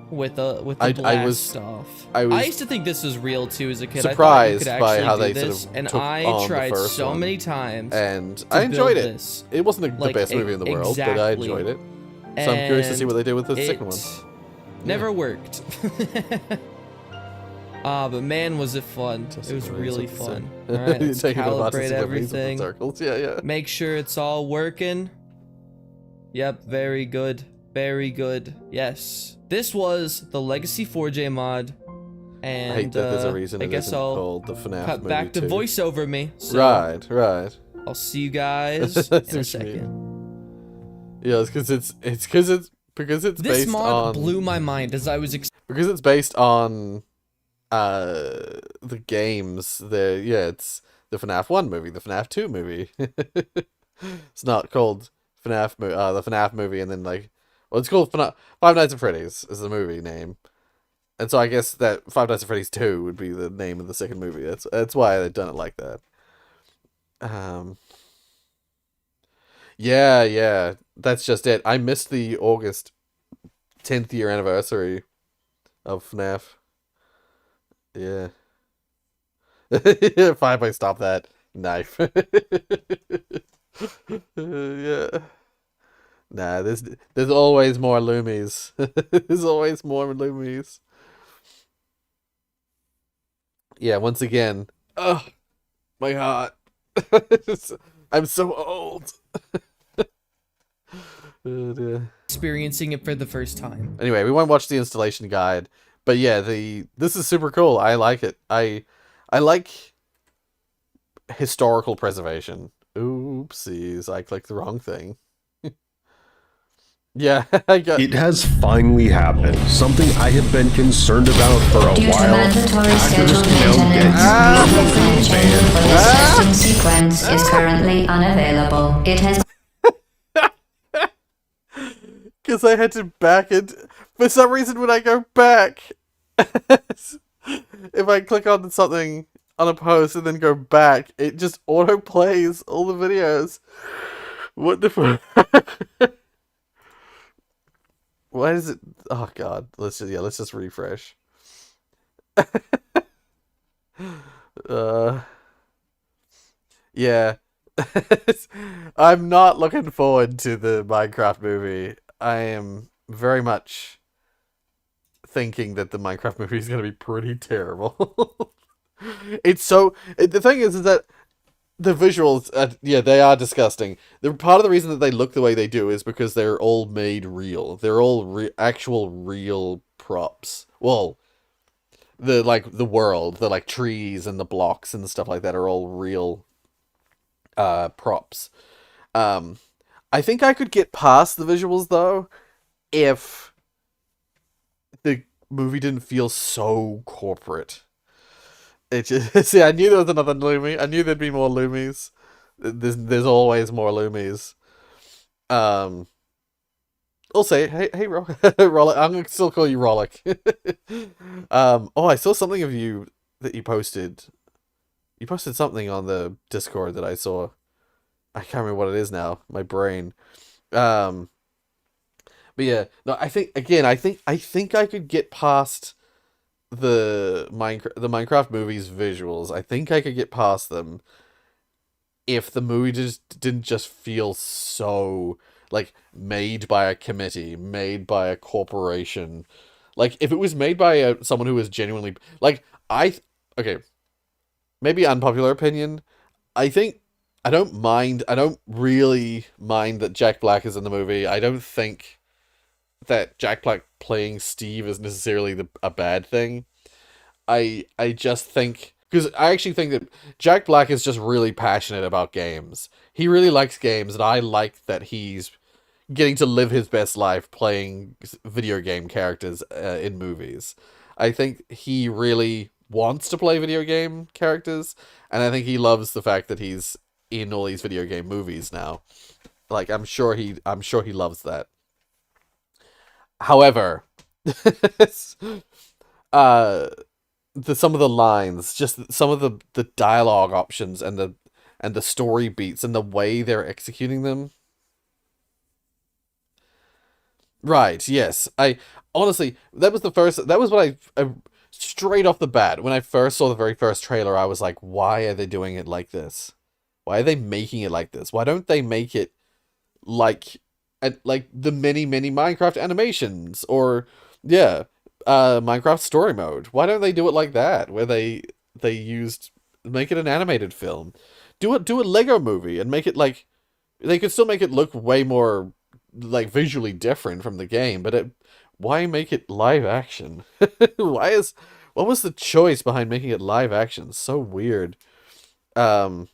B: with a blast
A: I was
B: off.
A: I was
B: used to think this was real too as a kid.
A: surprised
B: I thought you could
A: by
B: actually
A: how
B: do
A: they
B: this,
A: sort of
B: and
A: took
B: I
A: on the
B: tried
A: first
B: so
A: one.
B: many times.
A: And
B: to
A: I enjoyed
B: build
A: it.
B: this.
A: It wasn't the
B: Like,
A: best movie in the world, but I
B: exactly.
A: enjoyed it. So I'm curious to see what they do with the second one.
B: Never worked. But man, was it fun. It was really fun. Alright, let's
A: Taking advantage
B: calibrate
A: of the
B: everything.
A: circles. Yeah.
B: Make sure it's all working. Yep, very good. Very good. Yes. This was the Legacy 4J mod. And
A: I hate that there's a reason
B: I
A: it
B: guess
A: isn't
B: I'll
A: called the FNAF
B: cut
A: movie
B: back to
A: 2.
B: voiceover me. So
A: Right.
B: I'll see you guys
A: I
B: in
A: see
B: a
A: what you
B: second.
A: mean. Yeah, it's because it's
B: This
A: based
B: mod
A: on
B: blew my mind as I was
A: because it's based on the games. It's the FNAF 1 movie, the FNAF 2 movie. It's not called the FNAF movie, and then it's called Five Nights at Freddy's is the movie name. And so I guess that Five Nights at Freddy's 2 would be the name of the second movie. That's why they've done it like that. Yeah, that's just it. I missed the August 10th year anniversary of FNAF. Yeah. Fine, I stop that knife. Yeah. Nah, there's always more loomies. There's always more loomies. Yeah, once again. Oh, my heart. I'm so old. Oh, dear.
B: experiencing it for the first time.
A: Anyway, we won't watch the installation guide, but yeah, this is super cool. I like it. I like historical preservation. Oopsies, I clicked the wrong thing. Yeah, I got.
T: It has finally happened. Something I have been concerned about for a
K: Due to
T: while.
K: mandatory
T: Hackers
K: scheduled
T: can now get
K: maintenance, the appropriate
T: users
K: chamber
T: banned.
K: for this testing sequence is currently unavailable. It has
A: Because I had to back it. For some reason, when I go back, if I click on something on a post and then go back, it just auto plays all the videos. What the fuck? Why is it? Oh god, let's just refresh. Yeah. I'm not looking forward to the Minecraft movie. I am very much thinking that the Minecraft movie is going to be pretty terrible. The thing is that the visuals, they are disgusting. Part of the reason that they look the way they do is because they're all made real. They're all actual real props. Well, the world, the trees and the blocks and stuff like that are all real props. I think I could get past the visuals though if the movie didn't feel so corporate. It just I knew there was another Loomy. I knew there'd be more Loomies. There's always more Loomies. I'll say, hey, Rollick. I'm gonna still call you Rollick. I saw something of you that you posted. You posted something on the Discord that I saw. I can't remember what it is now. My brain. But yeah, no, I think I could get past the Minecraft movie's visuals. I think I could get past them if the movie just didn't just feel so like made by a committee, made by a corporation. Like if it was made by someone who was genuinely like okay, maybe unpopular opinion. I think I don't really mind that Jack Black is in the movie. I don't think that Jack Black playing Steve is necessarily a bad thing. I just think because I actually think that Jack Black is just really passionate about games. He really likes games, and I like that he's getting to live his best life playing video game characters in movies. I think he really wants to play video game characters, and I think he loves the fact that he's in all these video game movies now. Like I'm sure he loves that. However, uh some of the lines, just some of the dialogue options and the story beats and the way they're executing them. Right, yes. I honestly, that was what I straight off the bat when I first saw the very first trailer, I was like, why are they doing it like this? Why are they making it like this? Why don't they make it like like the many Minecraft animations or yeah, Minecraft story mode? Why don't they do it like that where they used make it an animated film? Do a Lego movie and make it like they could still make it look way more like visually different from the game, but why make it live action? What was the choice behind making it live action? So weird. Um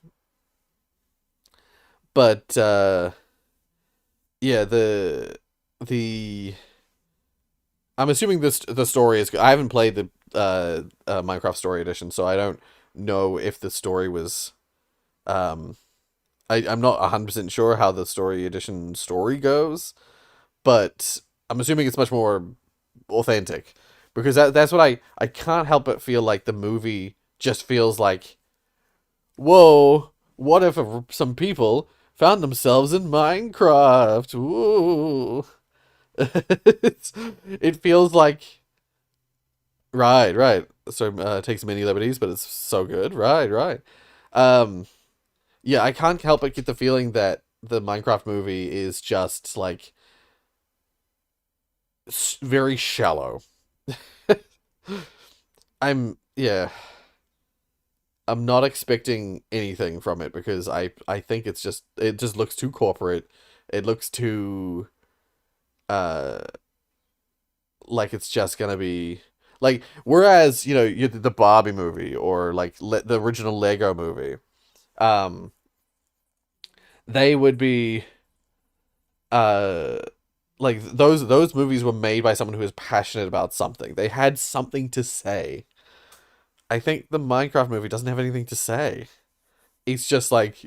A: but yeah, the I'm assuming the story is I haven't played the Minecraft Story Edition, so I don't know if the story was I'm not 100% sure how the story edition story goes, but I'm assuming it's much more authentic because that's what I can't help but feel like the movie just feels like, whoa, what if some people found themselves in Minecraft? Ooh. It feels like right. So it takes many liberties, but it's so good. Right. Um, yeah, I can't help but get the feeling that the Minecraft movie is just like very shallow. Yeah. I'm not expecting anything from it because I think it just looks too corporate. It looks too uh like it's just gonna be like whereas you the Barbie movie or like the original Lego movie, um they would be uh like those movies were made by someone who was passionate about something. They had something to say. I think the Minecraft movie doesn't have anything to say. It's just like,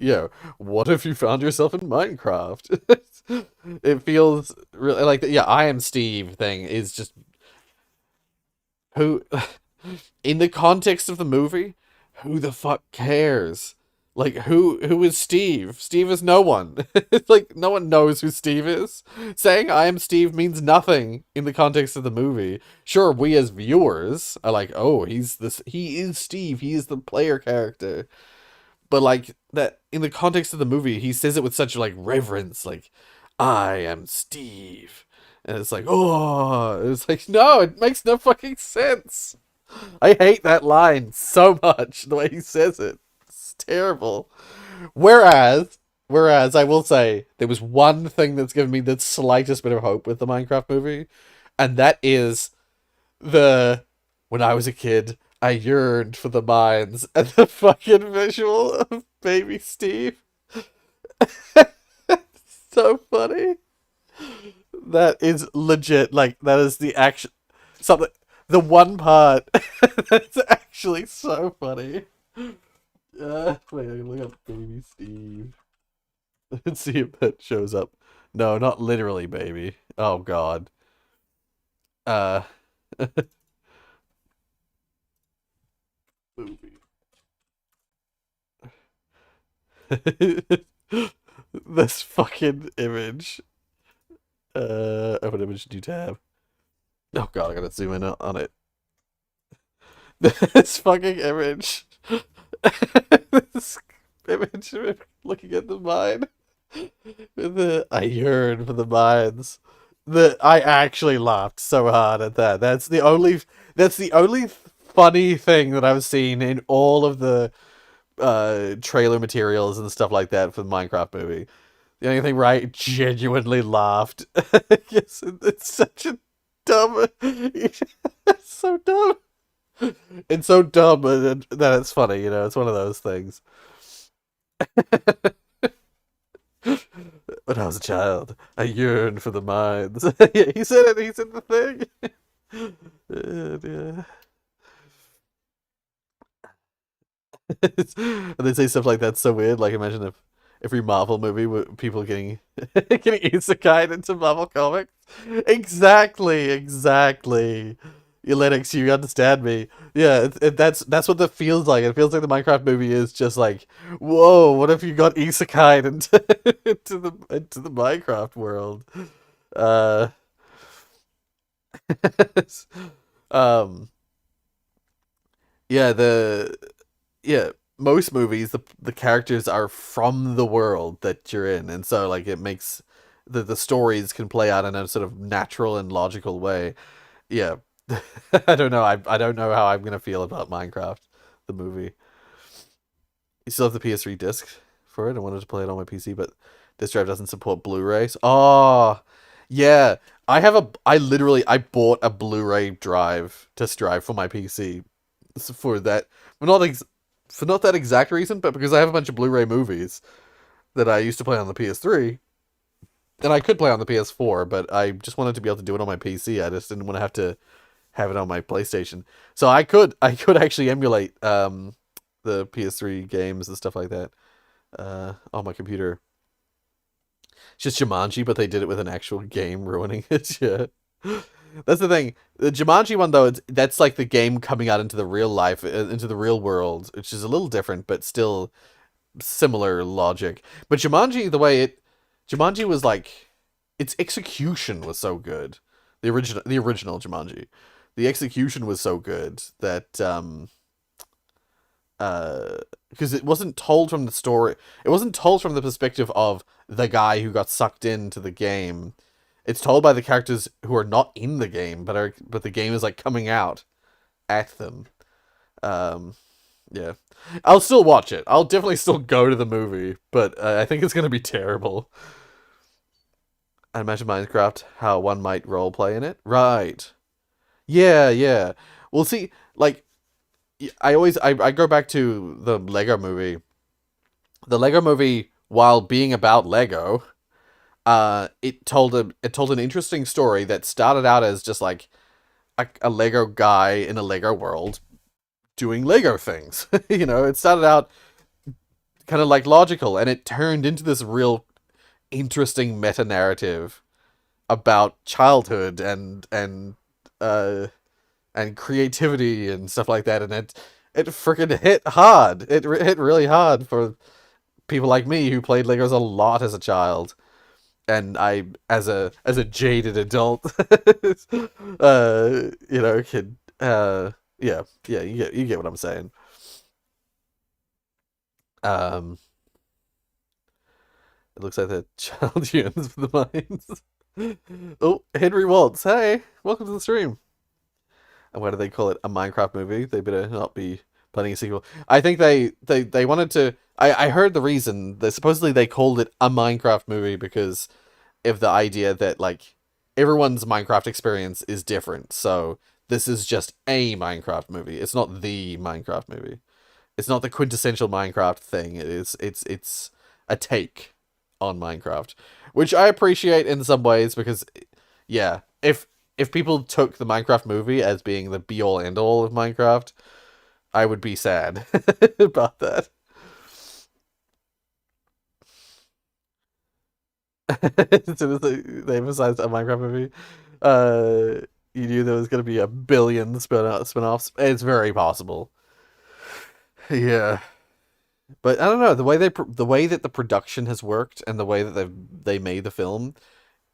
A: what if you found yourself in Minecraft? It feels really like the I am Steve thing is just who in the context of the movie, who the fuck cares? Like who is Steve? Steve is no one. It's like no one knows who Steve is. Saying I am Steve means nothing in the context of the movie. Sure, we as viewers are like, "Oh, he is Steve. He is the player character." But like that in the context of the movie, he says it with such like reverence, like I am Steve. And it's like, oh, it's like, no, it makes no fucking sense. I hate that line so much, the way he says it. It's terrible. Whereas I will say there was one thing that's given me the slightest bit of hope with the Minecraft movie, and that is when I was a kid, I yearned for the mines and the fucking visual of baby Steve. So funny. That is legit. Like that is the action. Something. The one part that's actually so funny. Wait, I can look up baby Steve. Let's see if that shows up. No, not literally baby. Oh god. Uh. Movie. This fucking image. Open image, new tab. Oh god, I gotta zoom in on it. This fucking image. This image of looking at the mine. I yearn for the mines. I actually laughed so hard at that. That's the only funny thing that I've seen in all of the trailer materials and stuff like that for the Minecraft movie. The only thing where I genuinely laughed. Yes, it's such a dumb. It's so dumb. It's so dumb that it's funny. You know, it's one of those things. When I was a child, I yearned for the mines. Yeah, he said it. He said the thing. Yeah. And they say stuff like that's so weird. Like, imagine if every Marvel movie were people getting isekai into Marvel comics. Exactly. Lennox, you understand me. Yeah, that's what that feels like. It feels like the Minecraft movie is just like, whoa, what if you got isekai into into the Minecraft world? Uh, um, yeah, most movies the characters are from the world that you're in, and so like it makes the stories can play out in a sort of natural and logical way. Yeah. I don't know. I don't know how I'm gonna feel about Minecraft, the movie. You still have the PS3 disc for it. I wanted to play it on my PC, but this drive doesn't support Blu-rays. Oh, yeah. I bought a Blu-ray disc drive for my PC for that. For not that exact reason, but because I have a bunch of Blu-ray movies that I used to play on the PS3, and I could play on the PS4, but I just wanted to be able to do it on my PC. I just didn't want to have it on my PlayStation. So I could actually emulate the PS3 games and stuff like that on my computer. It's just Jumanji, but they did it with an actual game ruining it. Yeah. That's the thing. The Jumanji one, though, that's like the game coming out into the real life, into the real world, which is a little different, but still similar logic. But Jumanji was like, its execution was so good. The original Jumanji, the execution was so good that because it wasn't told from the story. It wasn't told from the perspective of the guy who got sucked into the game. It's told by the characters who are not in the game, but the game is like coming out at them. Yeah, I'll still watch it. I'll definitely still go to the movie, but I think it's gonna be terrible. I imagine Minecraft, how one might roleplay in it. Right. Yeah. Well, see, like, I go back to the Lego movie. The Lego movie, while being about Lego, it told an interesting story that started out as just like a Lego guy in a Lego world doing Lego things. You know, it started out kind of like logical, and it turned into this real interesting meta narrative about childhood and creativity and stuff like that, and it freaking hit hard. It hit really hard for people like me who played Legos a lot as a child, and I as a jaded adult, you know, kid. Yeah, you get what I'm saying. It looks like the child yearns for the mines. Oh, Henry Waltz, hey, welcome to the stream. And why do they call it a Minecraft movie? They better not be planning a sequel. I think they wanted to. I heard the reason. Supposedly they called it a Minecraft movie because of the idea that like everyone's Minecraft experience is different. So this is just a Minecraft movie. It's not the Minecraft movie. It's not the quintessential Minecraft thing. It's a take on Minecraft, which I appreciate in some ways because, yeah, if people took the Minecraft movie as being the be all end all of Minecraft, I would be sad about that. As soon as they emphasized a Minecraft movie, you knew there was going to be a billion spin-offs. It's very possible. Yeah. But I don't know, the way that the production has worked and the way that they made the film,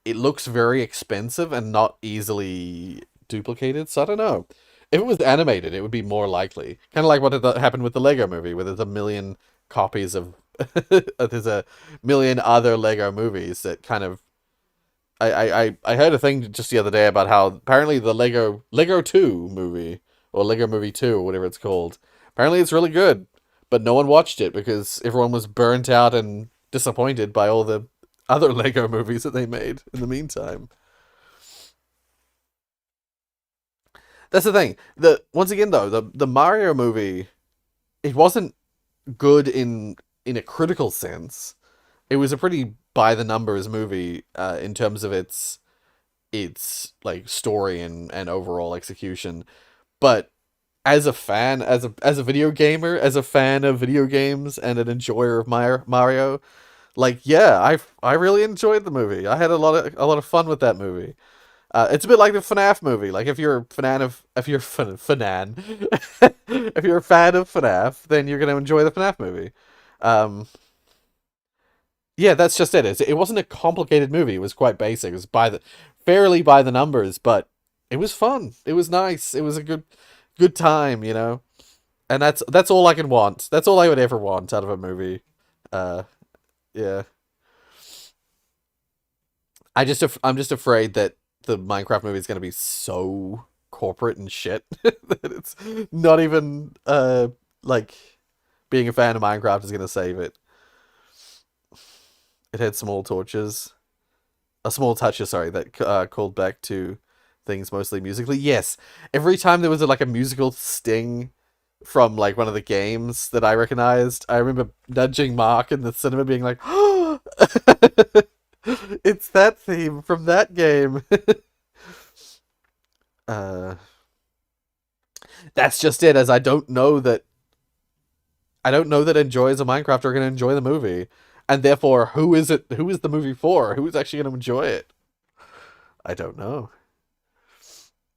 A: it looks very expensive and not easily duplicated. So I don't know. If it was animated, it would be more likely. Kind of like what happened with the Lego movie, where there's a million copies of there's a million other Lego movies that kind of I heard a thing just the other day about how apparently the Lego 2 movie or Lego Movie 2 or whatever it's called, apparently it's really good, but no one watched it because everyone was burnt out and disappointed by all the other Lego movies that they made in the meantime. That's the thing. Once again though, the Mario movie, it wasn't good in a critical sense. It was a pretty by the numbers movie in terms of its like story and overall execution. But as a fan, as a video gamer, as a fan of video games and an enjoyer of Mario, like yeah, I really enjoyed the movie. I had a lot of fun with that movie. It's a bit like the FNAF movie. Like if you're a fan of if you're if you're a fan of FNAF, then you're gonna enjoy the FNAF movie. Yeah, that's just it. It wasn't a complicated movie. It was quite basic. It was fairly by the numbers, but it was fun. It was nice. It was a good time, you know. And that's all I can want. That's all I would ever want out of a movie. Yeah. I'm just afraid that the Minecraft movie is going to be so corporate and shit that it's not even like being a fan of Minecraft is going to save it. It had small touches, sorry, that called back to things mostly musically. Yes, every time there was like a musical sting from like one of the games that I recognized, I remember nudging Mark in the cinema, being like, "Oh, it's that theme from that game." That's just it. As I don't know that enjoyers of Minecraft are going to enjoy the movie. And therefore, who is it? Who is the movie for? Who is actually going to enjoy it? I don't know.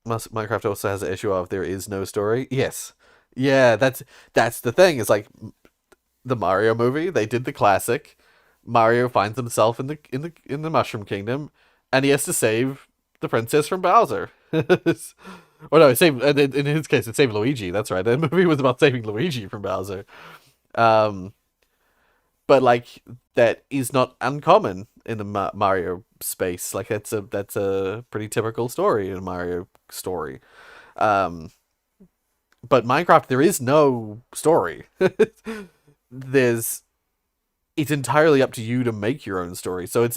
A: Minecraft also has an issue of there is no story. Yes, yeah, that's the thing. It's like the Mario movie. They did the classic. Mario finds himself in the Mushroom Kingdom, and he has to save the princess from Bowser. Or no, in his case, it saved Luigi. That's right. The movie was about saving Luigi from Bowser. But like that is not uncommon in the Mario space. Like that's a pretty typical story in a Mario story. But Minecraft, there is no story. It's entirely up to you to make your own story. So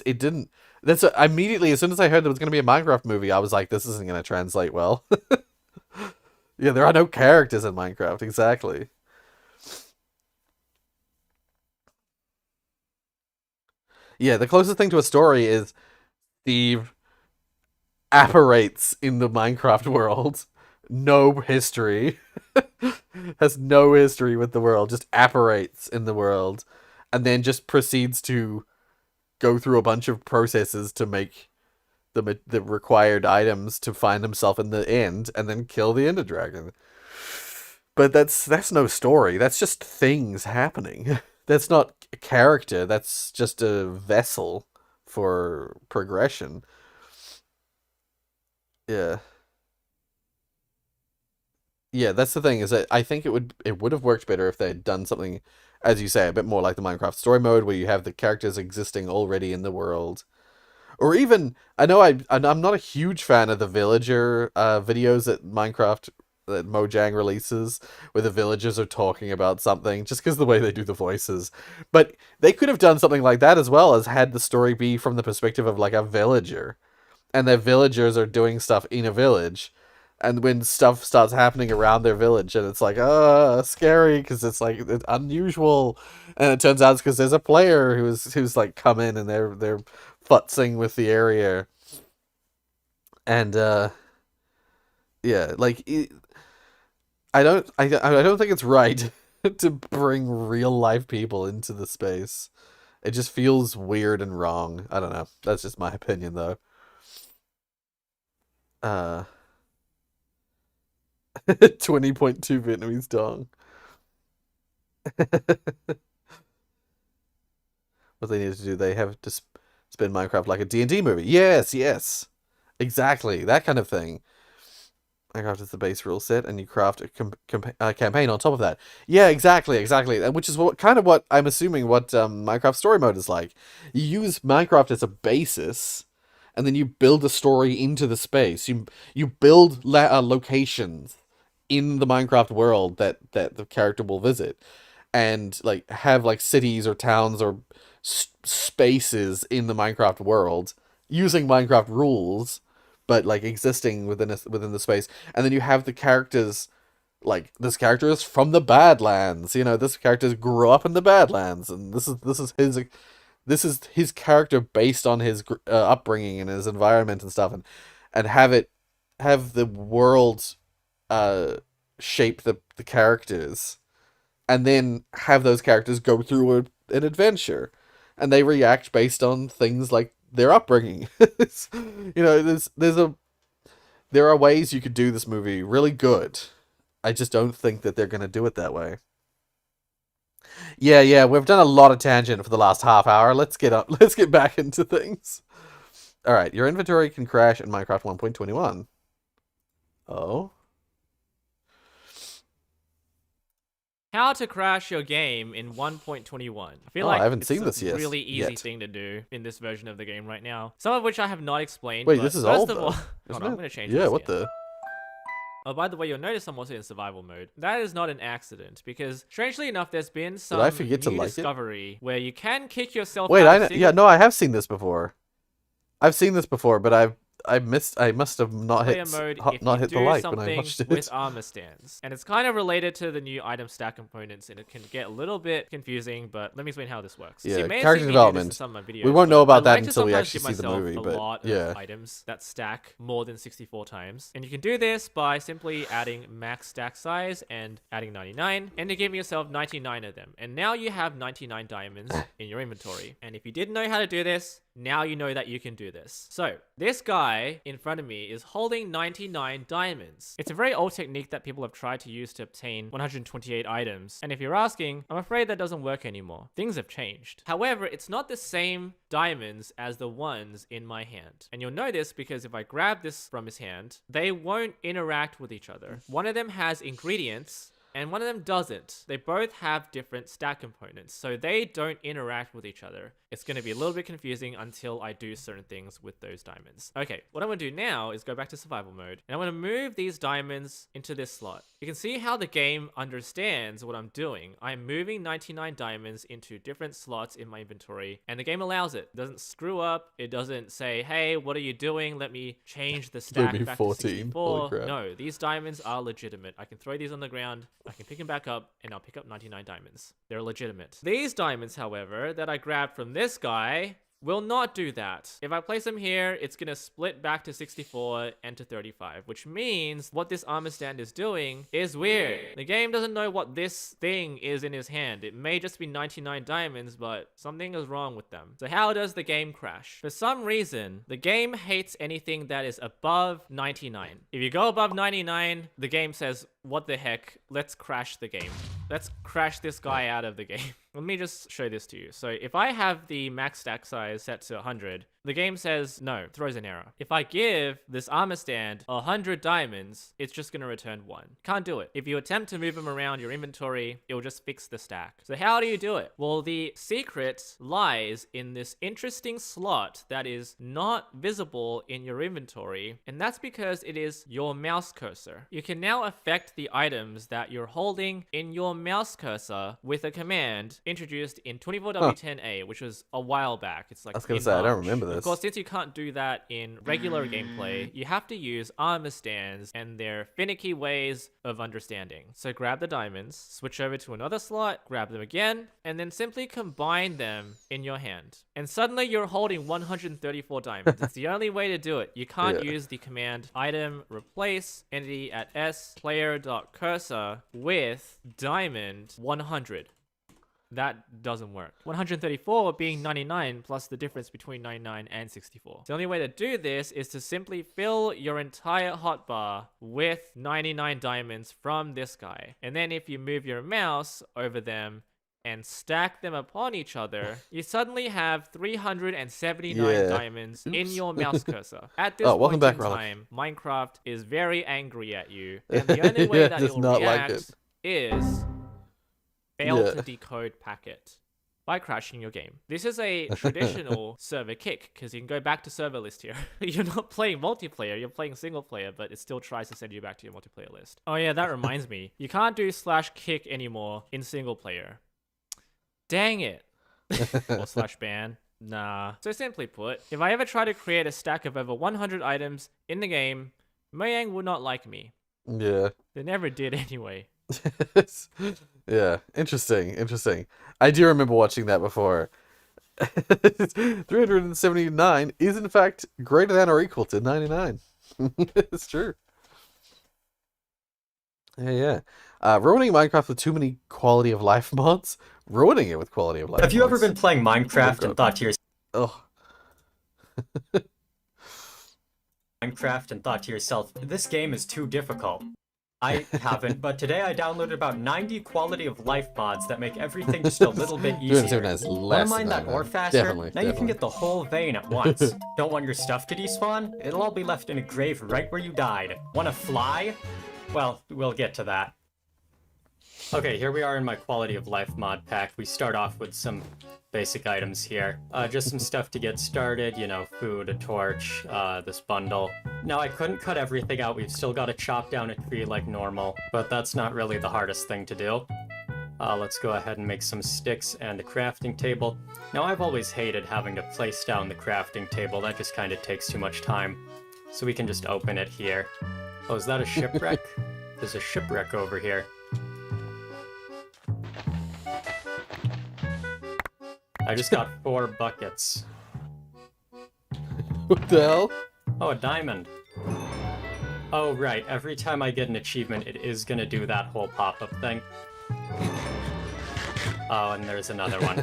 A: immediately as soon as I heard there was going to be a Minecraft movie, I was like, this isn't going to translate well. Yeah, there are no characters in Minecraft. Exactly. Yeah, the closest thing to a story is Steve apparates in the Minecraft world. No history. Has no history with the world. Just apparates in the world. And then just proceeds to go through a bunch of processes to make the required items to find himself in the end and then kill the Ender Dragon. But that's no story. That's just things happening. That's not a character. That's just a vessel for progression. Yeah. Yeah, that's the thing, is that I think it would have worked better if they had done something, as you say, a bit more like the Minecraft story mode, where you have the characters existing already in the world. Or even, I'm not a huge fan of the villager videos that Mojang releases, where the villagers are talking about something, just because the way they do the voices. But they could have done something like that as well, as had the story be from the perspective of like a villager, and their villagers are doing stuff in a village, and when stuff starts happening around their village, and it's like, scary, because it's like it's unusual, and it turns out it's because there's a player who's like come in, and they're futzing with the area, and yeah, like I don't think it's right to bring real life people into the space. It just feels weird and wrong. I don't know. That's just my opinion, though. 20.2 Vietnamese dong. What they need to do, they have spin Minecraft like a D&D movie. Yes, yes. Exactly, that kind of thing. Minecraft is the base rule set, and you craft a campaign on top of that. Yeah, exactly. And which is what I'm assuming what Minecraft Story Mode is like. You use Minecraft as a basis, and then you build a story into the space. You build locations in the Minecraft world that the character will visit, and like have like cities or towns or spaces in the Minecraft world using Minecraft rules, but like existing within the space. And then you have the characters, like this character is from the Badlands. This character grew up in the Badlands, and this is his character based on his upbringing and his environment and stuff, and have the world shape the characters, and then have those characters go through an adventure, and they react based on things like their upbringing. There are ways you could do this movie really good. I just don't think that they're going to do it that way. Yeah, we've done a lot of tangent for the last half hour. Let's get back into things. All right, your inventory can crash in Minecraft 1.21. Oh.
D: How to crash your game in 1.21. I feel like
A: I haven't seen this
D: a
A: yet.
D: really easy thing to do in this version of the game right now. Some of which I have not explained.
A: Wait,
D: but
A: this is
D: first
A: old
D: of
A: though.
D: all, hold on, I'm going to change
A: Yeah,
D: this
A: what
D: here.
A: the?
D: Oh, by the way, you'll notice I'm also in survival mode. That is not an accident, because strangely enough, there's been some
A: I forget to
D: new
A: like it?
D: discovery where you can kick yourself
A: Wait,
D: out of
A: I have seen this before. I've seen this before, but I must have not
D: player
A: hit
D: mode if
A: not
D: you
A: hit the
D: do
A: like when I
D: something
A: watched it.
D: with armor stands. And it's kind of related to the new item stack components, and it can get a little bit confusing, but let me explain how this works. So
A: Yeah,
D: you may have
A: character
D: seen me do this in
A: development.
D: some of my videos,
A: We won't know
D: but
A: about
D: I
A: that
D: like to
A: until we
D: sometimes
A: actually
D: give
A: see the
D: myself
A: movie,
D: a
A: but
D: lot
A: yeah.
D: of items that stack more than 64 times. And you can do this by simply adding max stack size and adding 99, and to give yourself 99 of them. And now you have 99 diamonds in your inventory. And if you didn't know how to do this, now you know that you can do this. So this guy in front of me is holding 99 diamonds. It's a very old technique that people have tried to use to obtain 128 items. And if you're asking, I'm afraid that doesn't work anymore. Things have changed. However, it's not the same diamonds as the ones in my hand. And you'll know this because if I grab this from his hand, they won't interact with each other. One of them has ingredients and one of them doesn't. They both have different stack components, so they don't interact with each other. It's going to be a little bit confusing until I do certain things with those diamonds. Okay, what I'm going to do now is go back to survival mode, and I'm going to move these diamonds into this slot. You can see how the game understands what I'm doing. I'm moving 99 diamonds into different slots in my inventory, and the game allows it. It doesn't screw up. It doesn't say, hey, what are you doing? Let me change the stack
A: Maybe
D: back
A: 14.
D: to 64.
A: Holy crap.
D: No, these diamonds are legitimate. I can throw these on the ground. I can pick them back up, and I'll pick up 99 diamonds. They're legitimate. These diamonds, however, that I grabbed from this guy will not do that. If I place them here, it's going to split back to 64 and to 35, which means what this armor stand is doing is weird. The game doesn't know what this thing is in his hand. It may just be 99 diamonds, but something is wrong with them. So how does the game crash? For some reason, the game hates anything that is above 99. If you go above 99, the game says, what the heck, let's crash the game. Let's crash this guy out of the game. Let me just show this to you. So if I have the max stack size set to 100, the game says no, throws an error. If I give this armor stand 100 diamonds, it's just going to return 1. Can't do it. If you attempt to move them around your inventory, it will just fix the stack. So how do you do it? Well, the secret lies in this interesting slot that is not visible in your inventory, and that's because it is your mouse cursor. You can now affect the items that you're holding in your mouse cursor with a command introduced in 24W10A, which was a while back. It's like
A: I was gonna say, I don't remember this.
D: Of course, since you can't do that in regular gameplay, you have to use armor stands and their finicky ways of understanding. So grab the diamonds, switch over to another slot, grab them again, and then simply combine them in your hand. And suddenly you're holding 134 diamonds. It's the only way to do it. You can't use the command item replace entity at s player.cursor with diamond 100. That doesn't work. 134 being 99 plus the difference between 99 and 64. The only way to do this is to simply fill your entire hotbar with 99 diamonds from this guy. And then if you move your mouse over them, and stack them upon each other, you suddenly have 379
A: Yeah.
D: diamonds in your mouse cursor. At this
A: Oh, welcome
D: point
A: back,
D: in
A: Rollick.
D: time, Minecraft is very angry at you, and the only way
A: Yeah,
D: that
A: does
D: it'll
A: not like
D: react
A: it.
D: is fail
A: Yeah.
D: to decode packet by crashing your game. This is a traditional server kick, because you can go back to server list here. You're not playing multiplayer, you're playing single player, but it still tries to send you back to your multiplayer list. Oh yeah, that reminds me. You can't do /kick anymore in single player. Dang it. Or /ban. Nah. So simply put, if I ever try to create a stack of over 100 items in the game, Mojang will not like me.
A: Yeah.
D: They never did anyway.
A: Yeah, interesting. I do remember watching that before. 379 is in fact greater than or equal to 99. It's true. Yeah. Ruining Minecraft with too many quality of life mods. Ruining it with quality of life
J: Have you ever
A: mods.
J: been playing Minecraft and thought to yourself, this game is too difficult? I haven't, but today I downloaded about 90 quality of life mods that make everything just a little bit easier.
A: 279 is
J: Want
A: less
J: to mine
A: than
J: that ore faster?
A: Definitely.
J: Now you can get the whole vein at once. Don't want your stuff to despawn? It'll all be left in a grave right where you died. Want to fly? Well, we'll get to that. Okay, here we are in my quality of life mod pack. We start off with some basic items here. Just some stuff to get started, you know, food, a torch, this bundle. Now, I couldn't cut everything out. We've still got to chop down a tree like normal, but that's not really the hardest thing to do. Let's go ahead and make some sticks and a crafting table. Now, I've always hated having to place down the crafting table. That just kind of takes too much time. So we can just open it here. Oh, is that a shipwreck? There's a shipwreck over here. I just got 4 buckets.
A: What the hell?
J: Oh, a diamond. Oh, right. Every time I get an achievement, it is gonna do that whole pop-up thing. Oh, and there's another one.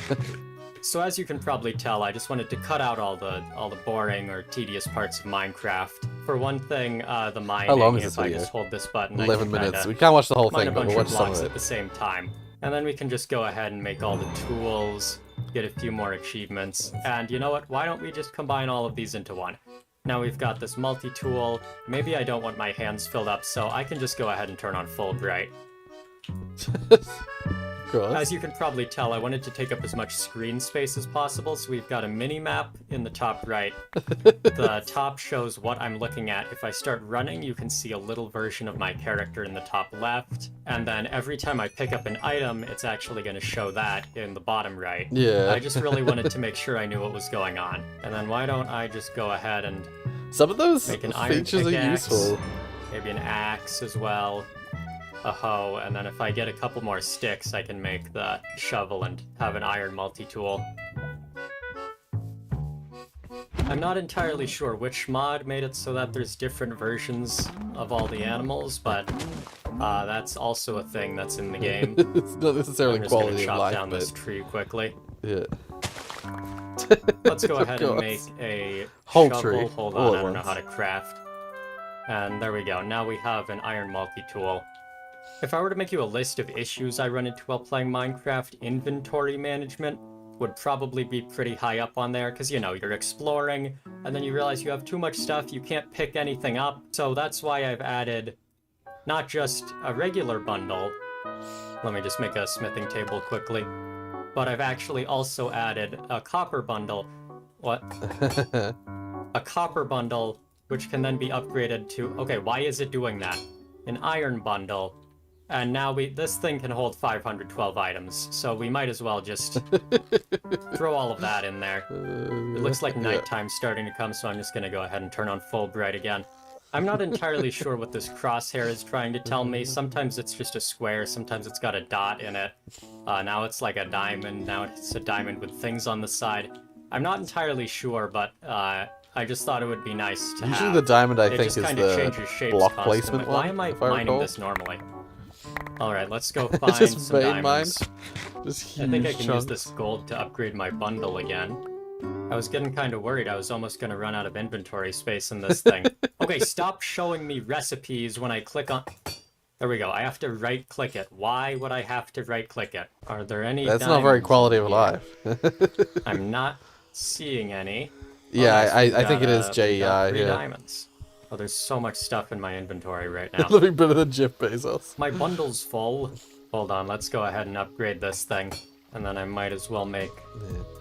J: So as you can probably tell, I just wanted to cut out all the boring or tedious parts of Minecraft. For one thing, the mining,
A: How long is
J: if
A: this
J: I
A: video?
J: just hold this button,
A: 11
J: I can
A: minutes.
J: kinda
A: We can't watch the whole
J: mine
A: thing,
J: a
A: but
J: bunch
A: we'll
J: of
A: watch some
J: blocks
A: of
J: at
A: it.
J: the same time. And then we can just go ahead and make all the tools, get a few more achievements. And you know what? Why don't we just combine all of these into one? Now we've got this multi-tool. Maybe I don't want my hands filled up, so I can just go ahead and turn on full bright. As you can probably tell, I wanted to take up as much screen space as possible, so we've got a mini-map in the top right. The top shows what I'm looking at. If I start running, you can see a little version of my character in the top left, and then every time I pick up an item, it's actually going to show that in the bottom right.
A: Yeah.
J: I just really wanted to make sure I knew what was going on. And then why don't I just go ahead and
A: some of those
J: make an iron
A: features are
J: pickaxe,
A: useful.
J: maybe an axe as well. A hoe, and then if I get a couple more sticks, I can make the shovel and have an iron multi-tool. I'm not entirely sure which mod made it so that there's different versions of all the animals, but that's also a thing that's in the game.
A: It's not necessarily
J: I'm just
A: quality
J: gonna
A: of
J: chop
A: life,
J: down
A: but
J: this tree quickly.
A: yeah.
J: Let's go
A: Of
J: ahead and
A: course.
J: make a
A: Whole
J: shovel.
A: tree,
J: Hold
A: all
J: on,
A: at
J: I don't know
A: once.
J: how to craft. And there we go. Now we have an iron multi-tool. If I were to make you a list of issues I run into while playing Minecraft, inventory management would probably be pretty high up on there, because, you know, you're exploring, and then you realize you have too much stuff, you can't pick anything up. So that's why I've added not just a regular bundle. Let me just make a smithing table quickly. But I've actually also added a copper bundle. What? A copper bundle, which can then be upgraded to... Okay, why is it doing that? An iron bundle. And now this thing can hold 512 items, so we might as well just throw all of that in there. It looks like nighttime's starting to come, so I'm just gonna go ahead and turn on full bright again. I'm not entirely sure what this crosshair is trying to tell me. Sometimes it's just a square, sometimes it's got a dot in it. Now it's like a diamond, now it's a diamond with things on the side. I'm not entirely sure, but I just thought it would be nice to have.
A: Usually the diamond, I
J: It
A: think,
J: just
A: is
J: kinda
A: the
J: changes shapes
A: block
J: constantly.
A: placement
J: Why
A: one,
J: am I
A: if I
J: mining
A: recall.
J: this normally? Alright, let's go find
A: Just
J: some
A: vein mine.
J: diamonds.
A: Just
J: I think I
A: huge
J: can use
A: chunks.
J: this gold to upgrade my bundle again. I was getting kind of worried. I was almost going to run out of inventory space in this thing. Okay, stop showing me recipes when I click on... There we go. I have to right-click it. Why would I have to right-click it? Are there any
A: That's not very
J: diamonds
A: quality
J: in
A: of
J: here?
A: life.
J: I'm not seeing any.
A: Yeah,
J: nice.
A: I think it is
J: We got
A: JEI,
J: 3
A: yeah.
J: diamonds. Oh, there's so much stuff in my inventory right now.
A: Looking better than Jeff Bezos.
J: My bundle's full. Hold on, let's go ahead and upgrade this thing. And then I might as well make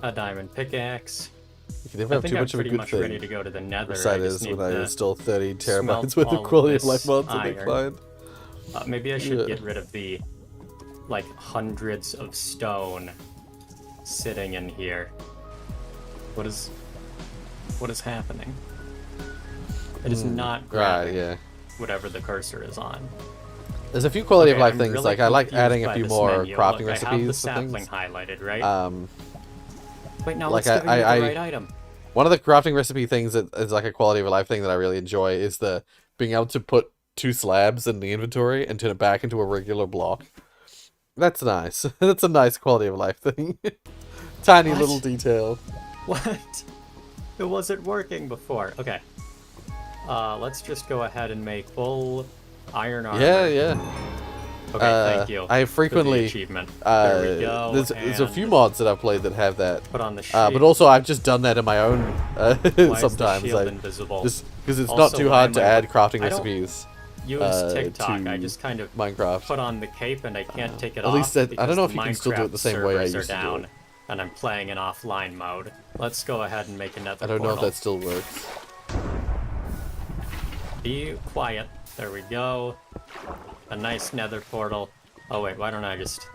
J: a diamond pickaxe.
A: You can never have too much of a good thing.
J: Ready to go to the nether.
A: Side
J: I just
A: is
J: need
A: when I
J: to
A: install 30
J: smelt
A: terabytes worth
J: all
A: of quality of
J: this
A: life mods on the
J: iron.
A: client.
J: Maybe I should
A: Yeah.
J: get rid of the, like, hundreds of stone sitting in here. What is happening? It is not grabbing
A: yeah.
J: whatever the cursor is on.
A: There's a few quality of life
J: I'm
A: things,
J: really
A: like I like
J: confused
A: adding a
J: by
A: few
J: this
A: more
J: menu.
A: crafting
J: Look, I have the
A: recipes for
J: sapling
A: things.
J: highlighted, right? Wait, now
A: like
J: it's giving me the right item.
A: One of the crafting recipe things that is like a quality of life thing that I really enjoy is the being able to put 2 slabs in the inventory and turn it back into a regular block. That's nice. That's a nice quality of life thing. Tiny
J: What?
A: little detail.
J: What? It wasn't working before. Okay. Let's just go ahead and make full iron armor.
A: Yeah.
J: Okay, thank you.
A: I
J: for
A: frequently
J: the achievement. There we go.
A: There's a few
J: and
A: mods that I've played that have that.
J: Put on the
A: but
J: shield.
A: also I've just done that in my own
J: Why is the
A: sometimes.
J: shield invisible?
A: Just because it's
J: Also,
A: not too
J: why
A: hard
J: am
A: to
J: I-
A: add crafting
J: I don't
A: recipes.
J: Use TikTok.
A: to
J: I just kind of
A: Minecraft.
J: put on the cape and I can't take it
A: At
J: off.
A: least that- I don't
J: because
A: know if
J: the
A: you can still do it
J: Minecraft
A: the same way I
J: servers are
A: used to do
J: down,
A: it.
J: And I'm playing in offline mode. Let's go ahead and make another
A: I don't know if
J: portal.
A: that still works.
J: Be quiet. There we go. A nice nether portal. Oh wait, why don't I just...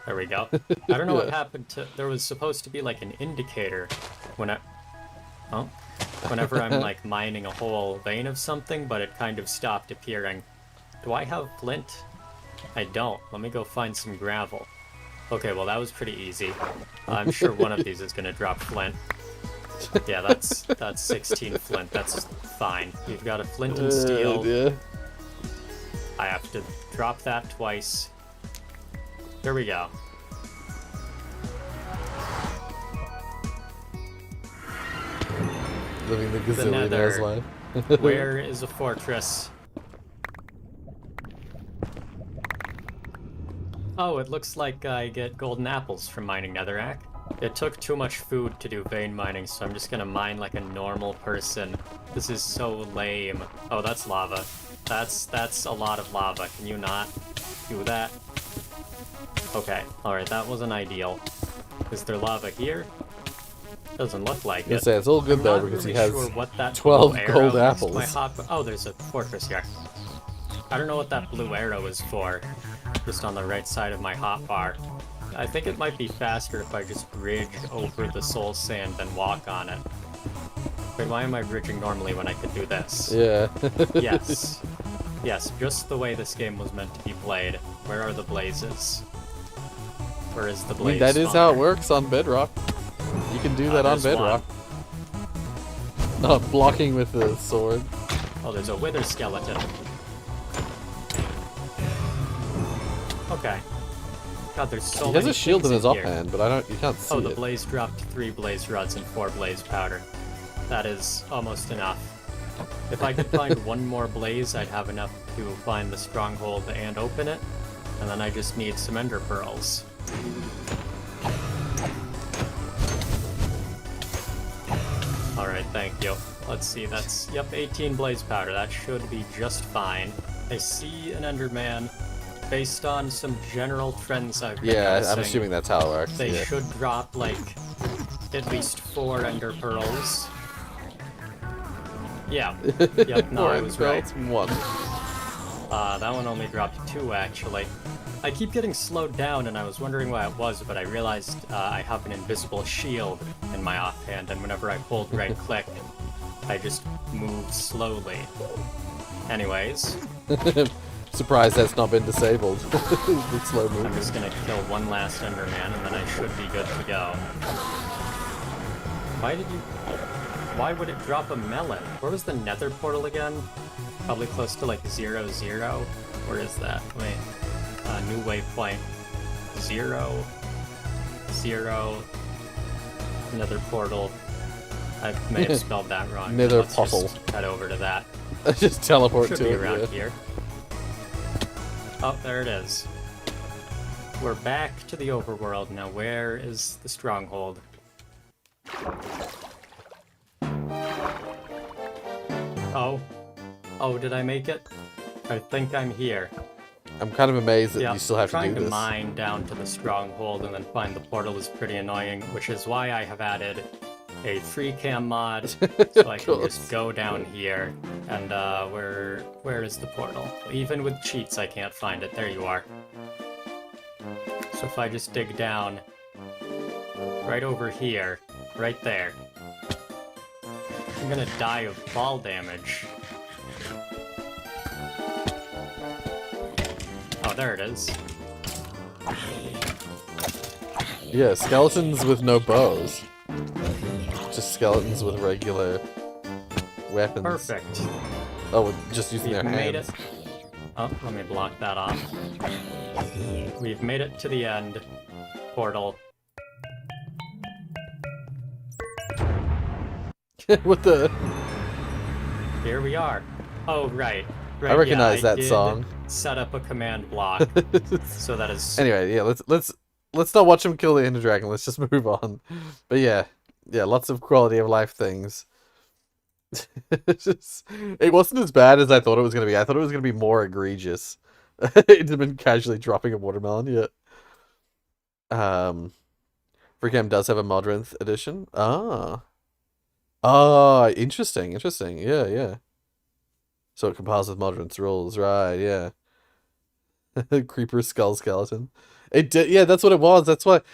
J: There we go. I don't know what
A: Yeah.
J: happened to... There was supposed to be like an indicator when I... Oh? Whenever I'm like mining a whole vein of something, but it kind of stopped appearing. Do I have flint? I don't. Let me go find some gravel. Okay, well that was pretty easy. I'm sure one of these is gonna drop flint. Yeah, that's 16 flint. That's fine. You've got a flint and steel.
A: Yeah.
J: I have to drop that twice. There we go.
A: Living the
J: The
A: gazillionaire's
J: nether.
A: life.
J: Where is a fortress? Oh, it looks like I get golden apples from mining netherrack. It took too much food to do vein mining, so I'm just gonna mine like a normal person. This is so lame. Oh, that's lava. That's a lot of lava. Can you not do that? Okay, alright, that wasn't ideal. Is there lava here? Doesn't look like
A: You
J: it.
A: say it's all good
J: I'm
A: though
J: not
A: because
J: really
A: he has
J: sure what that
A: 12
J: blue
A: gold
J: arrow is.
A: apples.
J: Oh, there's a fortress here. I don't know what that blue arrow is for. Just on the right side of my hotbar. I think it might be faster if I just bridge over the soul sand and walk on it. Wait, why am I bridging normally when I could do this?
A: Yeah.
J: Yes. Yes, just the way this game was meant to be played. Where are the blazes? Where is the
A: I mean,
J: blaze?
A: that is how it
J: spawner?
A: works on Bedrock. You can do that on
J: there's
A: Bedrock. Not blocking with the sword.
J: Oh, there's a wither skeleton. Okay. God, there's so
A: He
J: many
A: has a shield in
J: things
A: his
J: here.
A: offhand, but you can't see
J: Oh, the
A: it.
J: blaze dropped 3 blaze rods and 4 blaze powder. That is almost enough. If I could find one more blaze, I'd have enough to find the stronghold and open it. And then I just need some ender pearls. Alright, thank you. Let's see, that's, yep, 18 blaze powder. That should be just fine. I see an enderman. Based on some general trends I've been
A: Yeah, I'm
J: noticing,
A: assuming that's how it works.
J: they
A: yeah.
J: should drop, like, at least 4 ender pearls. Yeah. Yep, no, I was right.
A: One.
J: That one only dropped 2, actually. I keep getting slowed down, and I was wondering why it was, but I realized I have an invisible shield in my offhand, and whenever I hold right-click, I just move slowly. Anyways.
A: Surprised that's not been disabled. The slow movement.
J: I'm just gonna kill one last enderman, and then I should be good to go. Why would it drop a melon? Where was the nether portal again? Probably close to like 0, 0. Where is that? Wait. New waypoint. 0, 0. Nether portal. I may have spelled that wrong.
A: Nether
J: Let's
A: portal.
J: Just head over to that.
A: Just teleport
J: Should
A: to
J: be
A: it.
J: around
A: Yeah.
J: here. Oh, there it is. We're back to the overworld. Now, where is the stronghold? Oh. Oh, did I make it? I think I'm here.
A: I'm kind of amazed that
J: Yeah,
A: you still have to do
J: trying to
A: this.
J: mine down to the stronghold and then find the portal is pretty annoying, which is why I have added a free cam mod so I can just go down here and where is the portal? Even with cheats I can't find it. There you are. So if I just dig down right over here, right there, I'm gonna die of fall damage. Oh, there it is.
A: Yeah, skeletons with no bows. Just skeletons with regular weapons.
J: Perfect.
A: Oh, with just using their
J: We've made
A: hands.
J: it. Oh, let me block that off. We've made it to the end. Portal.
A: What the?
J: Here we are. Oh, right.
A: I recognize
J: yeah,
A: that song.
J: Set up a command block. So that is...
A: Anyway, yeah, let's not watch him kill the Ender Dragon. Let's just move on. But yeah, lots of quality of life things. It wasn't as bad as I thought it was going to be. I thought it was going to be more egregious. It had been casually dropping a watermelon yet. Free Cam does have a Modrinth edition. Interesting. Yeah. So it compiles with Modrinth's rules, right? Yeah. Creeper skull skeleton. It did, yeah. That's what it was. That's what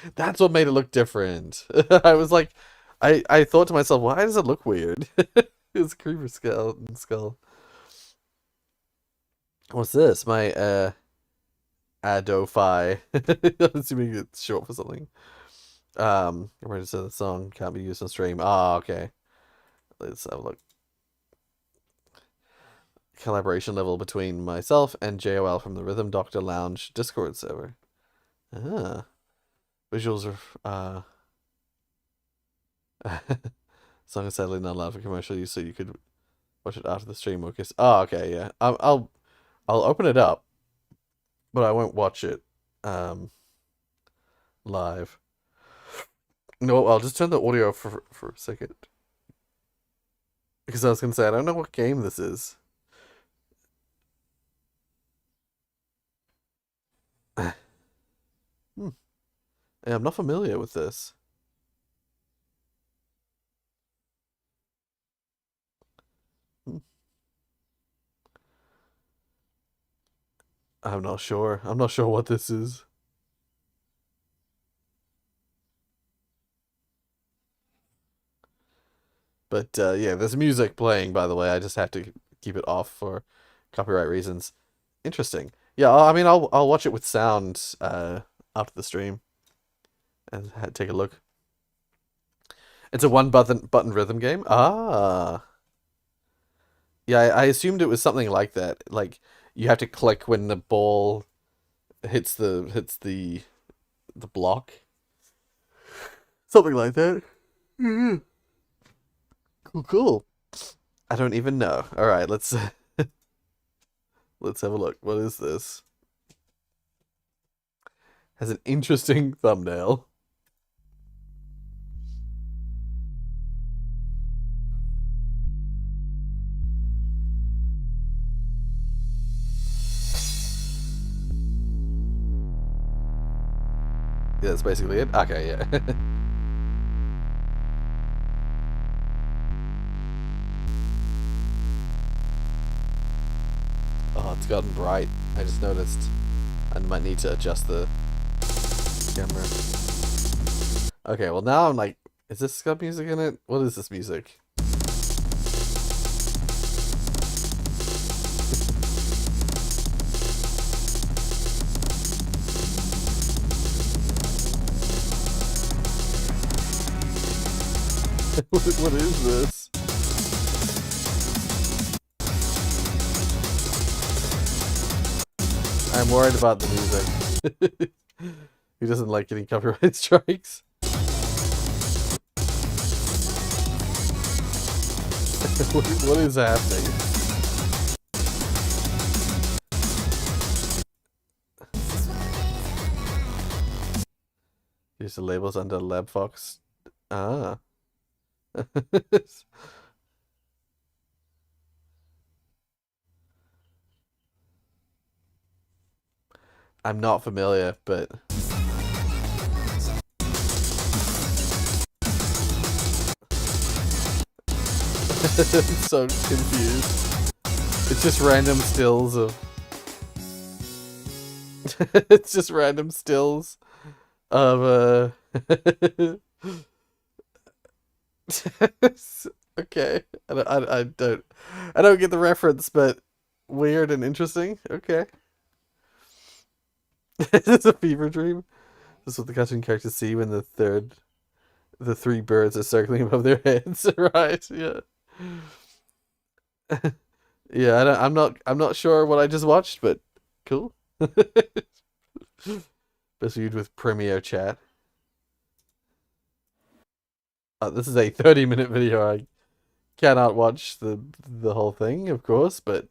A: made it look different. I was like, I thought to myself, why does it look weird? It's a creeper skeleton skull. What's this? My Adofi. I'm assuming it's short for something. I'm ready to say the song can't be used on stream. Okay. Let's have a look. Collaboration level between myself and JOL from the Rhythm Doctor Lounge Discord server. Visuals are song is sadly not allowed for commercial use, so you could watch it after the stream. Okay, yeah. I'll open it up, but I won't watch it live. No, I'll just turn the audio for a second. Because I was gonna say I don't know what game this is. Yeah, I'm not familiar with this. I'm not sure. I'm not sure what this is. But yeah, there's music playing, by the way. I just have to keep it off for copyright reasons. Interesting. Yeah, I mean, I'll watch it with sound after the stream and take a look. It's a one button rhythm game. Yeah, I assumed it was something like that. Like you have to click when the ball hits the block. Something like that. Cool. I don't even know. All right, let's have a look. What is this? Has an interesting thumbnail. Yeah, that's basically it. Okay, yeah. Oh, it's gotten bright. I just noticed. I might need to adjust the camera. Okay, well now I'm like, is this got music in it? What is this music? What is this? I'm worried about the music. He doesn't like getting copyright strikes. What is happening? Use the labels under LabFox. Ah. I'm not familiar, but I'm so confused. It's just random stills of it's just random stills of okay. I don't get the reference, but weird and interesting. Okay. Is this a fever dream? This is what the cartoon characters see when the three birds are circling above their heads, right? Yeah. Yeah, I'm not sure what I just watched, but cool. Best viewed with Premiere Chat. This is a 30-minute video. I cannot watch the whole thing, of course, but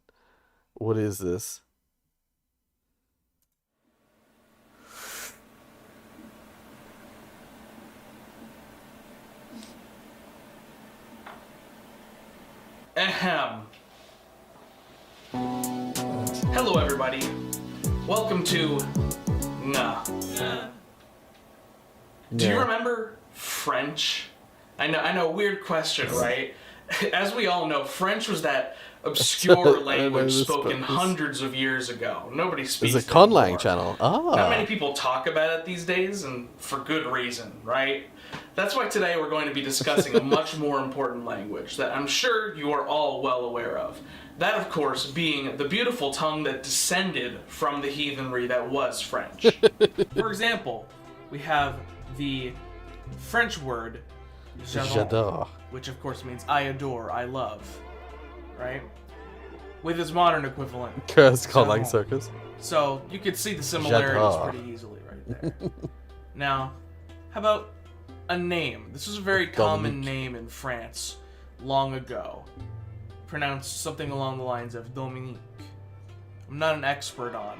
A: what is this?
C: Ahem. Hello, everybody. Welcome to Nah. Do you remember French? I know, weird question, right? As we all know, French was that obscure language spoken hundreds of years ago. Nobody speaks it.
A: It's a Conlang channel. Ah.
C: Not many people talk about it these days, and for good reason, right? That's why today we're going to be discussing a much more important language that I'm sure you are all well aware of. That, of course, being the beautiful tongue that descended from the heathenry that was French. For example, we have the French word j'adore, which of course means I adore, I love, right? With its modern equivalent.
A: It's called like circus.
C: So you could see the similarities pretty easily right there. Now, how about a name? This was a very common name in France long ago. Pronounced something along the lines of Dominique. I'm not an expert on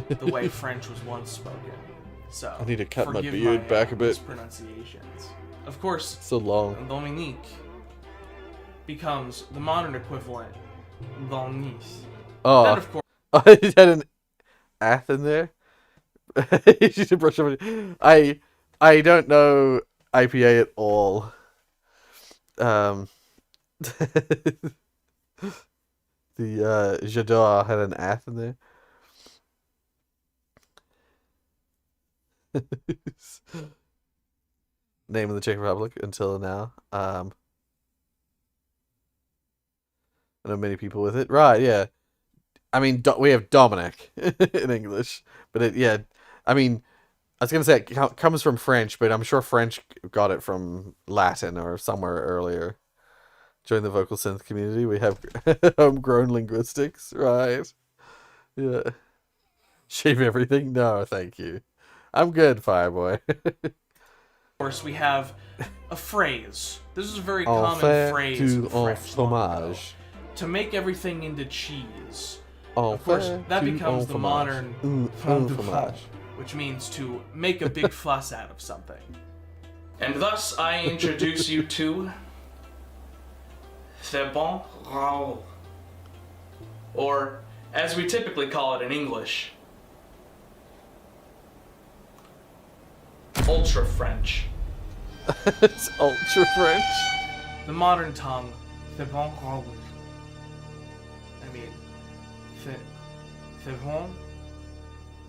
C: the way French was once spoken, so
A: I need to cut my beard back a bit.
C: Mispronunciations. Of course,
A: so long.
C: Dominique becomes the modern equivalent, Dominique.
A: Oh,
C: then, of course,
A: I had an ath in there. You should brush over. I don't know IPA at all. The j'adore had an ath in there. Name of the Czech Republic until now. I know many people with it. Right, yeah. I mean, we have Dominic in English, but I mean, I was going to say it comes from French, but I'm sure French got it from Latin or somewhere earlier. Join the vocal synth community. We have homegrown linguistics, right? Yeah. Shave everything? No, thank you. I'm good, Fireboy.
C: Of course, we have a phrase. This is a very common phrase in French.
A: Fromage.
C: To make everything into cheese.
A: Of
C: course, that becomes the modern
A: fromage,
C: which means to make a big fuss out of something. And thus, I introduce you to c'est bon rôle, or as we typically call it in English, ultra French.
A: It's ultra French.
C: The modern tongue, c'est bon rôle. I mean, c'est bon.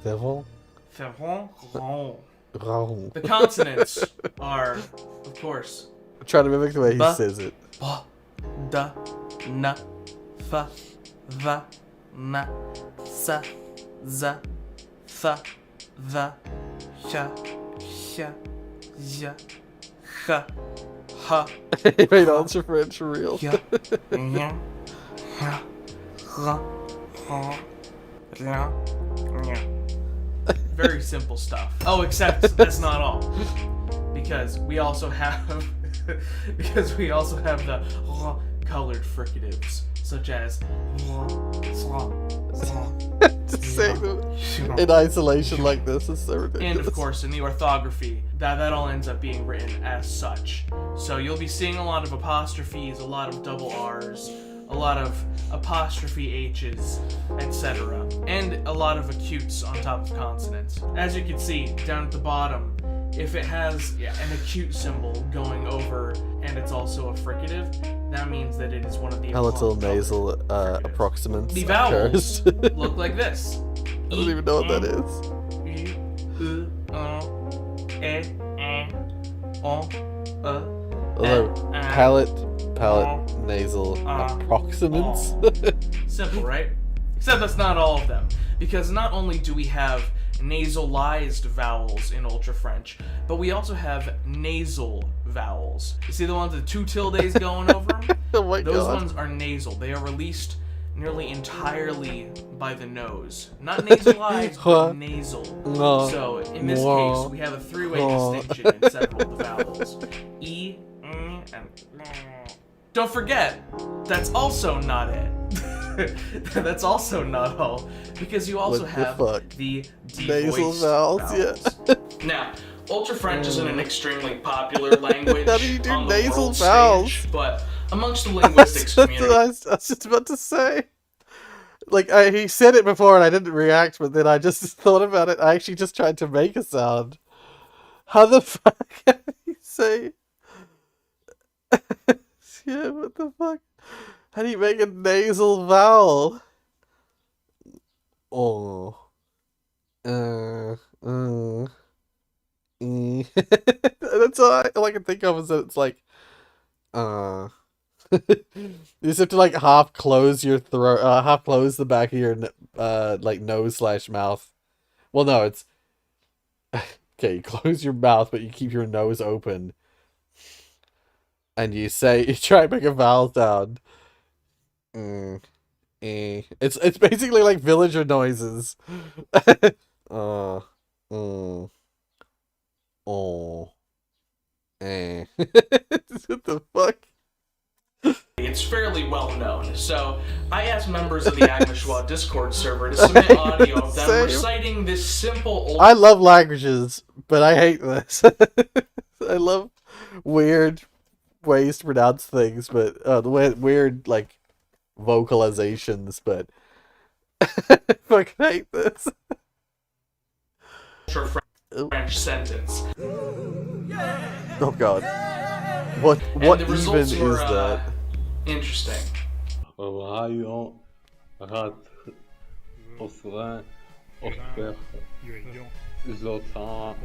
A: C'est bon.
C: C'est bon rôle.
A: Wrong.
C: The consonants are, of course,
A: I'm trying to mimic the way he says it.
C: Ba, da, na, fa, va, na, sa, za, tha, va, sha, sha, ja, ha, ha.
A: He made ultra French for real.
C: Ja, ja, ha, ha, ha, la, ja. Very simple stuff. Oh, except that's not all. Because we also have the colored fricatives, such as
A: Just saying them in isolation like this is so ridiculous.
C: And of course, in the orthography, that all ends up being written as such. So you'll be seeing a lot of apostrophes, a lot of double R's, a lot of apostrophe H's, etc. And a lot of acutes on top of consonants. As you can see, down at the bottom, if it has an acute symbol going over and it's also a fricative, that means that it is one of the
A: Palatal nasal approximants.
C: The vowels look like this.
A: I don't even know what that is. Although palate, nasal approximants.
C: Simple, right? Except that's not all of them. Because not only do we have nasalized vowels in Ultra French, but we also have nasal vowels. You see the ones with 2 tildes going over them?
A: Oh my
C: Those
A: God.
C: ones are nasal. They are released nearly entirely by the nose. Not nasalized, but nasal. So in this case, we have a 3-way distinction in several of the vowels. E, and don't forget, that's also not it. That's also not all, because you also have the
A: nasal
C: devoiced
A: vowels. Yeah.
C: Now, Ultra French isn't an extremely popular language
A: How do you do
C: on the
A: nasal
C: world
A: vowels?
C: stage, but amongst the linguistics community,
A: I was just about to say. Like, he said it before and I didn't react, but then I just thought about it. I actually just tried to make a sound. How the fuck can you say... Yeah, what the fuck? How do you make a nasal vowel? Oh. That's all I can think of is that it's like, you just have to like half close your throat, half close the back of your like nose/mouth. Well, no, it's okay. You close your mouth, but you keep your nose open, and you try and make a vowel sound. It's basically like villager noises. What the fuck?
C: it's fairly well known. So I asked members of the Agmashwa Discord server to submit audio of them
A: Same.
C: reciting this simple
A: I love languages, but I hate this. I love weird ways to pronounce things, but the weird like vocalizations, but I fucking hate this.
C: French sentence.
A: Oh god. What
C: And the
A: even
C: results
A: is
C: were,
A: that?
C: Interesting.
F: Rayon, rat, osrin, osper, zotan,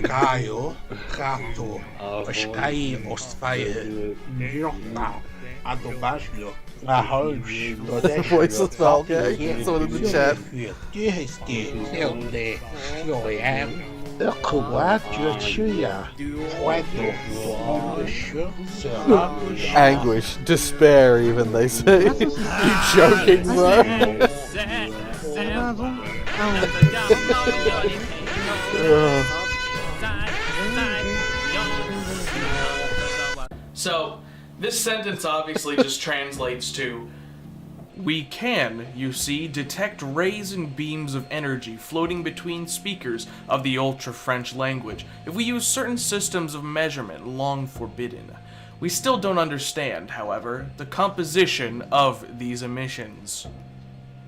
V: Caio, rato, oscaí, osfaie, njota, adobaslio, arroz,
A: Voiceless vowel gag. Someone in the chat. Anguish, despair, even they say. You joking, bro?
C: So, this sentence obviously just translates to, we can, you see, detect rays and beams of energy floating between speakers of the Ultra French language if we use certain systems of measurement long forbidden. We still don't understand, however, the composition of these emissions.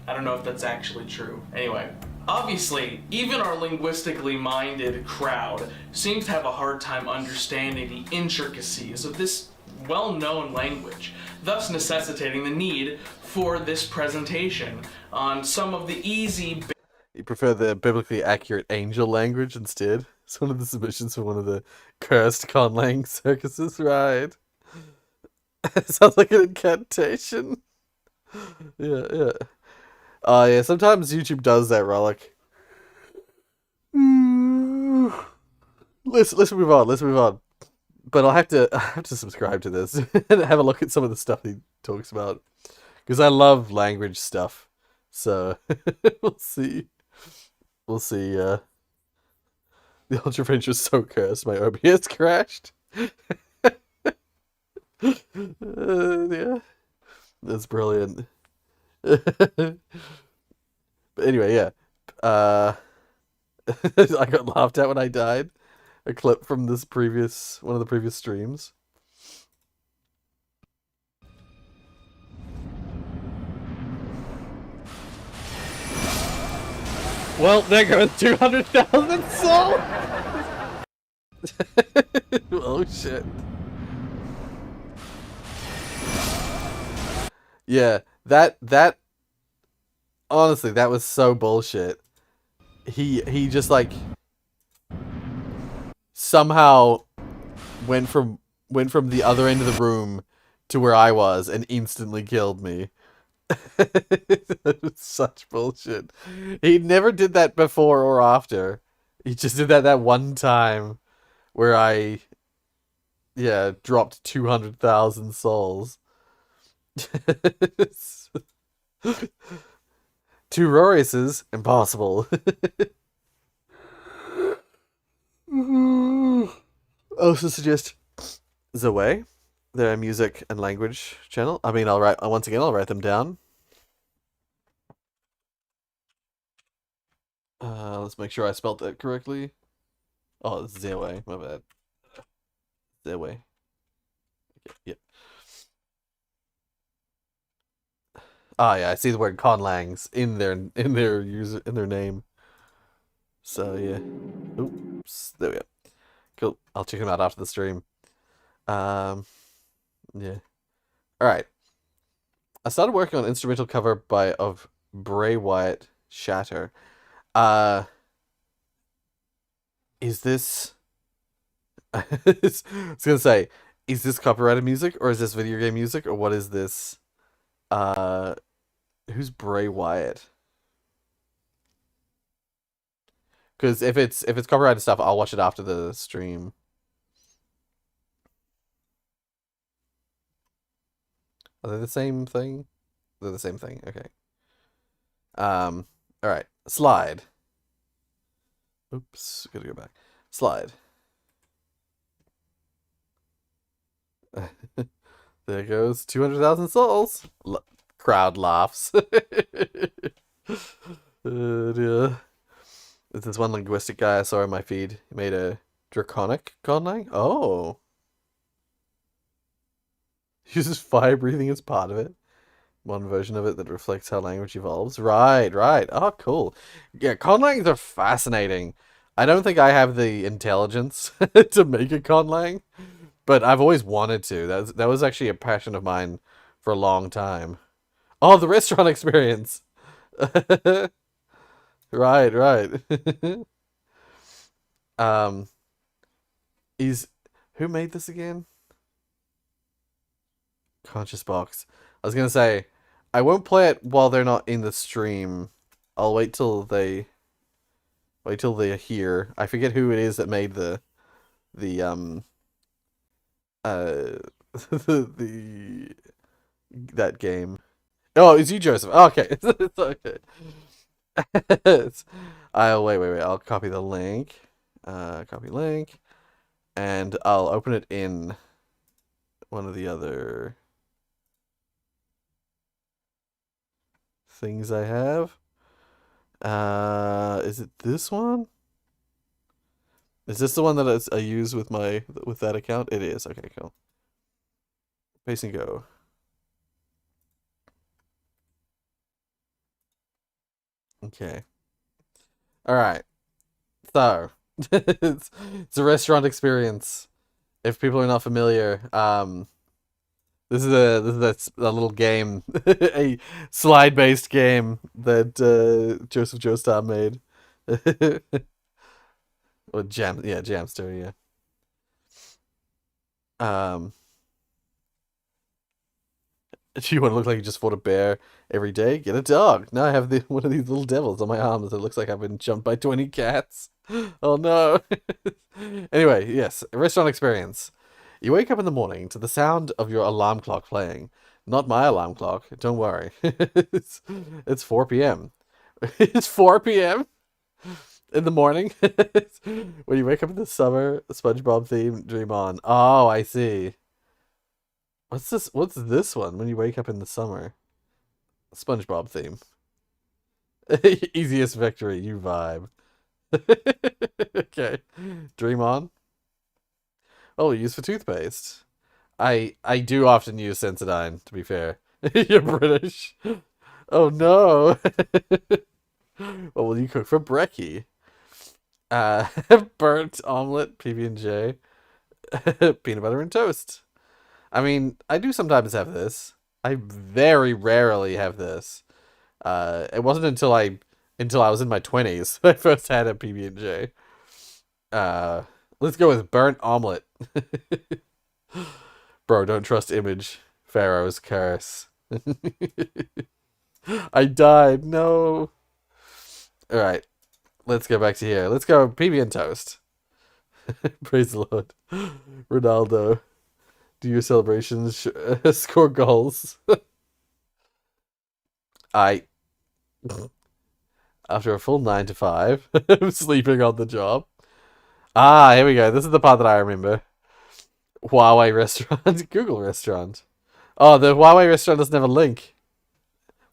C: I don't know if that's actually true. Anyway, obviously, even our linguistically minded crowd seems to have a hard time understanding the intricacies of this well-known language, thus necessitating the need for this presentation on some of the easy...
A: You prefer the biblically accurate angel language instead? It's one of the submissions for one of the cursed Conlang circuses, right? Sounds like an incantation. Yeah. Yeah, sometimes YouTube does that, Rollick. Let's move on. But I have to subscribe to this and have a look at some of the stuff he talks about. Because I love language stuff. So, we'll see. The Ultra French was so cursed, my OBS crashed. Yeah. That's brilliant. But anyway, yeah. I got laughed at when I died. A clip from one of the previous streams. Well, there goes 200,000 souls! Oh shit. Yeah, that honestly, that was so bullshit. He just like somehow went from the other end of the room to where I was and instantly killed me. That was such bullshit. He never did that before or after. He just did that one time where I dropped 200,000 souls. Two Roriuses, impossible. Also suggest Zoe, their music and language channel. I mean, I'll write them down. Let's make sure I spelled that correctly. Oh, it's Zoe, my bad. Zoe. Yep. Ah, yeah, I see the word conlangs in their name. So yeah. Oops, there we go. Cool. I'll check them out after the stream. Yeah. All right. I started working on instrumental cover of Bray Wyatt Shatter. Is this? I was gonna say, is this copyrighted music or is this video game music or what is this? Who's Bray Wyatt? Because if it's copyrighted stuff, I'll watch it after the stream. Are they the same thing? They're the same thing. Okay. All right. Slide. Oops. Gotta go back. Slide. There goes 200,000 souls. Crowd laughs. Yeah. There's this one linguistic guy I saw in my feed. He made a draconic conlang. Oh. Uses fire breathing as part of it. One version of it that reflects how language evolves. Right. Oh, cool. Yeah, conlangs are fascinating. I don't think I have the intelligence to make a conlang, but I've always wanted to. That was actually a passion of mine for a long time. Oh, the restaurant experience. Right. Who made this again? Conscious Box. I was gonna say, I won't play it while they're not in the stream. I'll wait till they're here. I forget who it is that made the that game. Oh, it's you, Joseph. Oh, okay. It's okay. Wait. I'll copy the link. Copy link. And I'll open it in one of the other things I have. Is it this one? Is this the one that I use with that account? It is. Okay, cool. Paste and go. Okay. All right. So, it's a restaurant experience. If people are not familiar, this is a little game, a slide-based game that Joseph Joestar made. Or Jamster, yeah. Do you want to look like you just fought a bear every day? Get a dog. Now I have one of these little devils on my arms that looks like I've been jumped by 20 cats. Oh no. Anyway, yes, restaurant experience. You wake up in the morning to the sound of your alarm clock playing. Not my alarm clock, don't worry. It's 4 p.m. It's 4 p.m. in the morning. When you wake up in the summer, SpongeBob theme, dream on. Oh, I see. What's this one when you wake up in the summer? SpongeBob theme. Easiest victory, you vibe. Okay. Dream on. Oh, use for toothpaste. I do often use Sensodyne, to be fair. You're British. Oh no. What will you cook for brekkie? Burnt omelet, PB&J, peanut butter and toast. I mean, I do sometimes have this. I very rarely have this. It wasn't until I was in my 20s that I first had a PB&J. Let's go with burnt omelet. Bro, don't trust image. Pharaoh's curse. I died. No. All right. Let's go back to here. Let's go PB and toast. Praise the Lord. Ronaldo. Do your celebrations score goals? After a full 9 to 5, I'm sleeping on the job. Ah, here we go. This is the part that I remember. Huawei restaurant, Google restaurant. Oh, the Huawei restaurant doesn't have a link.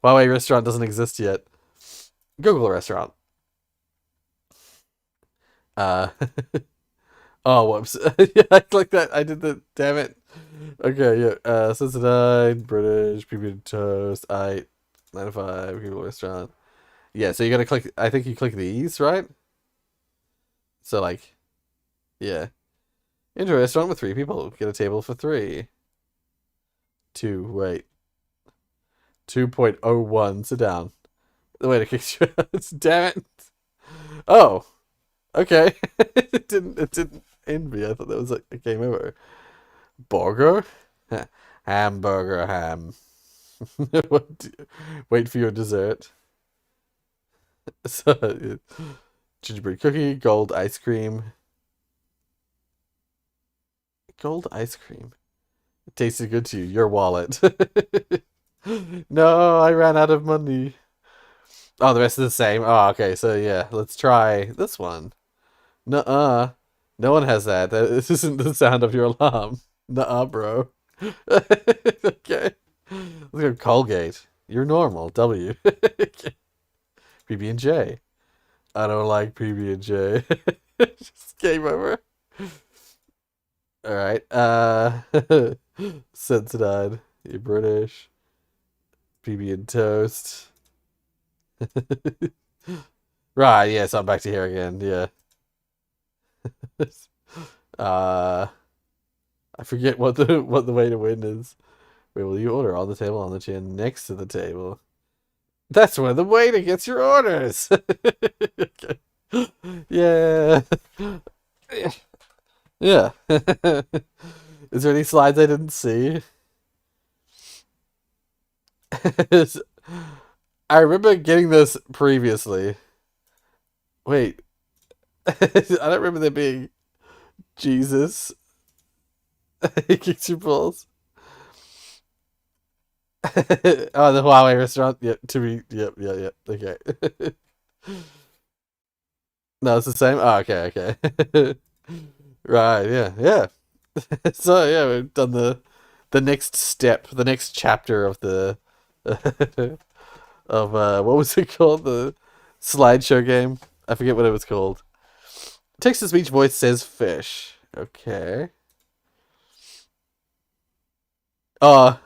A: Huawei restaurant doesn't exist yet. Google restaurant. Oh, whoops. Yeah, I clicked that. I did the. Damn it. Okay, yeah. Cincinnati, British, PB and toast. 9 to 5, Google restaurant. Yeah, so you gotta click. I think you click these, right? So, like, yeah. Enter a restaurant with 3 people. Get a table for 3. 2.01. Sit down. The way to kick your ass. Damn it. Oh. Okay. It didn't end me. I thought that was like a game over. Burger? Hamburger ham. Wait for your dessert. So, gingerbread cookie, gold ice cream. Gold ice cream. It tasted good to you. Your wallet. No, I ran out of money. Oh, the rest is the same. Oh, okay. So yeah, let's try this one. Nuh-uh. No one has that. This isn't the sound of your alarm. Nuh-uh, bro. Okay. Let's go Colgate. You're normal. W. PB&J. I don't like PB&J. Just game over. Alright. Sensodyne. You're British. PB and toast. Right, yeah, so I'm back to here again, yeah. I forget what the way to win is. Wait, will you order on the table, on the chair next to the table? That's where the waiter gets your orders. Okay. Yeah. Yeah. Is there any slides I didn't see? I remember getting this previously. Wait. I don't remember there being Jesus. He kicks your balls. Oh, the Huawei restaurant. Yep, yep. Okay. No, it's the same. Oh, okay. Right, yeah. So yeah, we've done the next step, the next chapter of the of what was it called? The slideshow game. I forget what it was called. Text to speech voice says fish. Okay.
H: You know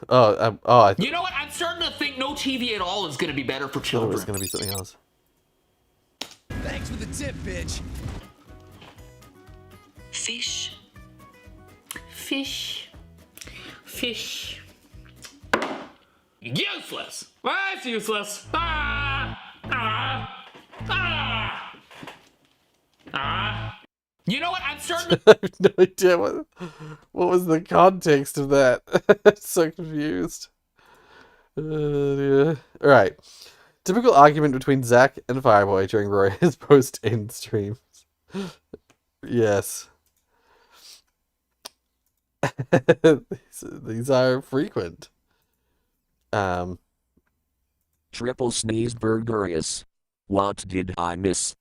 H: what? I'm starting to think no TV at all is going to be better for
A: It
H: children.
A: was going to be something else.
I: Thanks for the tip, bitch.
H: Fish. Useless. That's useless. You know what? I'm starting to.
A: I have no idea what was the context of that. I'm so confused. Yeah. All right. Typical argument between Zach and Fireboy during Rorius post-end streams. Yes. These are frequent.
W: Triple sneeze Burgerius. What did I miss?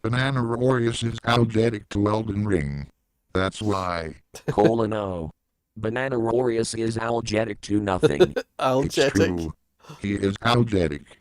V: Banana Rorius is allergic to Elden Ring. That's why.
W: O. Banana Rorius is allergic to nothing.
V: It's true. He is allergic.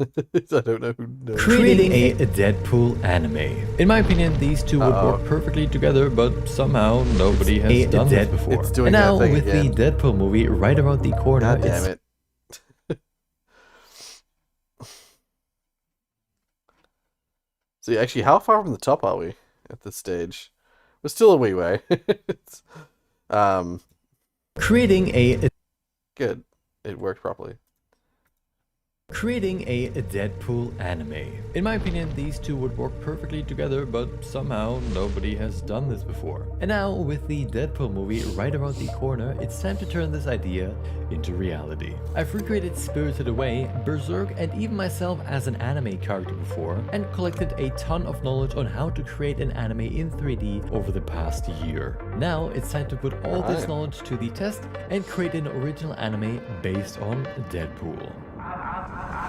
A: I don't know who knows.
N: Creating a Deadpool anime. In my opinion, these two would work perfectly together, but somehow nobody has done this before.
A: It's doing
N: And now,
A: that thing
N: with
A: again.
N: the Deadpool movie right around the corner,
A: God damn it. So actually, how far from the top are we at this stage? We're still a wee way. It's,
N: creating a
A: good. It worked properly.
N: Creating a Deadpool anime. In my opinion, these two would work perfectly together, but somehow nobody has done this before. And now, with the Deadpool movie right around the corner, it's time to turn this idea into reality. I've recreated Spirited Away, Berserk, and even myself as an anime character before, and collected a ton of knowledge on how to create an anime in 3D over the past year. Now, it's time to put all this knowledge to the test and create an original anime based on Deadpool.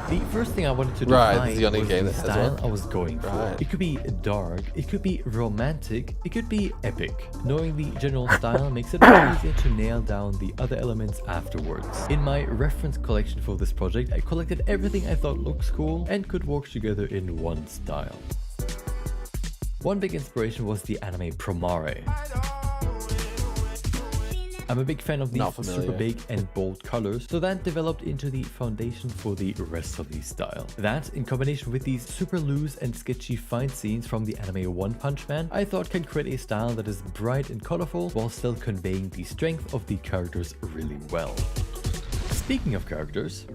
N: The first thing I wanted to define was the style I was going for. It could be dark, it could be romantic, it could be epic. Knowing the general style makes it very easier to nail down the other elements afterwards. In my reference collection for this project, I collected everything I thought looks cool and could work together in one style. One big inspiration was the anime Promare. I'm a big fan of these super big and bold colors, so that developed into the foundation for the rest of the style. That, in combination with these super loose and sketchy fight scenes from the anime One Punch Man, I thought can create a style that is bright and colorful while still conveying the strength of the characters really well. Speaking of characters,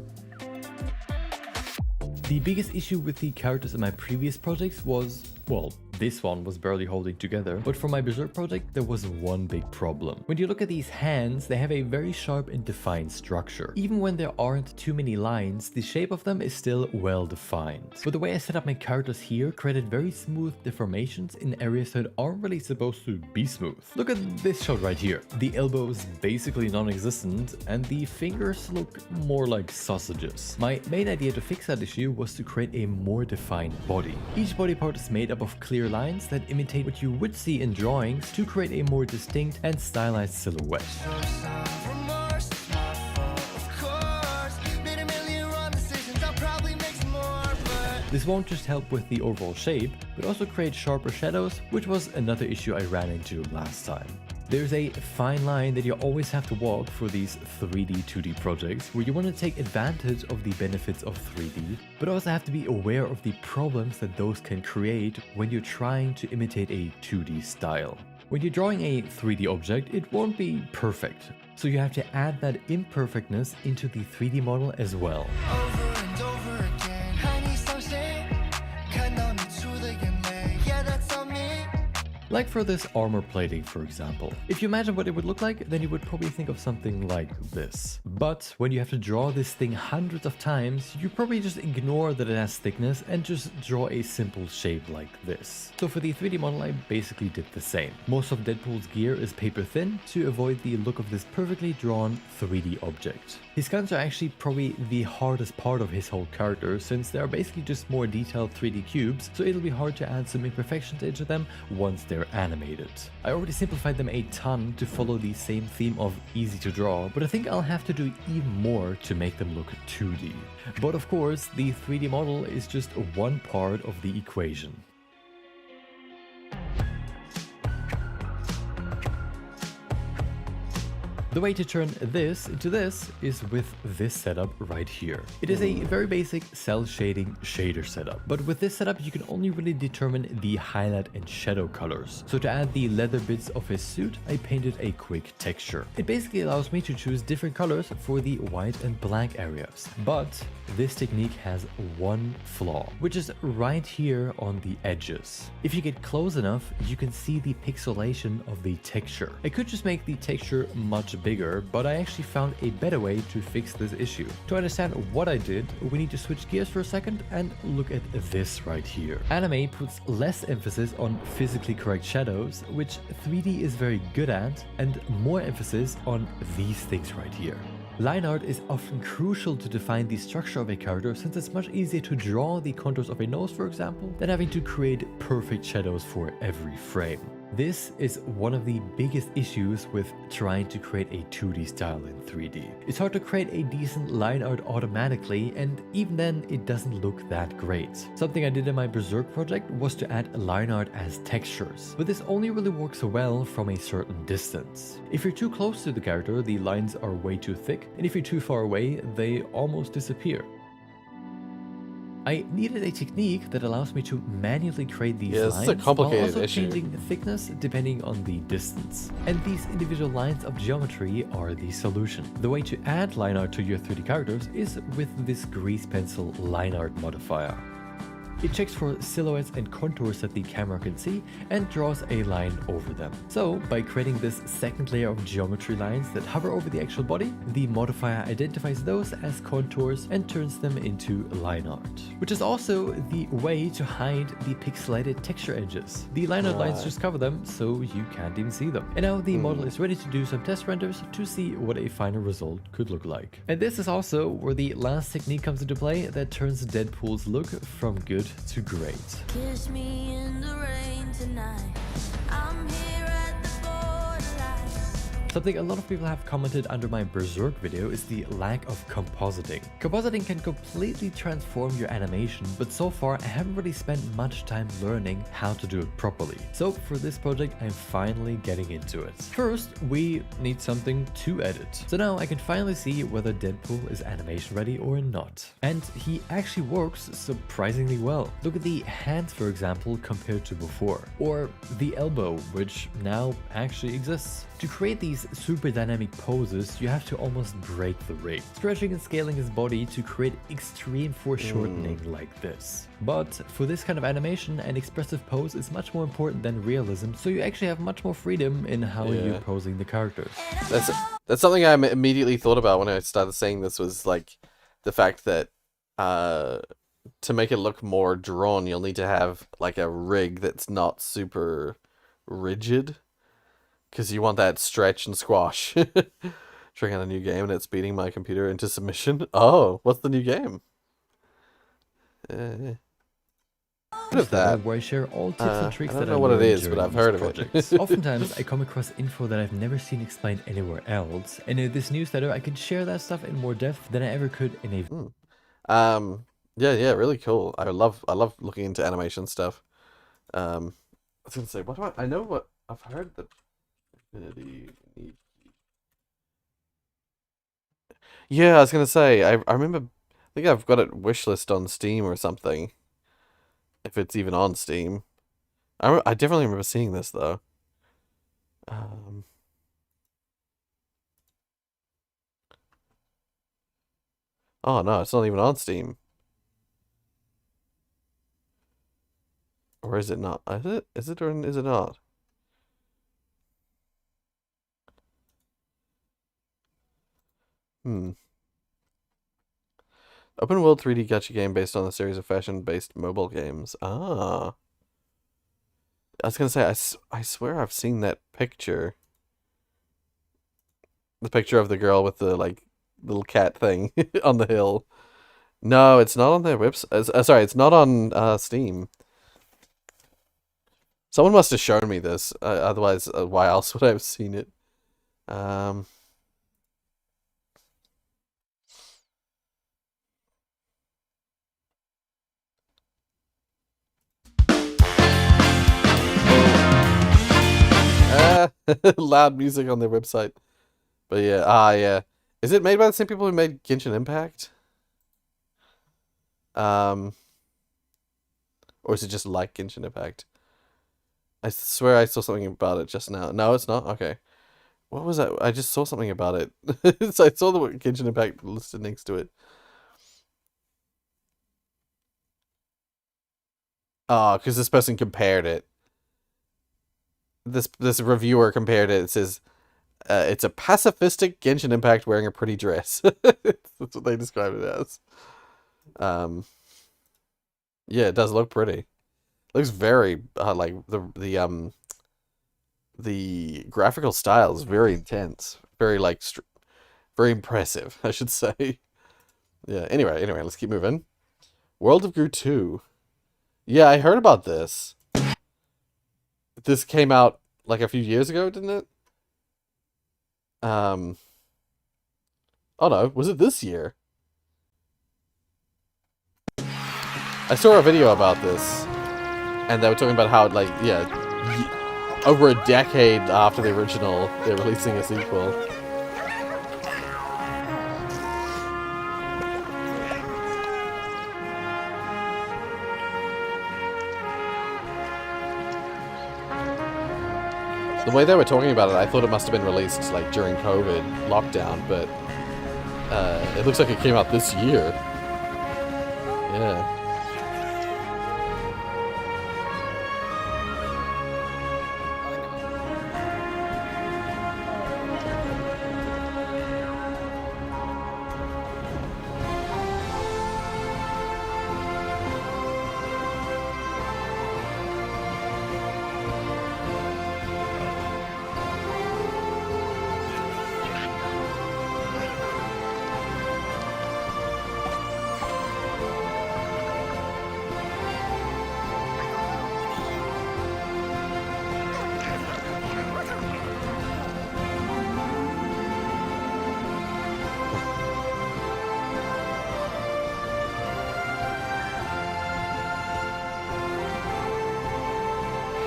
N: the biggest issue with the characters in my previous projects was, well, this one was barely holding together, but for my Berserk project there was one big problem. When you look at these hands, they have a very sharp and defined structure. Even when there aren't too many lines, the shape of them is still well defined. But the way I set up my characters here created very smooth deformations in areas that aren't really supposed to be smooth. Look at this shot right here. The elbow is basically non-existent and the fingers look more like sausages. My main idea to fix that issue was to create a more defined body. Each body part is made up of clear lines that imitate what you would see in drawings to create a more distinct and stylized silhouette. This won't just help with the overall shape, but also create sharper shadows, which was another issue I ran into last time. There's a fine line that you always have to walk for these 3D, 2D projects, where you want to take advantage of the benefits of 3D, but also have to be aware of the problems that those can create when you're trying to imitate a 2D style. When you're drawing a 3D object, it won't be perfect, so you have to add that imperfectness into the 3D model as well. Like for this armor plating, for example. If you imagine what it would look like, then you would probably think of something like this. But when you have to draw this thing hundreds of times, you probably just ignore that it has thickness and just draw a simple shape like this. So for the 3D model, I basically did the same. Most of Deadpool's gear is paper thin to avoid the look of this perfectly drawn 3D object. His guns are actually probably the hardest part of his whole character, since they are basically just more detailed 3D cubes, so it'll be hard to add some imperfections into them once they're animated. I already simplified them a ton to follow the same theme of easy to draw, but I think I'll have to do even more to make them look 2D. But of course, the 3D model is just one part of the equation. The way to turn this into this is with this setup right here. It is a very basic cell shading shader setup, but with this setup you can only really determine the highlight and shadow colors. So to add the leather bits of his suit, I painted a quick texture. It basically allows me to choose different colors for the white and black areas, but this technique has one flaw, which is right here on the edges. If you get close enough, you can see the pixelation of the texture. I could just make the texture much bigger, but I actually found a better way to fix this issue. To understand what I did, we need to switch gears for a second and look at this right here. Anime puts less emphasis on physically correct shadows, which 3D is very good at, and more emphasis on these things right here. Line art is often crucial to define the structure of a character, since it's much easier to draw the contours of a nose, for example, than having to create perfect shadows for every frame. This is one of the biggest issues with trying to create a 2D style in 3D. It's hard to create a decent line art automatically, and even then it doesn't look that great. Something I did in my Berserk project was to add line art as textures, but this only really works well from a certain distance. If you're too close to the character, the lines are way too thick, and if you're too far away, they almost disappear. I needed a technique that allows me to manually create these lines
A: this is a complicated
N: while also
A: issue.
N: changing thickness depending on the distance. And these individual lines of geometry are the solution. The way to add line art to your 3D characters is with this grease pencil line art modifier. It checks for silhouettes and contours that the camera can see and draws a line over them. So, by creating this second layer of geometry lines that hover over the actual body, the modifier identifies those as contours and turns them into line art. Which is also the way to hide the pixelated texture edges. The line art lines just cover them, so you can't even see them. And now the model is ready to do some test renders to see what a final result could look like. And this is also where the last technique comes into play that turns Deadpool's look from good to great.
O: Kiss me in the rain tonight. I'm here at the borderline.
N: Something a lot of people have commented under my Berserk video is the lack of compositing. Compositing can completely transform your animation, but so far I haven't really spent much time learning how to do it properly. So for this project, I'm finally getting into it. First, we need something to edit. So now I can finally see whether Deadpool is animation ready or not. And he actually works surprisingly well. Look at the hands, for example, compared to before. Or the elbow, which now actually exists. To create these super dynamic poses, you have to almost break the rig, stretching and scaling his body to create extreme foreshortening like this. But for this kind of animation, an expressive pose is much more important than realism, so you actually have much more freedom in how you're posing the characters.
A: That's something I immediately thought about when I started saying this, was like the fact that to make it look more drawn, you'll need to have like a rig that's not super rigid. Because you want that stretch and squash. Trying out a new game and it's beating my computer into submission. Oh, what's the new game? What is that?
N: Where I share all tips and tricks
A: I don't
N: that
A: know what it
N: learned
A: is, but
N: during
A: I've heard
N: these
A: of
N: projects.
A: it.
N: Oftentimes, I come across info that I've never seen explained anywhere else, and in this newsletter, I can share that stuff in more depth than I ever could in a.
A: Yeah, really cool. I love looking into animation stuff. I was gonna say, what do I know what I've heard that. Yeah, I was gonna say, I remember, I think I've got it wishlist on Steam or something. If it's even on Steam. I definitely remember seeing this though. Oh no, it's not even on Steam. Or is it not? Is it? Is it or is it not? Open world 3D gacha game based on a series of fashion-based mobile games. Ah. I was gonna say, I swear I've seen that picture. The picture of the girl with the, like, little cat thing on the hill. No, it's not on their website. Sorry, it's not on Steam. Someone must have shown me this. Otherwise, why else would I have seen it? Loud music on their website. But yeah, yeah. Is it made by the same people who made Genshin Impact? Or is it just like Genshin Impact? I swear I saw something about it just now. No, it's not? Okay. What was that? I just saw something about it. So I saw the Genshin Impact listed next to it. Oh, because this person compared it. This reviewer compared it. It says, it's a pacifistic Genshin Impact wearing a pretty dress. That's what they described it as. Yeah, it does look pretty. Looks very like the graphical style is very intense, very like very impressive, I should say. Yeah. Anyway, let's keep moving. World of Goo 2. Yeah, I heard about this. This came out like a few years ago, didn't it? Oh no, was it this year? I saw a video about this, and they were talking about how, like, yeah, over a decade after the original, they're releasing a sequel. The way they were talking about it, I thought it must have been released, like, during COVID lockdown, but it looks like it came out this year. Yeah.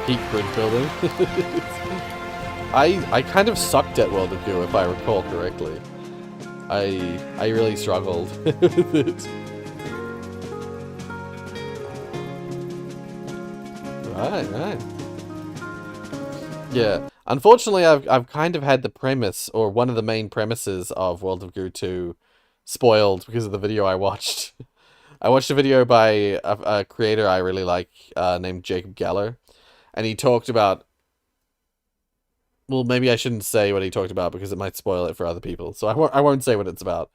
A: Peak bridge building. I kind of sucked at World of Goo, if I recall correctly. I really struggled with it. Right. Yeah. Unfortunately, I've kind of had the premise, or one of the main premises of World of Goo 2 spoiled because of the video I watched. I watched a video by a creator I really like named Jacob Geller. And he talked about... Well, maybe I shouldn't say what he talked about because it might spoil it for other people. So I won't say what it's about.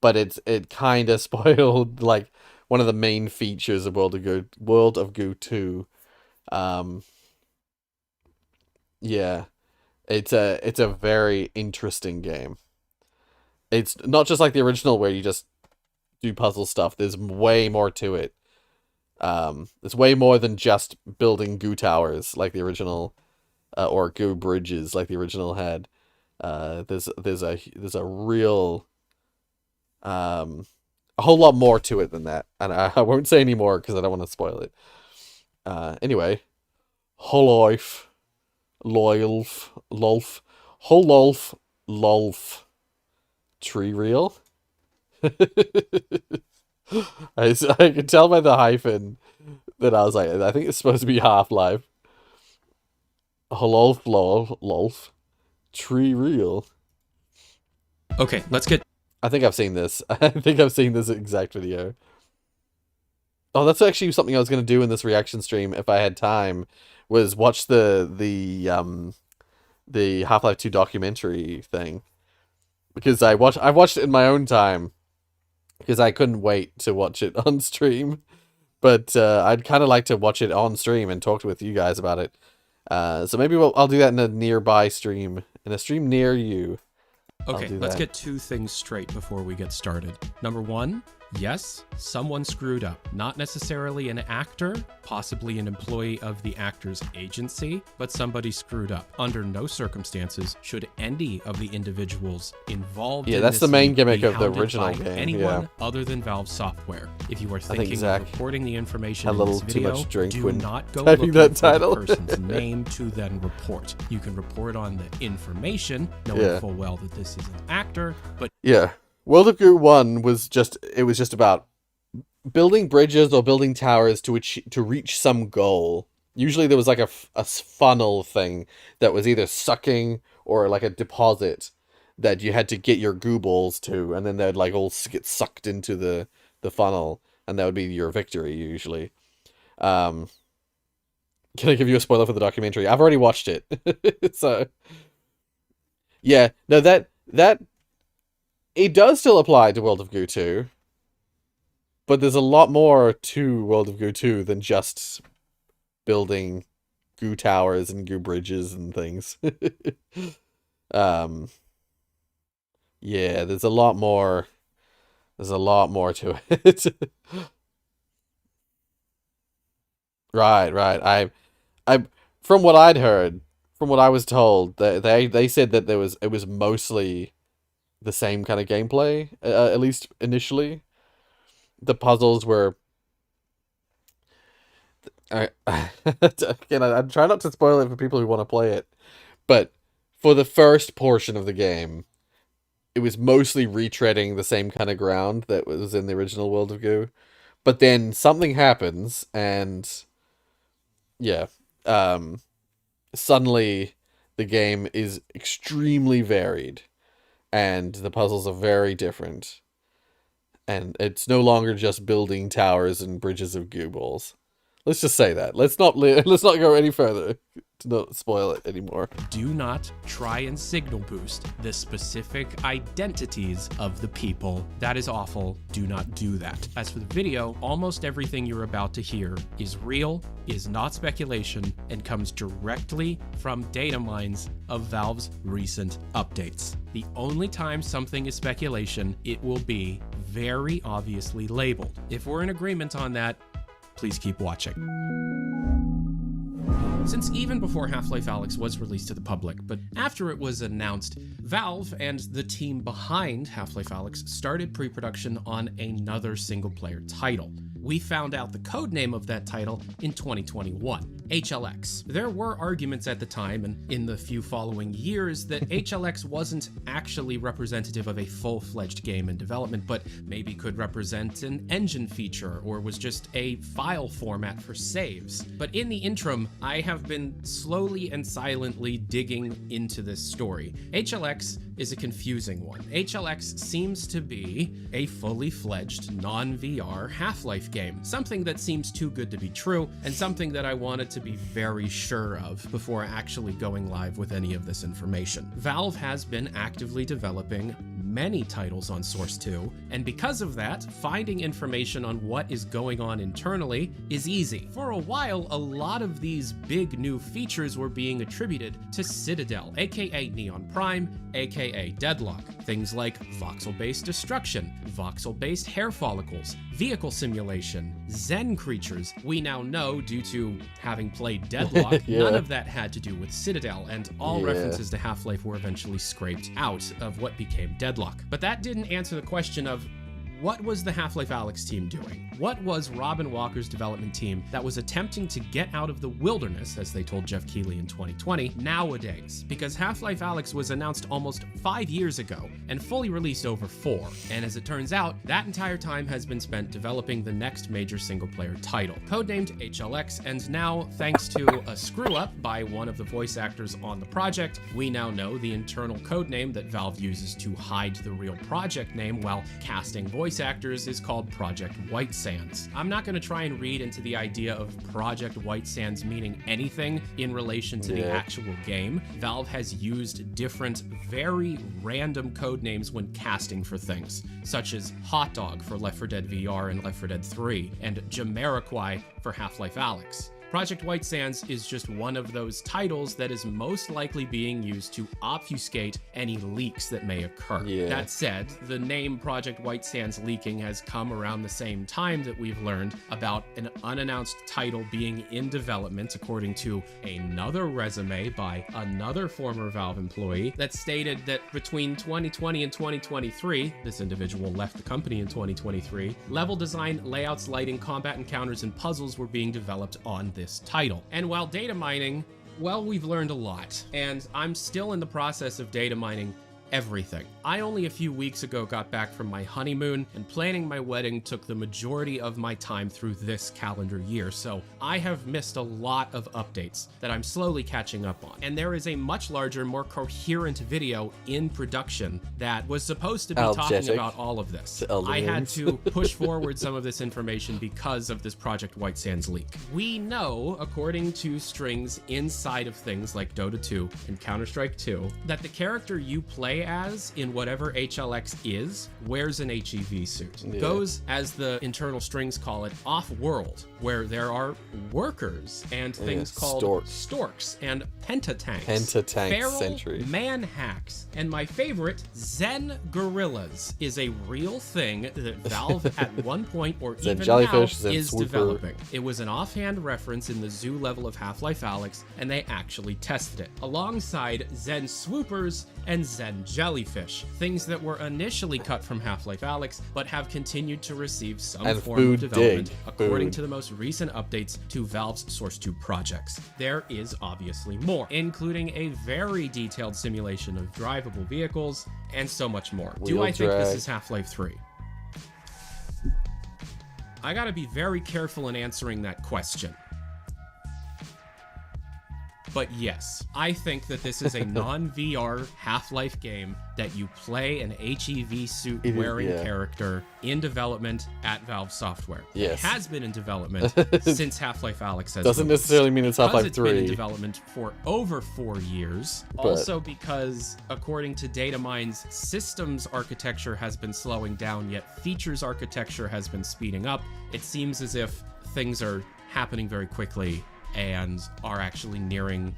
A: But it kind of spoiled, like, one of the main features of World of Goo 2. Yeah. It's a very interesting game. It's not just like the original where you just do puzzle stuff. There's way more to it. It's way more than just building goo towers like the original, or goo bridges like the original had. There's a real, a whole lot more to it than that, and I won't say any more because I don't want to spoil it. Anyway, Hololf, Lolf, Tree Reel. I could tell by the hyphen that I was like, I think it's supposed to be Half-Life. Lolf, Tree Reel.
P: Okay, let's get...
A: I think I've seen this. I think I've seen this exact video. Oh, that's actually something I was going to do in this reaction stream if I had time, was watch the Half-Life 2 documentary thing. Because I watched it in my own time. Because I couldn't wait to watch it on stream. But I'd kind of like to watch it on stream and talk with you guys about it. So maybe I'll do that in a nearby stream. In a stream near you.
P: Okay, let's get two things straight before we get started. Number one, yes, someone screwed up. Not necessarily an actor, possibly an employee of the actor's agency, but somebody screwed up. Under no circumstances should any of the individuals involved in
A: that's
P: this
A: the main
P: leak
A: gimmick
P: be
A: of the
P: hounded
A: original
P: by
A: game.
P: anyone other than Valve Software. If you are thinking
A: Zach
P: of reporting the information
A: had a
P: in
A: little
P: this
A: too
P: video,
A: much drink
P: do
A: when
P: not go
A: typing
P: looking
A: that
P: for
A: title.
P: the person's name to then report. You can report on the information, knowing full well that this is an actor, but
A: yeah, World of Goo 1 was just about building bridges or building towers to reach some goal. Usually there was like a funnel thing that was either sucking or like a deposit that you had to get your goo balls to, and then they'd like all get sucked into the funnel, and that would be your victory usually. Can I give you a spoiler for the documentary? I've already watched it. So yeah, no, that it does still apply to World of Goo 2, but there's a lot more to World of Goo 2 than just building goo towers and goo bridges and things. Yeah, there's a lot more. There's a lot more to it. Right. I from what I'd heard from what I was told, they said that it was mostly the same kind of gameplay, at least initially. The puzzles were. Again, I try not to spoil it for people who want to play it, but for the first portion of the game, it was mostly retreading the same kind of ground that was in the original World of Goo. But then something happens, and yeah, suddenly the game is extremely varied, and the puzzles are very different, and it's no longer just building towers and bridges of goo balls. Let's just say that. Let's not go any further to not spoil it anymore.
P: Do not try and signal boost the specific identities of the people. That is awful. Do not do that. As for the video, almost everything you're about to hear is real, is not speculation, and comes directly from data mines of Valve's recent updates. The only time something is speculation, it will be very obviously labeled. If we're in agreement on that, please keep watching. Since even before Half-Life Alyx was released to the public, but after it was announced, Valve and the team behind Half-Life Alyx started pre-production on another single-player title. We found out the codename of that title in 2021, HLX. There were arguments at the time and in the few following years that HLX wasn't actually representative of a full-fledged game in development, but maybe could represent an engine feature or was just a file format for saves. But in the interim, I have been slowly and silently digging into this story. HLX is a confusing one. HLX seems to be a fully fledged non-VR Half-Life game, something that seems too good to be true, and something that I wanted to be very sure of before actually going live with any of this information. Valve has been actively developing many titles on Source 2, and because of that, finding information on what is going on internally is easy. For a while, a lot of these big new features were being attributed to Citadel, aka Neon Prime, aka Deadlock. Things like voxel-based destruction, voxel-based hair follicles, vehicle simulation, Zen creatures. We now know, due to having played Deadlock,
A: Yeah.
P: none of that had to do with Citadel, and all
A: Yeah.
P: references to Half-Life were eventually scraped out of what became Deadlock. But that didn't answer the question of what was the Half-Life Alyx team doing? What was Robin Walker's development team that was attempting to get out of the wilderness, as they told Jeff Keighley in 2020, nowadays? Because Half-Life Alyx was announced almost 5 years ago and fully released over 4. And as it turns out, that entire time has been spent developing the next major single-player title, codenamed HLX, and now, thanks to a screw-up by one of the voice actors on the project, we now know the internal codename that Valve uses to hide the real project name while casting voice actors is called Project White Sands. I'm not going to try and read into the idea of Project White Sands meaning anything in relation to the actual game. Valve has used different, very random code names when casting for things, such as Hot Dog for Left 4 Dead VR and Left 4 Dead 3, and Jamiroquai for Half-Life Alyx. Project White Sands is just one of those titles that is most likely being used to obfuscate any leaks that may occur.
A: Yeah.
P: That said, the name Project White Sands leaking has come around the same time that we've learned about an unannounced title being in development, according to another resume by another former Valve employee that stated that between 2020 and 2023, this individual left the company in 2023, level design, layouts, lighting, combat encounters, and puzzles were being developed on this title. And while data mining, well, we've learned a lot, and I'm still in the process of data mining everything. I only a few weeks ago got back from my honeymoon, and planning my wedding took the majority of my time through this calendar year, so I have missed a lot of updates that I'm slowly catching up on. And there is a much larger, more coherent video in production that was supposed to be talking about all of this. I had to push forward some of this information because of this Project White Sands leak. We know, according to strings inside of things like Dota 2 and Counter-Strike 2, that the character you play as in whatever HLX is wears an HEV suit. Goes, as the internal strings call it, off-world, where there are workers and things called storks and pentatanks.
A: Pentatank
P: feral
A: sentry.
P: man hacks. And my favorite, Zen gorillas, is a real thing that Valve at one point or
A: Zen
P: even
A: jellyfish,
P: now
A: Zen
P: is
A: swooper.
P: developing. It was an offhand reference in the zoo level of Half-Life Alyx, and they actually tested it, alongside Zen swoopers and Zen jellyfish, things that were initially cut from Half-Life Alyx, but have continued to receive some
A: And
P: form
A: food
P: of development,
A: dig.
P: according
A: Food.
P: to the most recent updates to Valve's Source 2 projects. There is obviously more, including a very detailed simulation of drivable vehicles, and so much more. Do
A: Wheel
P: I think this
A: drag.
P: is Half-Life 3? I gotta be very careful in answering that question. But yes, I think that this is a non-VR Half-Life game that you play an HEV suit wearing character in development at Valve Software.
A: Yes.
P: It has been in development since Half-Life Alyx has
A: Doesn't
P: released.
A: necessarily mean it's
P: Because
A: Half-Life
P: it's been in
A: 3.
P: development for over 4 years.
A: But-
P: Also because, according to Datamine's systems architecture has been slowing down, yet features architecture has been speeding up. It seems as if things are happening very quickly and are actually nearing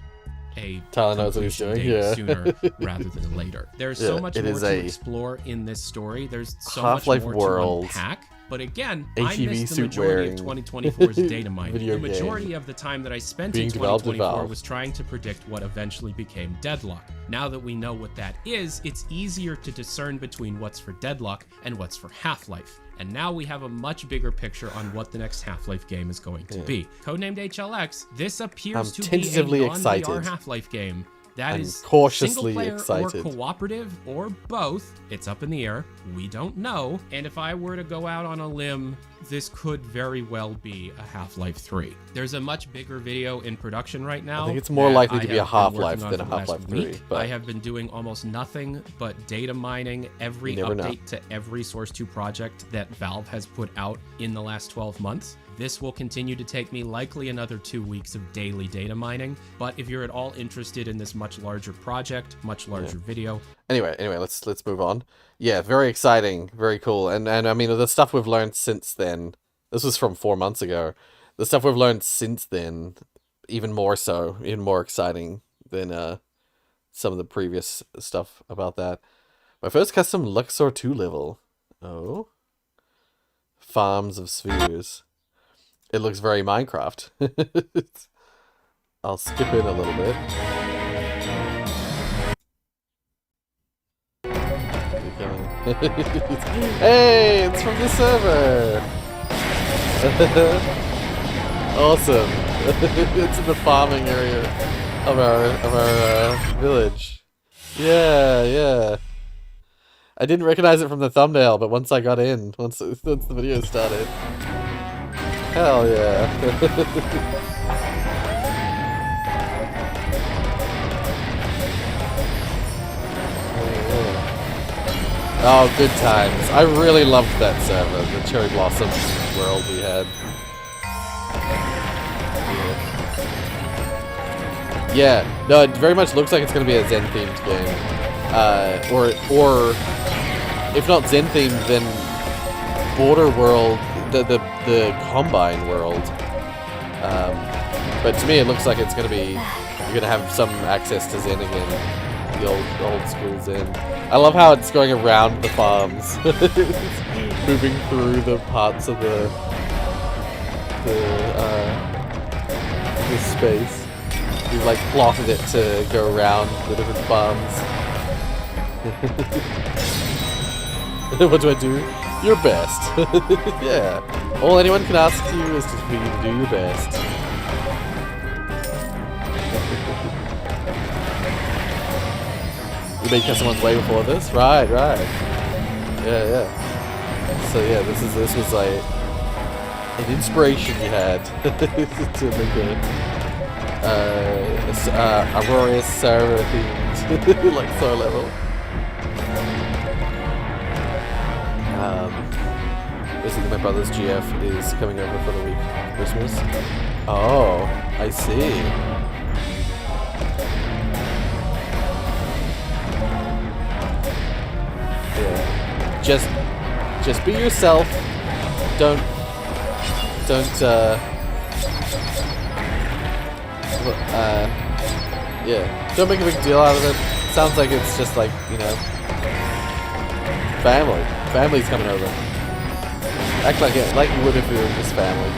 P: a
A: Tyler knows what he's
P: completion
A: doing,
P: date
A: yeah.
P: sooner rather than later. There's so
A: Yeah,
P: much
A: it
P: more
A: is
P: to
A: a
P: explore in this story. There's so
A: Half-Life
P: much more
A: world.
P: to unpack. But again, I
A: HEV
P: missed the
A: suit
P: majority of
A: wearing
P: 2024's data mining.
A: video
P: The majority
A: game
P: of the time that I spent
A: being
P: in
A: developed at
P: 2024
A: Valve.
P: was trying to predict what eventually became Deadlock. Now that we know what that is, it's easier to discern between what's for Deadlock and what's for Half-Life. And now we have a much bigger picture on what the next Half-Life game is going to be. Codenamed HLX, this appears
A: I'm
P: to be
A: tentatively
P: a non-VR
A: excited.
P: Half-Life game that
A: I'm
P: is
A: cautiously
P: single-player
A: excited.
P: or cooperative or both. It's up in the air. We don't know. And if I were to go out on a limb, this could very well be a Half-Life 3. There's a much bigger video in production right now.
A: I think it's more
P: that
A: likely
P: I
A: to be a
P: have been
A: Half-Life
P: working on
A: than a
P: for the last
A: Half-Life 3,
P: week.
A: but-
P: I have been doing almost nothing but data mining every
A: You never know.
P: update to every Source 2 project that Valve has put out in the last 12 months. This will continue to take me likely another 2 weeks of daily data mining, but if you're at all interested in this much larger project, much larger video.
A: Anyway, let's move on. Yeah, very exciting, very cool. And I mean, the stuff we've learned since then, this was from 4 months ago. The stuff we've learned since then, even more so, even more exciting than some of the previous stuff about that. My first custom Luxor 2 level. Oh. Farms of Spheres. It looks very Minecraft. I'll skip in a little bit. Hey, it's from the server! Awesome. It's in the farming area of our village. Yeah. I didn't recognize it from the thumbnail, but once I got in, once the video started. Hell yeah. Oh, good times. I really loved that server, the Cherry Blossom world we had. Yeah, no, it very much looks like it's going to be a Zen-themed game. Or if not Zen-themed, then Border World, the Combine world. But to me, it looks like it's going to be, you're going to have some access to Zen again, the old school Zen. I love how it's going around the farms, moving through the parts of the space. We've like plotted it to go around the different farms. What do I do? Your best. Yeah. All anyone can ask you is just for you to do your best. You made custom ones way before this? Right. Yeah. So yeah, this was like an inspiration you had to make a Rorius server themed like soul level. Basically my brother's GF is coming over for the week of Christmas. Oh, I see. Yeah. Just be yourself. Don't Yeah. Don't make a big deal out of it. Sounds like it's just like, you know, family. Family's coming over. Act like it, like you would if you were just family.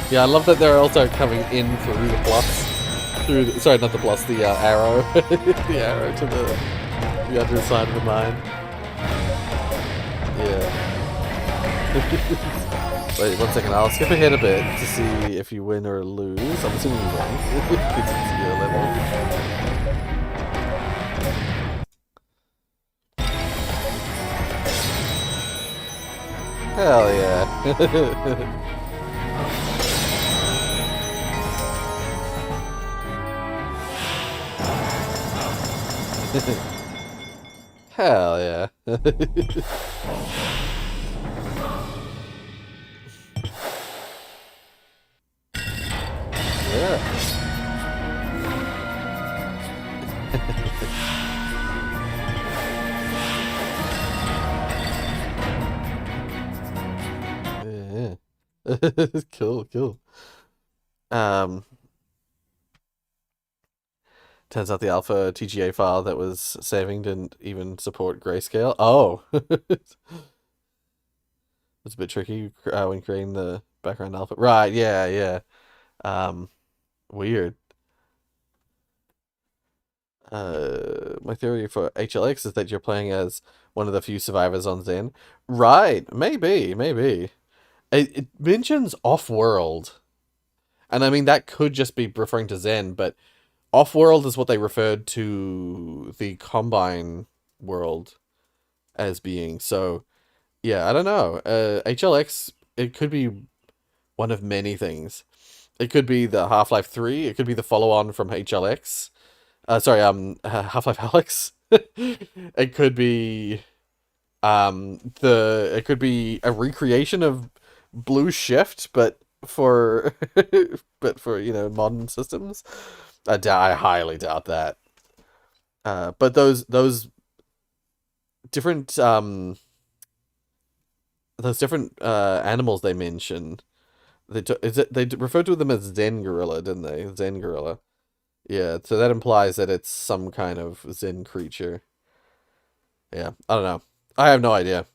A: Yeah, I love that they're also coming in through the plus. Sorry, not the plus, the arrow. The arrow to the other side of the mine. Yeah. Wait, 1 second, I'll skip ahead a bit to see if you win or lose. I'm assuming you win, because it's your level. Hell yeah. Hell yeah. Yeah. Yeah. Cool. Turns out the alpha TGA file that was saving didn't even support grayscale. Oh. It's a bit tricky when creating the background alpha. Right, yeah. Weird. My theory for HLX is that you're playing as one of the few survivors on Zen. Right, maybe. It mentions off-world. And I mean, that could just be referring to Zen, but off-world is what they referred to the Combine world as being. So, yeah, I don't know. HLX, it could be one of many things. It could be the Half-Life 3. It could be the follow-on from HLX. Half-Life Alyx. It could be it could be a recreation of Blue Shift, but for you know, modern systems. I highly doubt that. But those different animals they mention, they referred to them as Zen gorilla, didn't they? Zen gorilla. Yeah, so that implies that it's some kind of Zen creature. Yeah, I don't know. I have no idea.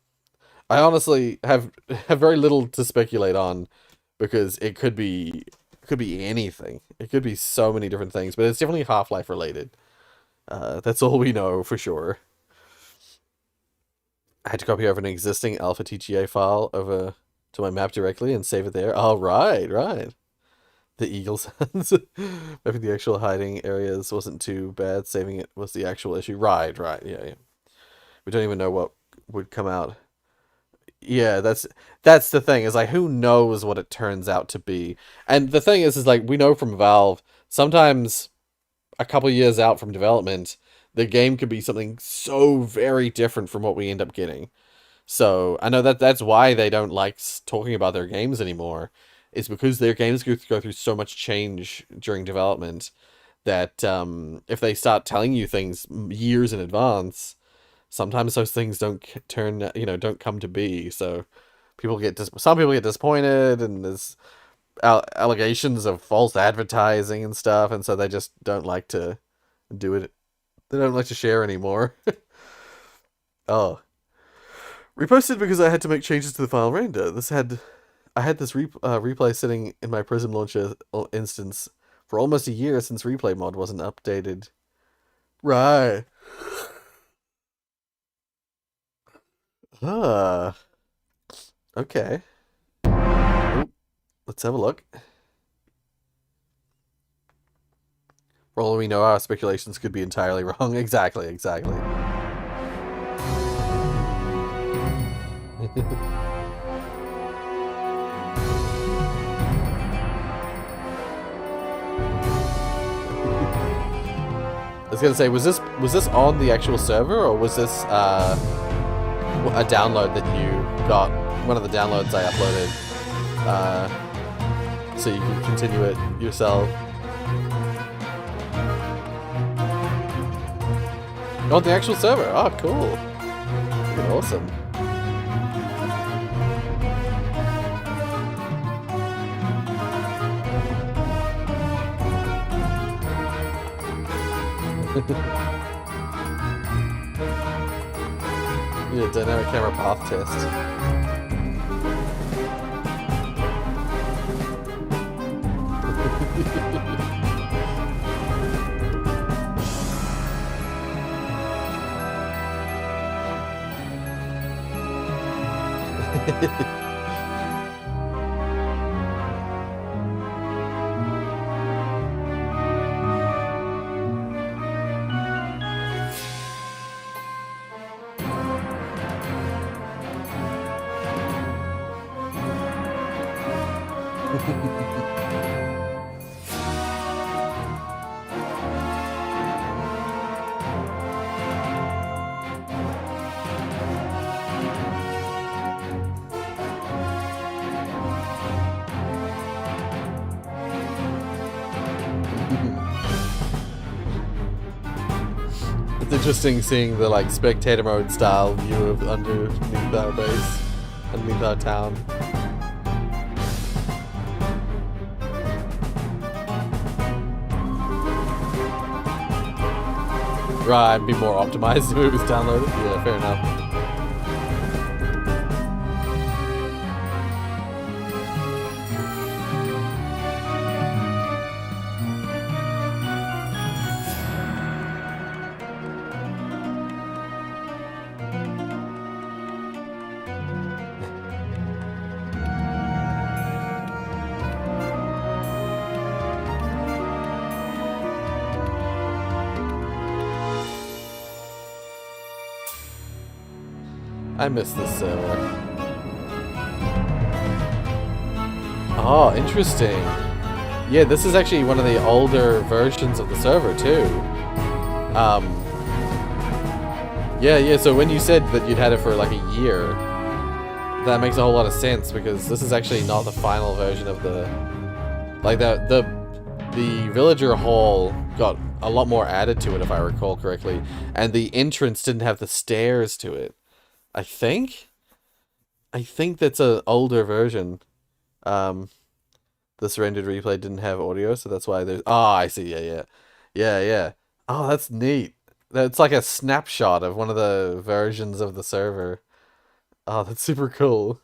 A: I honestly have very little to speculate on, because it could be anything. It could be so many different things, but it's definitely Half-Life related. That's all we know for sure. I had to copy over an existing alpha TGA file over to my map directly and save it there. Oh, right. The eagle sounds. Maybe the actual hiding areas wasn't too bad. Saving it was the actual issue. Right. Yeah. We don't even know what would come out. Yeah, that's the thing. Is like, who knows what it turns out to be? And the thing is like, we know from Valve, sometimes a couple years out from development, the game could be something so very different from what we end up getting. So I know that's why they don't like talking about their games anymore. It's because their games go through so much change during development that if they start telling you things years in advance, sometimes those things don't come to be. So some people get disappointed, and there's allegations of false advertising and stuff, and so they just don't like to do it. They don't like to share anymore. Oh. Reposted because I had to make changes to the file render. I had this replay sitting in my Prism Launcher instance for almost a year since replay mod wasn't updated. Right. Okay. Let's have a look. For all we know, our speculations could be entirely wrong. Exactly. I was gonna say, was this on the actual server, or was this a download that you got? One of the downloads I uploaded so you can continue it yourself. On the actual server. Oh, cool. Freaking awesome. Yeah, dynamic camera path test. It's interesting seeing the like spectator mode style view of underneath our base, underneath our town. Right, be more optimized if it was downloaded. Yeah, fair enough. I miss this server. Oh, interesting. Yeah, this is actually one of the older versions of the server too. Yeah, so when you said that you'd had it for like a year, that makes a whole lot of sense because this is actually not the final version of the... Like the villager hall got a lot more added to it if I recall correctly, and the entrance didn't have the stairs to it. I think that's an older version. This rendered replay didn't have audio, so that's why there's... Oh, I see. Yeah. Oh, that's neat. That's like a snapshot of one of the versions of the server. Oh, that's super cool.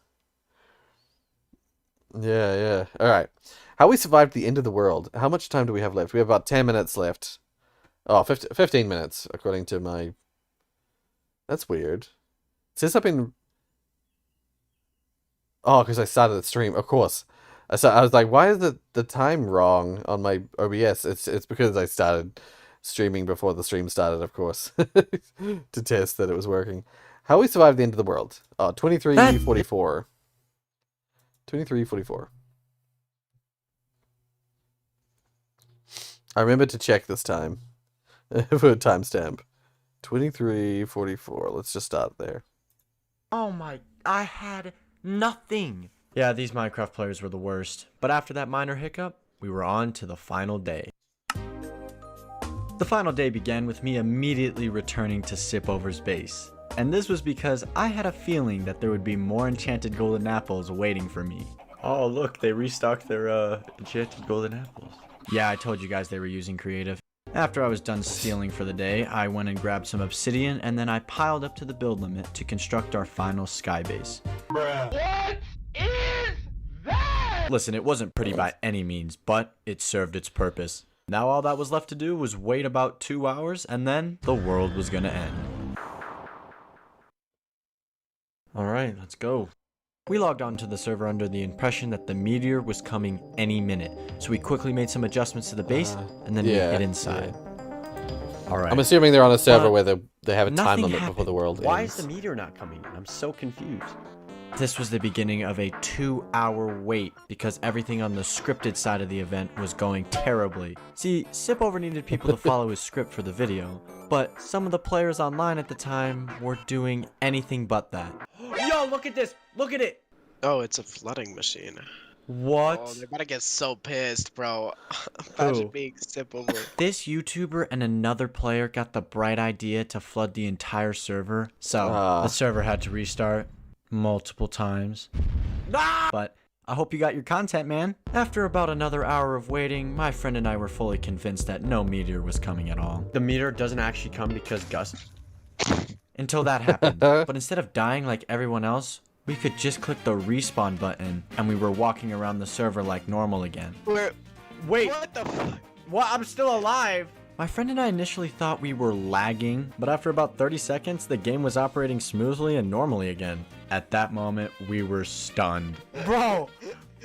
A: Yeah. All right. How we survived the end of the world. How much time do we have left? We have about 10 minutes left. Oh, 15 minutes, according to my... That's weird. It says something... Oh, because I started the stream. Of course. I was like, why is the time wrong on my OBS? It's because I started streaming before the stream started, of course. To test that it was working. How we survived the end of the world. Oh, 23:44. 23:44. I remember to check this time. For a timestamp. 23:44. Let's just start there.
Q: Oh my, I had nothing. Yeah, these Minecraft players were the worst. But after that minor hiccup, we were on to the final day. The final day began with me immediately returning to Sipover's base. And this was because I had a feeling that there would be more enchanted golden apples waiting for me. Oh look, they restocked their enchanted golden apples. Yeah, I told you guys they were using creative. After I was done stealing for the day, I went and grabbed some obsidian, and then I piled up to the build limit to construct our final sky base.
I: Bruh. What is that?
Q: Listen, it wasn't pretty by any means, but it served its purpose. Now all that was left to do was wait about 2 hours, and then the world was gonna end. Alright, let's go. We logged onto the server under the impression that the meteor was coming any minute, so we quickly made some adjustments to the base, and then we hid inside. Alright.
A: I'm assuming they're on a server where they have a time limit before the world
Q: Why
A: ends.
Q: is the meteor not coming? I'm so confused. This was the beginning of a 2-hour wait because everything on the scripted side of the event was going terribly. See, Sipover needed people to follow his script for the video, but some of the players online at the time were doing anything but that.
R: Yo, look at this! Look at it!
U: Oh, it's a flooding machine.
Q: What?
R: Oh, they're about to get so pissed, bro. Imagine
Q: Who?
R: being sip over.
Q: This YouTuber and another player got the bright idea to flood the entire server, so the server had to restart multiple times. But I hope you got your content, man. After about another hour of waiting, my friend and I were fully convinced that no meteor was coming at all. The meteor doesn't actually come because Gus... Until that happened. But instead of dying like everyone else, we could just click the respawn button, and we were walking around the server like normal again. Wait.
R: What the fuck?
Q: What? I'm still alive. My friend and I initially thought we were lagging, but after about 30 seconds, the game was operating smoothly and normally again. At that moment, we were stunned. Bro,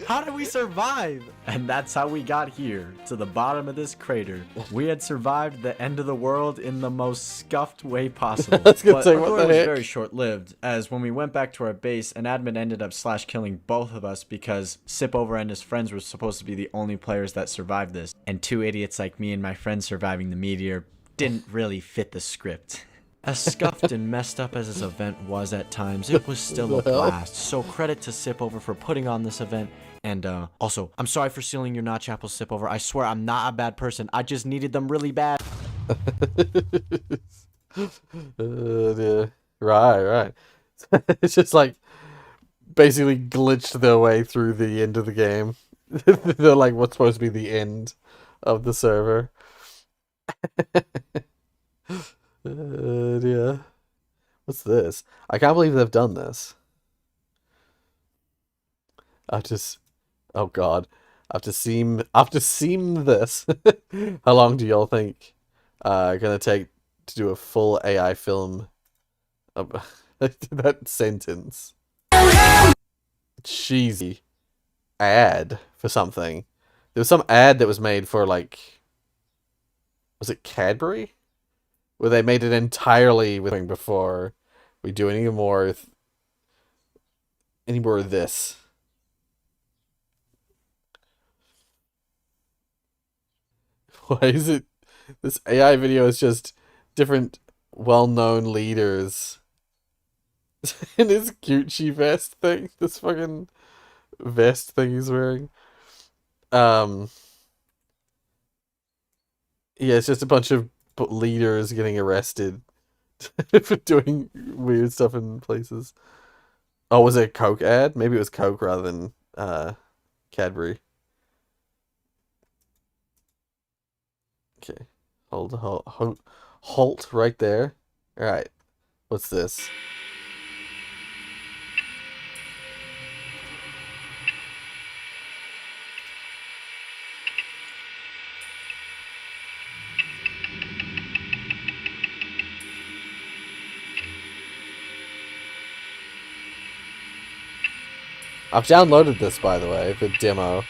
Q: how did we survive? And that's how we got here, to the bottom of this crater. We had survived the end of the world in the most scuffed way possible.
A: That's good
Q: But
A: saying,
Q: our
A: what
Q: glory
A: the
Q: was
A: heck?
Q: very short-lived, as when we went back to our base, an admin ended up killing both of us because Sipover and his friends were supposed to be the only players that survived this. And two idiots like me and my friend surviving the meteor didn't really fit the script. As scuffed and messed up as this event was at times, it was still a blast. So credit to Sipover for putting on this event. And also, I'm sorry for stealing your notch apples, Sipover. I swear I'm not a bad person. I just needed them really bad.
A: Dear. Right. It's just like basically glitched their way through the end of the game. They're like what's supposed to be the end of the server. Dear. What's this? I can't believe they've done this. Oh god. After seeing this, how long do y'all think gonna take to do a full AI film of that sentence? Cheesy ad for something. There was some ad that was made for like, was it Cadbury? Where they made it entirely with before we do any more of this. Why is it this AI video is just different well-known leaders in his Gucci vest thing, this fucking vest thing he's wearing. Yeah, it's just a bunch of leaders getting arrested for doing weird stuff in places. Oh, was it a Coke ad? Maybe it was Coke rather than Cadbury. Okay, halt right there. All right, what's this? I've downloaded this, by the way, the demo.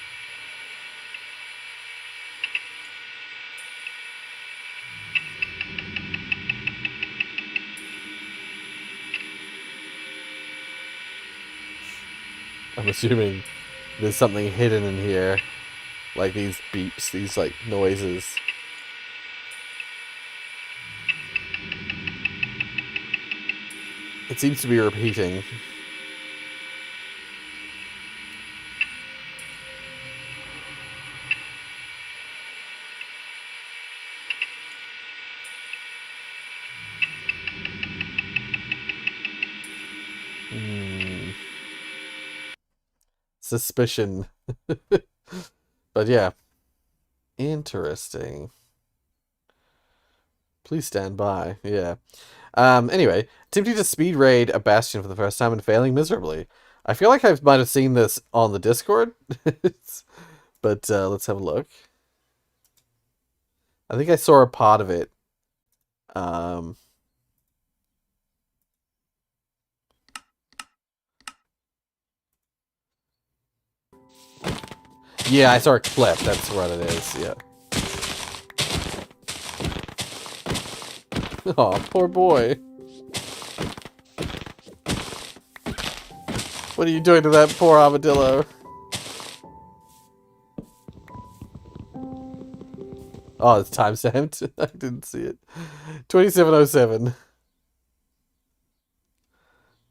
A: I'm assuming there's something hidden in here, like these beeps, these like noises. It seems to be repeating. Suspicion. But yeah. Interesting. Please stand by. Yeah. Anyway, attempting to speed raid a bastion for the first time and failing miserably. I feel like I might have seen this on the Discord. But let's have a look. I think I saw a part of it. Yeah, I saw a clip. That's what it is. Yeah. Oh, poor boy. What are you doing to that poor armadillo? Oh, it's timestamped. I didn't see it. 2707.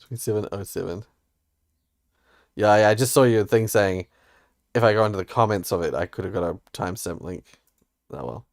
A: 2707. Yeah, I just saw your thing saying if I go into the comments of it, I could have got a timestamp link. Oh well.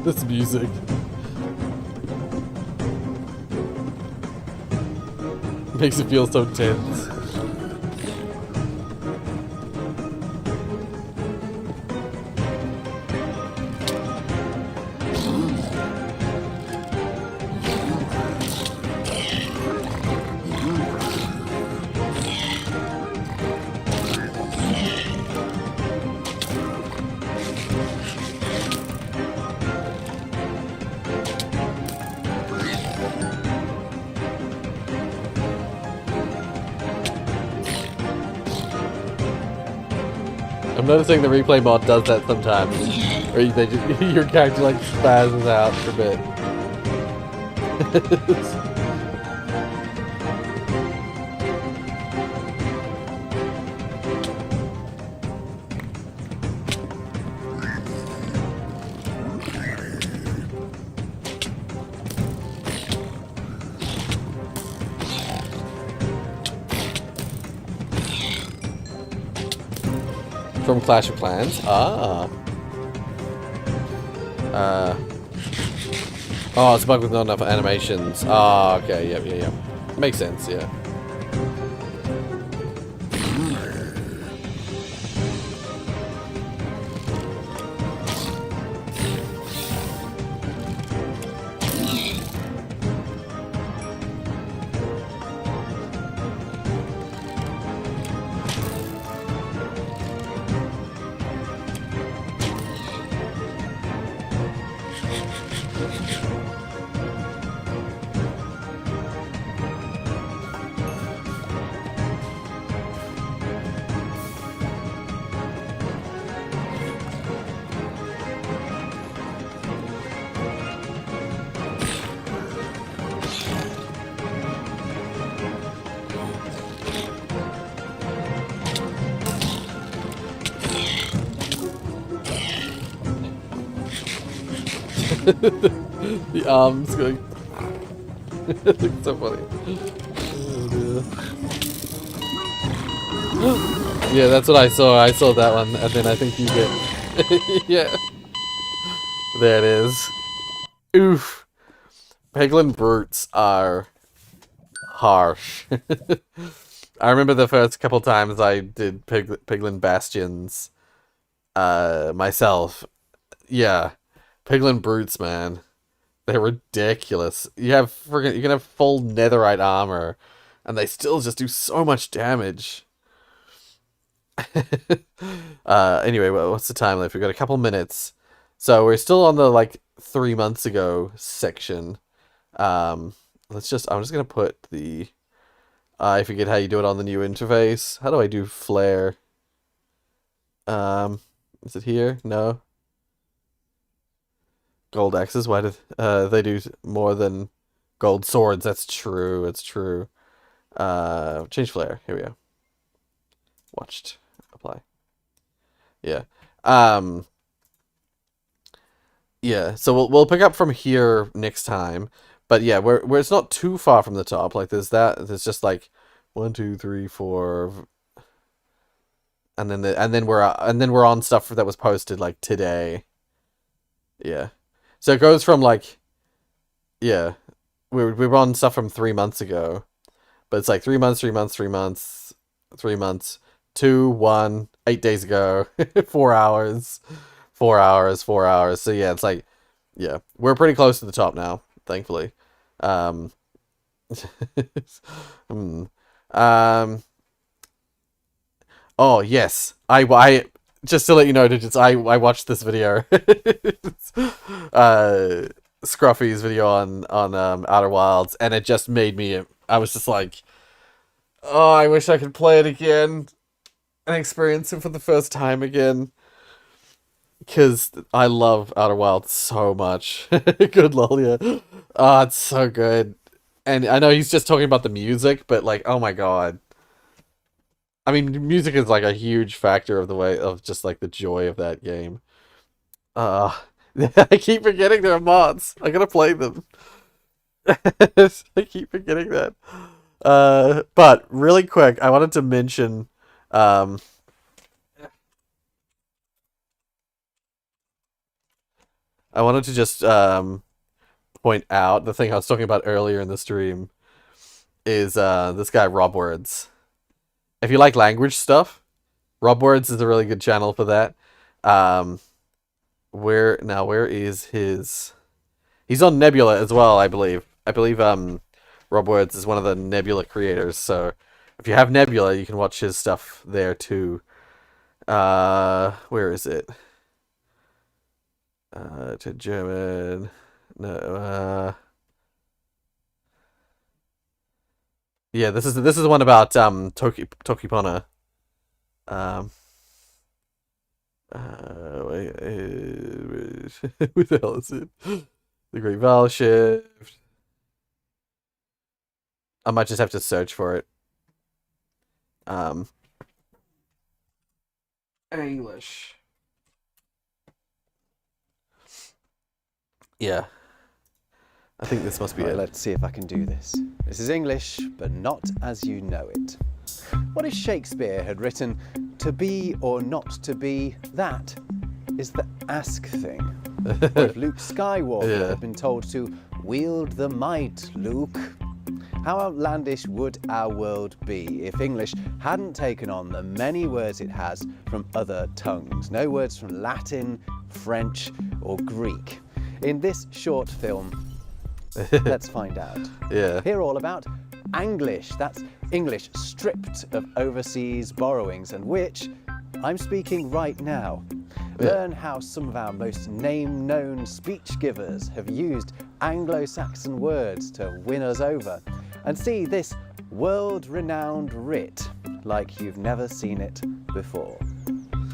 A: This music. Makes it feel so tense. I'm noticing the replay mod does that sometimes, where they just, your character like spazzes out for a bit. From Clash of Clans. Ah. Oh, it's a bug with not enough animations. Ah, okay, yep. Makes sense, yeah. The arms going. It looks so funny. Oh, yeah, that's what I saw. I saw that one, and then I think you get. Yeah. There it is. Oof. Peglin brutes are harsh. I remember the first couple times I did Piglin bastions myself. Yeah. Piglin brutes, man. They're ridiculous. You can have full netherite armor, and they still just do so much damage. Anyway, what's the time left? We've got a couple minutes. So we're still on the, like, 3 months ago section. I'm just gonna put the... I forget how you do it on the new interface. How do I do flare? Is it here? No. Gold axes. Why do they do more than gold swords? That's true. It's true. Change flare. Here we go. Watched. Apply. Yeah. Yeah. So we'll pick up from here next time. But yeah, where it's not too far from the top. Like there's just like 1, 2, 3, 4. and then we're on stuff that was posted like today. Yeah, so it goes from like, yeah, we're on stuff from 3 months ago, but it's like 3 months, 3 months, 3 months, 3 months, 2, 1, 8 days ago, 4 hours, 4 hours, 4 hours. So yeah, it's like, yeah, we're pretty close to the top now, thankfully. Um, hmm. Oh yes, I just to let you know, digits. I watched this video, Scruffy's video on Outer Wilds, and it just made me. I was just like, oh, I wish I could play it again and experience it for the first time again, because I love Outer Wilds so much. Good lol, yeah. Oh, it's so good, and I know he's just talking about the music, but like, oh my god. I mean, music is like a huge factor of the way of just like the joy of that game. I keep forgetting there are mods. I gotta play them. I keep forgetting that. But really quick, I wanted to mention, I wanted to just point out the thing I was talking about earlier in the stream is this guy Rob Words. If you like language stuff, Rob Words is a really good channel for that. Where is his? He's on Nebula as well, I believe. Rob Words is one of the Nebula creators, so if you have Nebula, you can watch his stuff there too. Where is it? To German. No. Yeah, this is the one about Tokipona. Wait, who the hell is it? The Great Vowel Shift. I might just have to search for it. English. Yeah. I think this must be it.
G: Let's see if I can do this. This is English, but not as you know it. What if Shakespeare had written, "To be or not to be, that is the ask thing"? What if Luke Skywalker had been told to wield the might, Luke? How outlandish would our world be if English hadn't taken on the many words it has from other tongues? No words from Latin, French, or Greek. In this short film, let's find out.
A: Yeah.
G: Hear all about Anglish. That's English stripped of overseas borrowings, and which I'm speaking right now. Learn how some of our most name-known speech givers have used Anglo-Saxon words to win us over, and see this world-renowned writ like you've never seen it before.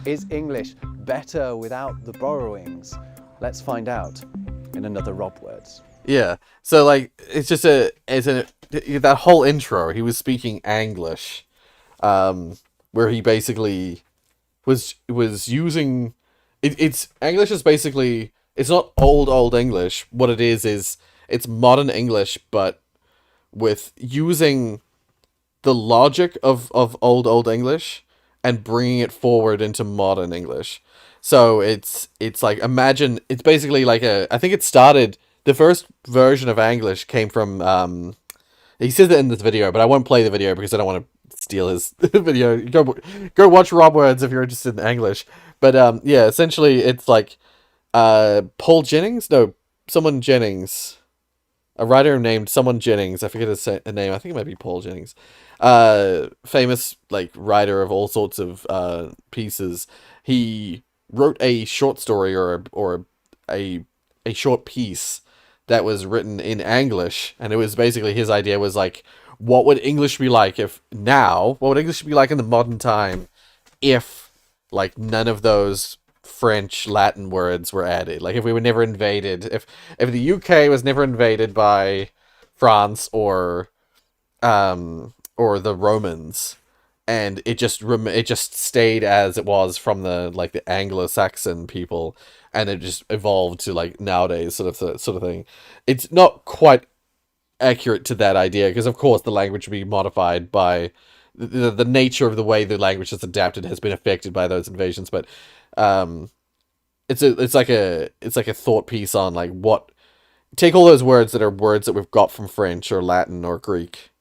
G: Is English better without the borrowings? Let's find out in another Rob Words.
A: Yeah. So like it's just that whole intro, he was speaking Anglish, where he basically was using it's English is basically, it's not old English. What it is it's modern English, but with using the logic of old English and bringing it forward into modern English. So it's like, imagine, it's basically like I think it started, the first version of English came from, he says it in this video, but I won't play the video because I don't want to steal his video. Go watch Rob Words if you're interested in English. But yeah, essentially it's like Paul Jennings? No, someone Jennings. A writer named someone Jennings. I forget his name. I think it might be Paul Jennings. Famous like writer of all sorts of pieces. He wrote a short story or a short piece that was written in English, and it was basically, his idea was like, what would English be like what would English be like in the modern time if like none of those French, Latin words were added? Like if we were never invaded, if the UK was never invaded by France or the Romans, and it just stayed as it was from the Anglo-Saxon people, and it just evolved to like nowadays sort of thing. It's not quite accurate to that idea, because of course the language would be modified by the nature of the way the language is adapted has been affected by those invasions. But it's like a thought piece on like what take all those words that are words that we've got from French or Latin or Greek,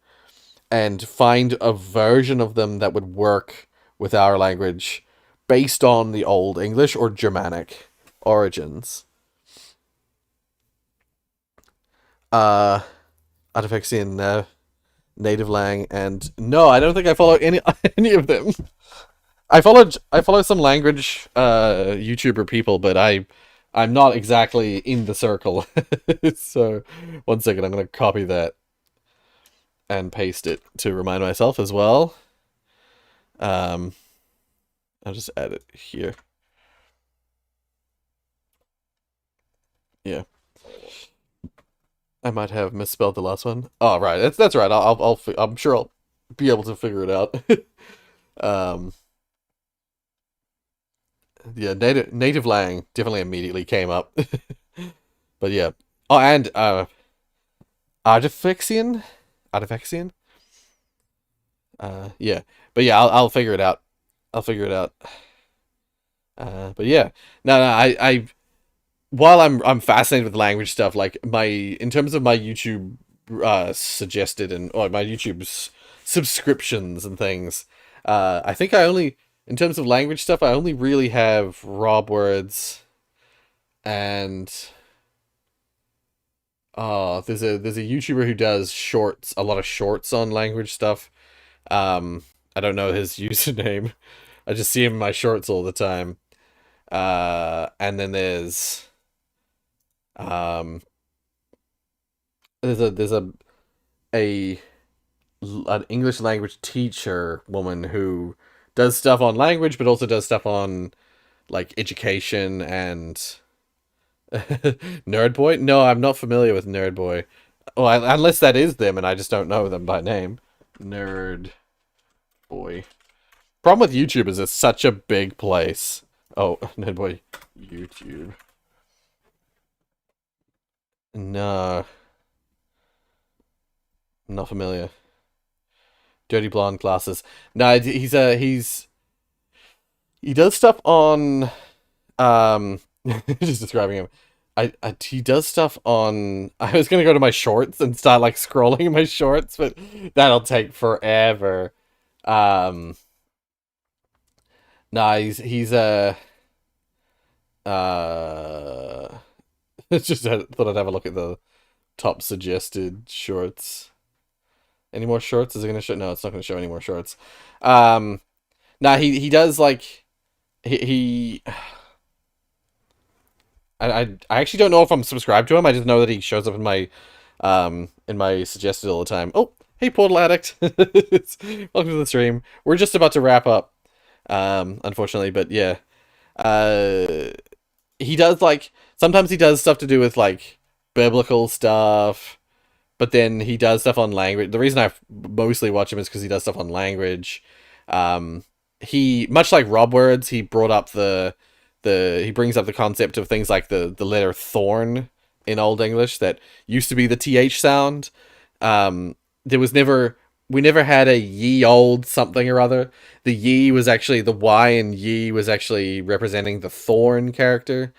A: and find a version of them that would work with our language based on the Old English or Germanic origins. Artifexian, Native Lang, and no, I don't think I follow any of them. I follow some language YouTuber people, but I'm not exactly in the circle. So, one second, I'm gonna copy that and paste it to remind myself as well. I'll just add it here. Yeah. I might have misspelled the last one. Oh, right. That's right. I'm sure I'll be able to figure it out. Yeah, native lang definitely immediately came up. But yeah. Oh, and Artifexian? Yeah. But yeah, I'll figure it out. But yeah. No, I while I'm fascinated with language stuff, like in terms of my YouTube suggested or my YouTube's subscriptions and things, I think in terms of language stuff, I only really have Rob Words and there's a YouTuber who does a lot of shorts on language stuff. I don't know his username. I just see him in my shorts all the time. And then there's an English language teacher woman who does stuff on language, but also does stuff on like education and Nerd Boy. No, I'm not familiar with Nerd Boy. Well, unless that is them, and I just don't know them by name. Nerd Boy. Problem with YouTube is it's such a big place. Oh, Nerd Boy, YouTube. No. Not familiar. Dirty blonde glasses. No, he does stuff on just describing him. He does stuff on I was gonna go to my shorts and start like scrolling my shorts, but that'll take forever. Nah, he's just thought I'd have a look at the top suggested shorts. Any more shorts? Is it gonna show? No, it's not gonna show any more shorts. Nah, he does like he I actually don't know if I'm subscribed to him. I just know that he shows up in my suggested all the time. Oh, hey Portal Addict. Welcome to the stream. We're just about to wrap up. Unfortunately, but yeah. He does like sometimes he does stuff to do with like biblical stuff, but then he does stuff on language. The reason I mostly watch him is because he does stuff on language. He much like Rob Words, he brought up he brings up the concept of things like the letter thorn in Old English that used to be the th sound. We never had a ye old something or other. The ye was actually the y, and ye was actually representing the thorn character.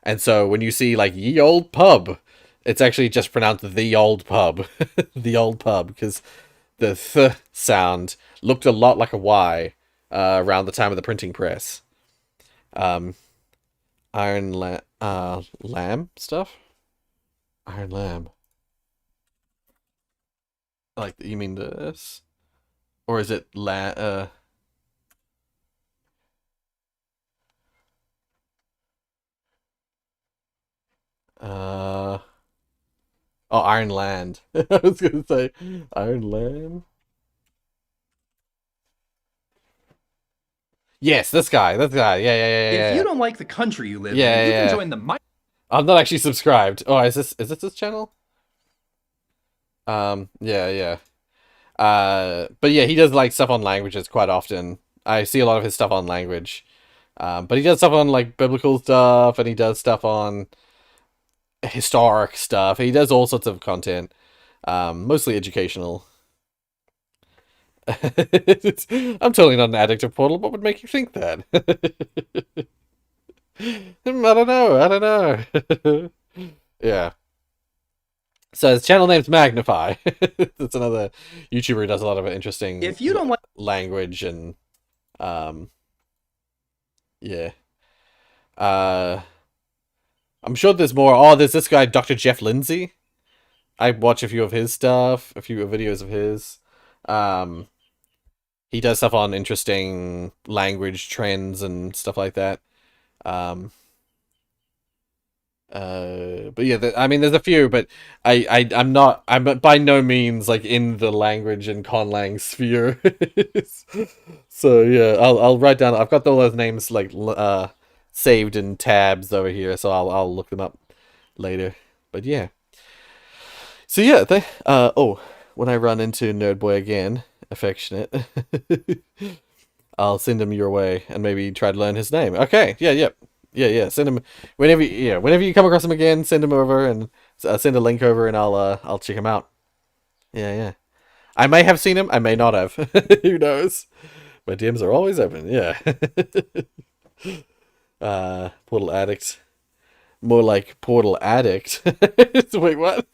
A: And so when you see like ye old pub, it's actually just pronounced the old pub. The old pub, because the th sound looked a lot like a y around the time of the printing press. Iron lamb stuff? Iron lamb. Like, you mean this? Or is it oh, Iron Land. I was gonna say Iron Lamb. Yes, this guy. Yeah.
B: If you don't like the country you live in, you can join the
A: I'm not actually subscribed. Oh, is this his channel? Yeah. But yeah, he does like stuff on languages quite often. I see a lot of his stuff on language. But he does stuff on like biblical stuff, and he does stuff on historic stuff. He does all sorts of content, mostly educational. I'm totally not an addict of Portal. What would make you think that? I don't know. I don't know. Yeah. So his channel name's Magnify. That's another YouTuber who does a lot of interesting
B: If you don't like
A: language and yeah. I'm sure there's more. Oh, there's this guy, Dr. Jeff Lindsay. I watch a few of his stuff, a few videos of his. He does stuff on interesting language trends and stuff like that. But yeah, I mean, there's a few, but I'm by no means like in the language and conlang sphere. So yeah, I'll write down. I've got all those names like saved in tabs over here, so I'll look them up later. But yeah. So yeah, when I run into Nerdboy again, affectionate, I'll send him your way and maybe try to learn his name. Okay, yeah. Send him whenever you come across him again. Send him over and send a link over, and I'll check him out. Yeah. I may have seen him. I may not have. Who knows? My DMs are always open. Yeah. Portal addict. More like Portal addict. Wait, what?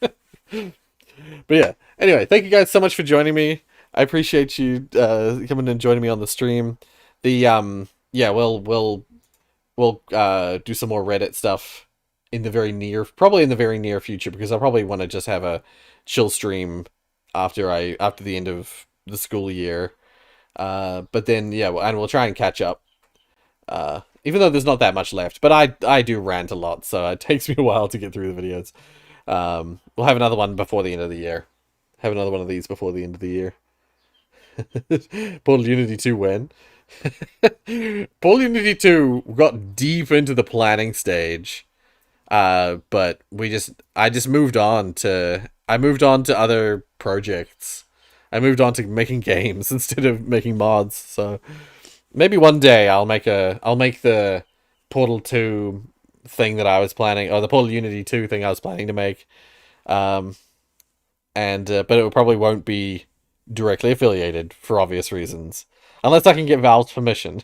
A: But yeah. Anyway, thank you guys so much for joining me. I appreciate you coming and joining me on the stream. We'll do some more Reddit stuff probably in the very near future, because I'll probably want to just have a chill stream after the end of the school year. But then and we'll try and catch up. Even though there's not that much left, but I do rant a lot, so it takes me a while to get through the videos. We'll have another one before the end of the year. Have another one of these before the end of the year. Portal Unity 2 when? Portal Unity 2 got deep into the planning stage. But I just moved on to other projects. I moved on to making games instead of making mods. So maybe one day I'll make the Portal 2 thing that I was planning, or the Portal Unity 2 thing I was planning to make. But it probably won't be directly affiliated for obvious reasons, unless I can get Valve's permission.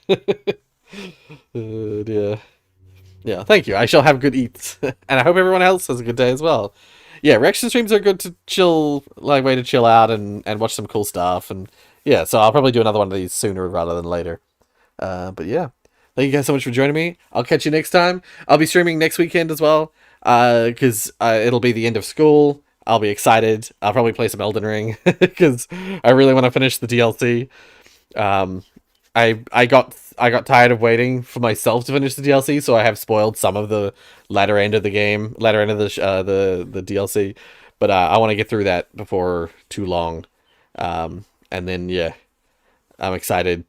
A: Yeah, thank you. I shall have good eats, and I hope everyone else has a good day as well. Yeah, reaction streams are good to chill, like way to chill out and watch some cool stuff, and yeah. So I'll probably do another one of these sooner rather than later. But yeah, thank you guys so much for joining me. I'll catch you next time. I'll be streaming next weekend as well, because it'll be the end of school. I'll be excited. I'll probably play some Elden Ring because I really want to finish the DLC. I got tired of waiting for myself to finish the DLC, so I have spoiled some of the latter end of the DLC. But I want to get through that before too long. And then I'm excited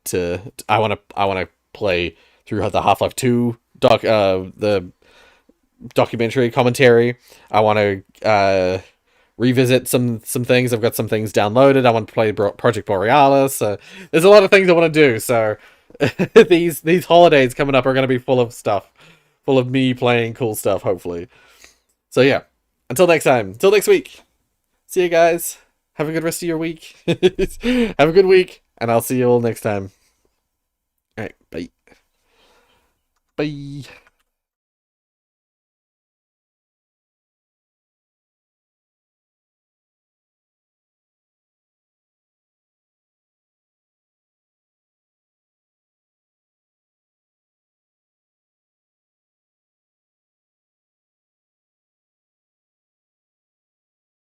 A: I want to play through the Half-Life 2 the documentary commentary. I want to revisit some things. I've got some things downloaded. I want to play Project Borealis. There's a lot of things I want to do. So these holidays coming up are going to be full of stuff, full of me playing cool stuff, hopefully. So yeah, until next time, until next week. See you guys. Have a good rest of your week. Have a good week, and I'll see you all next time. All right, bye. Bye.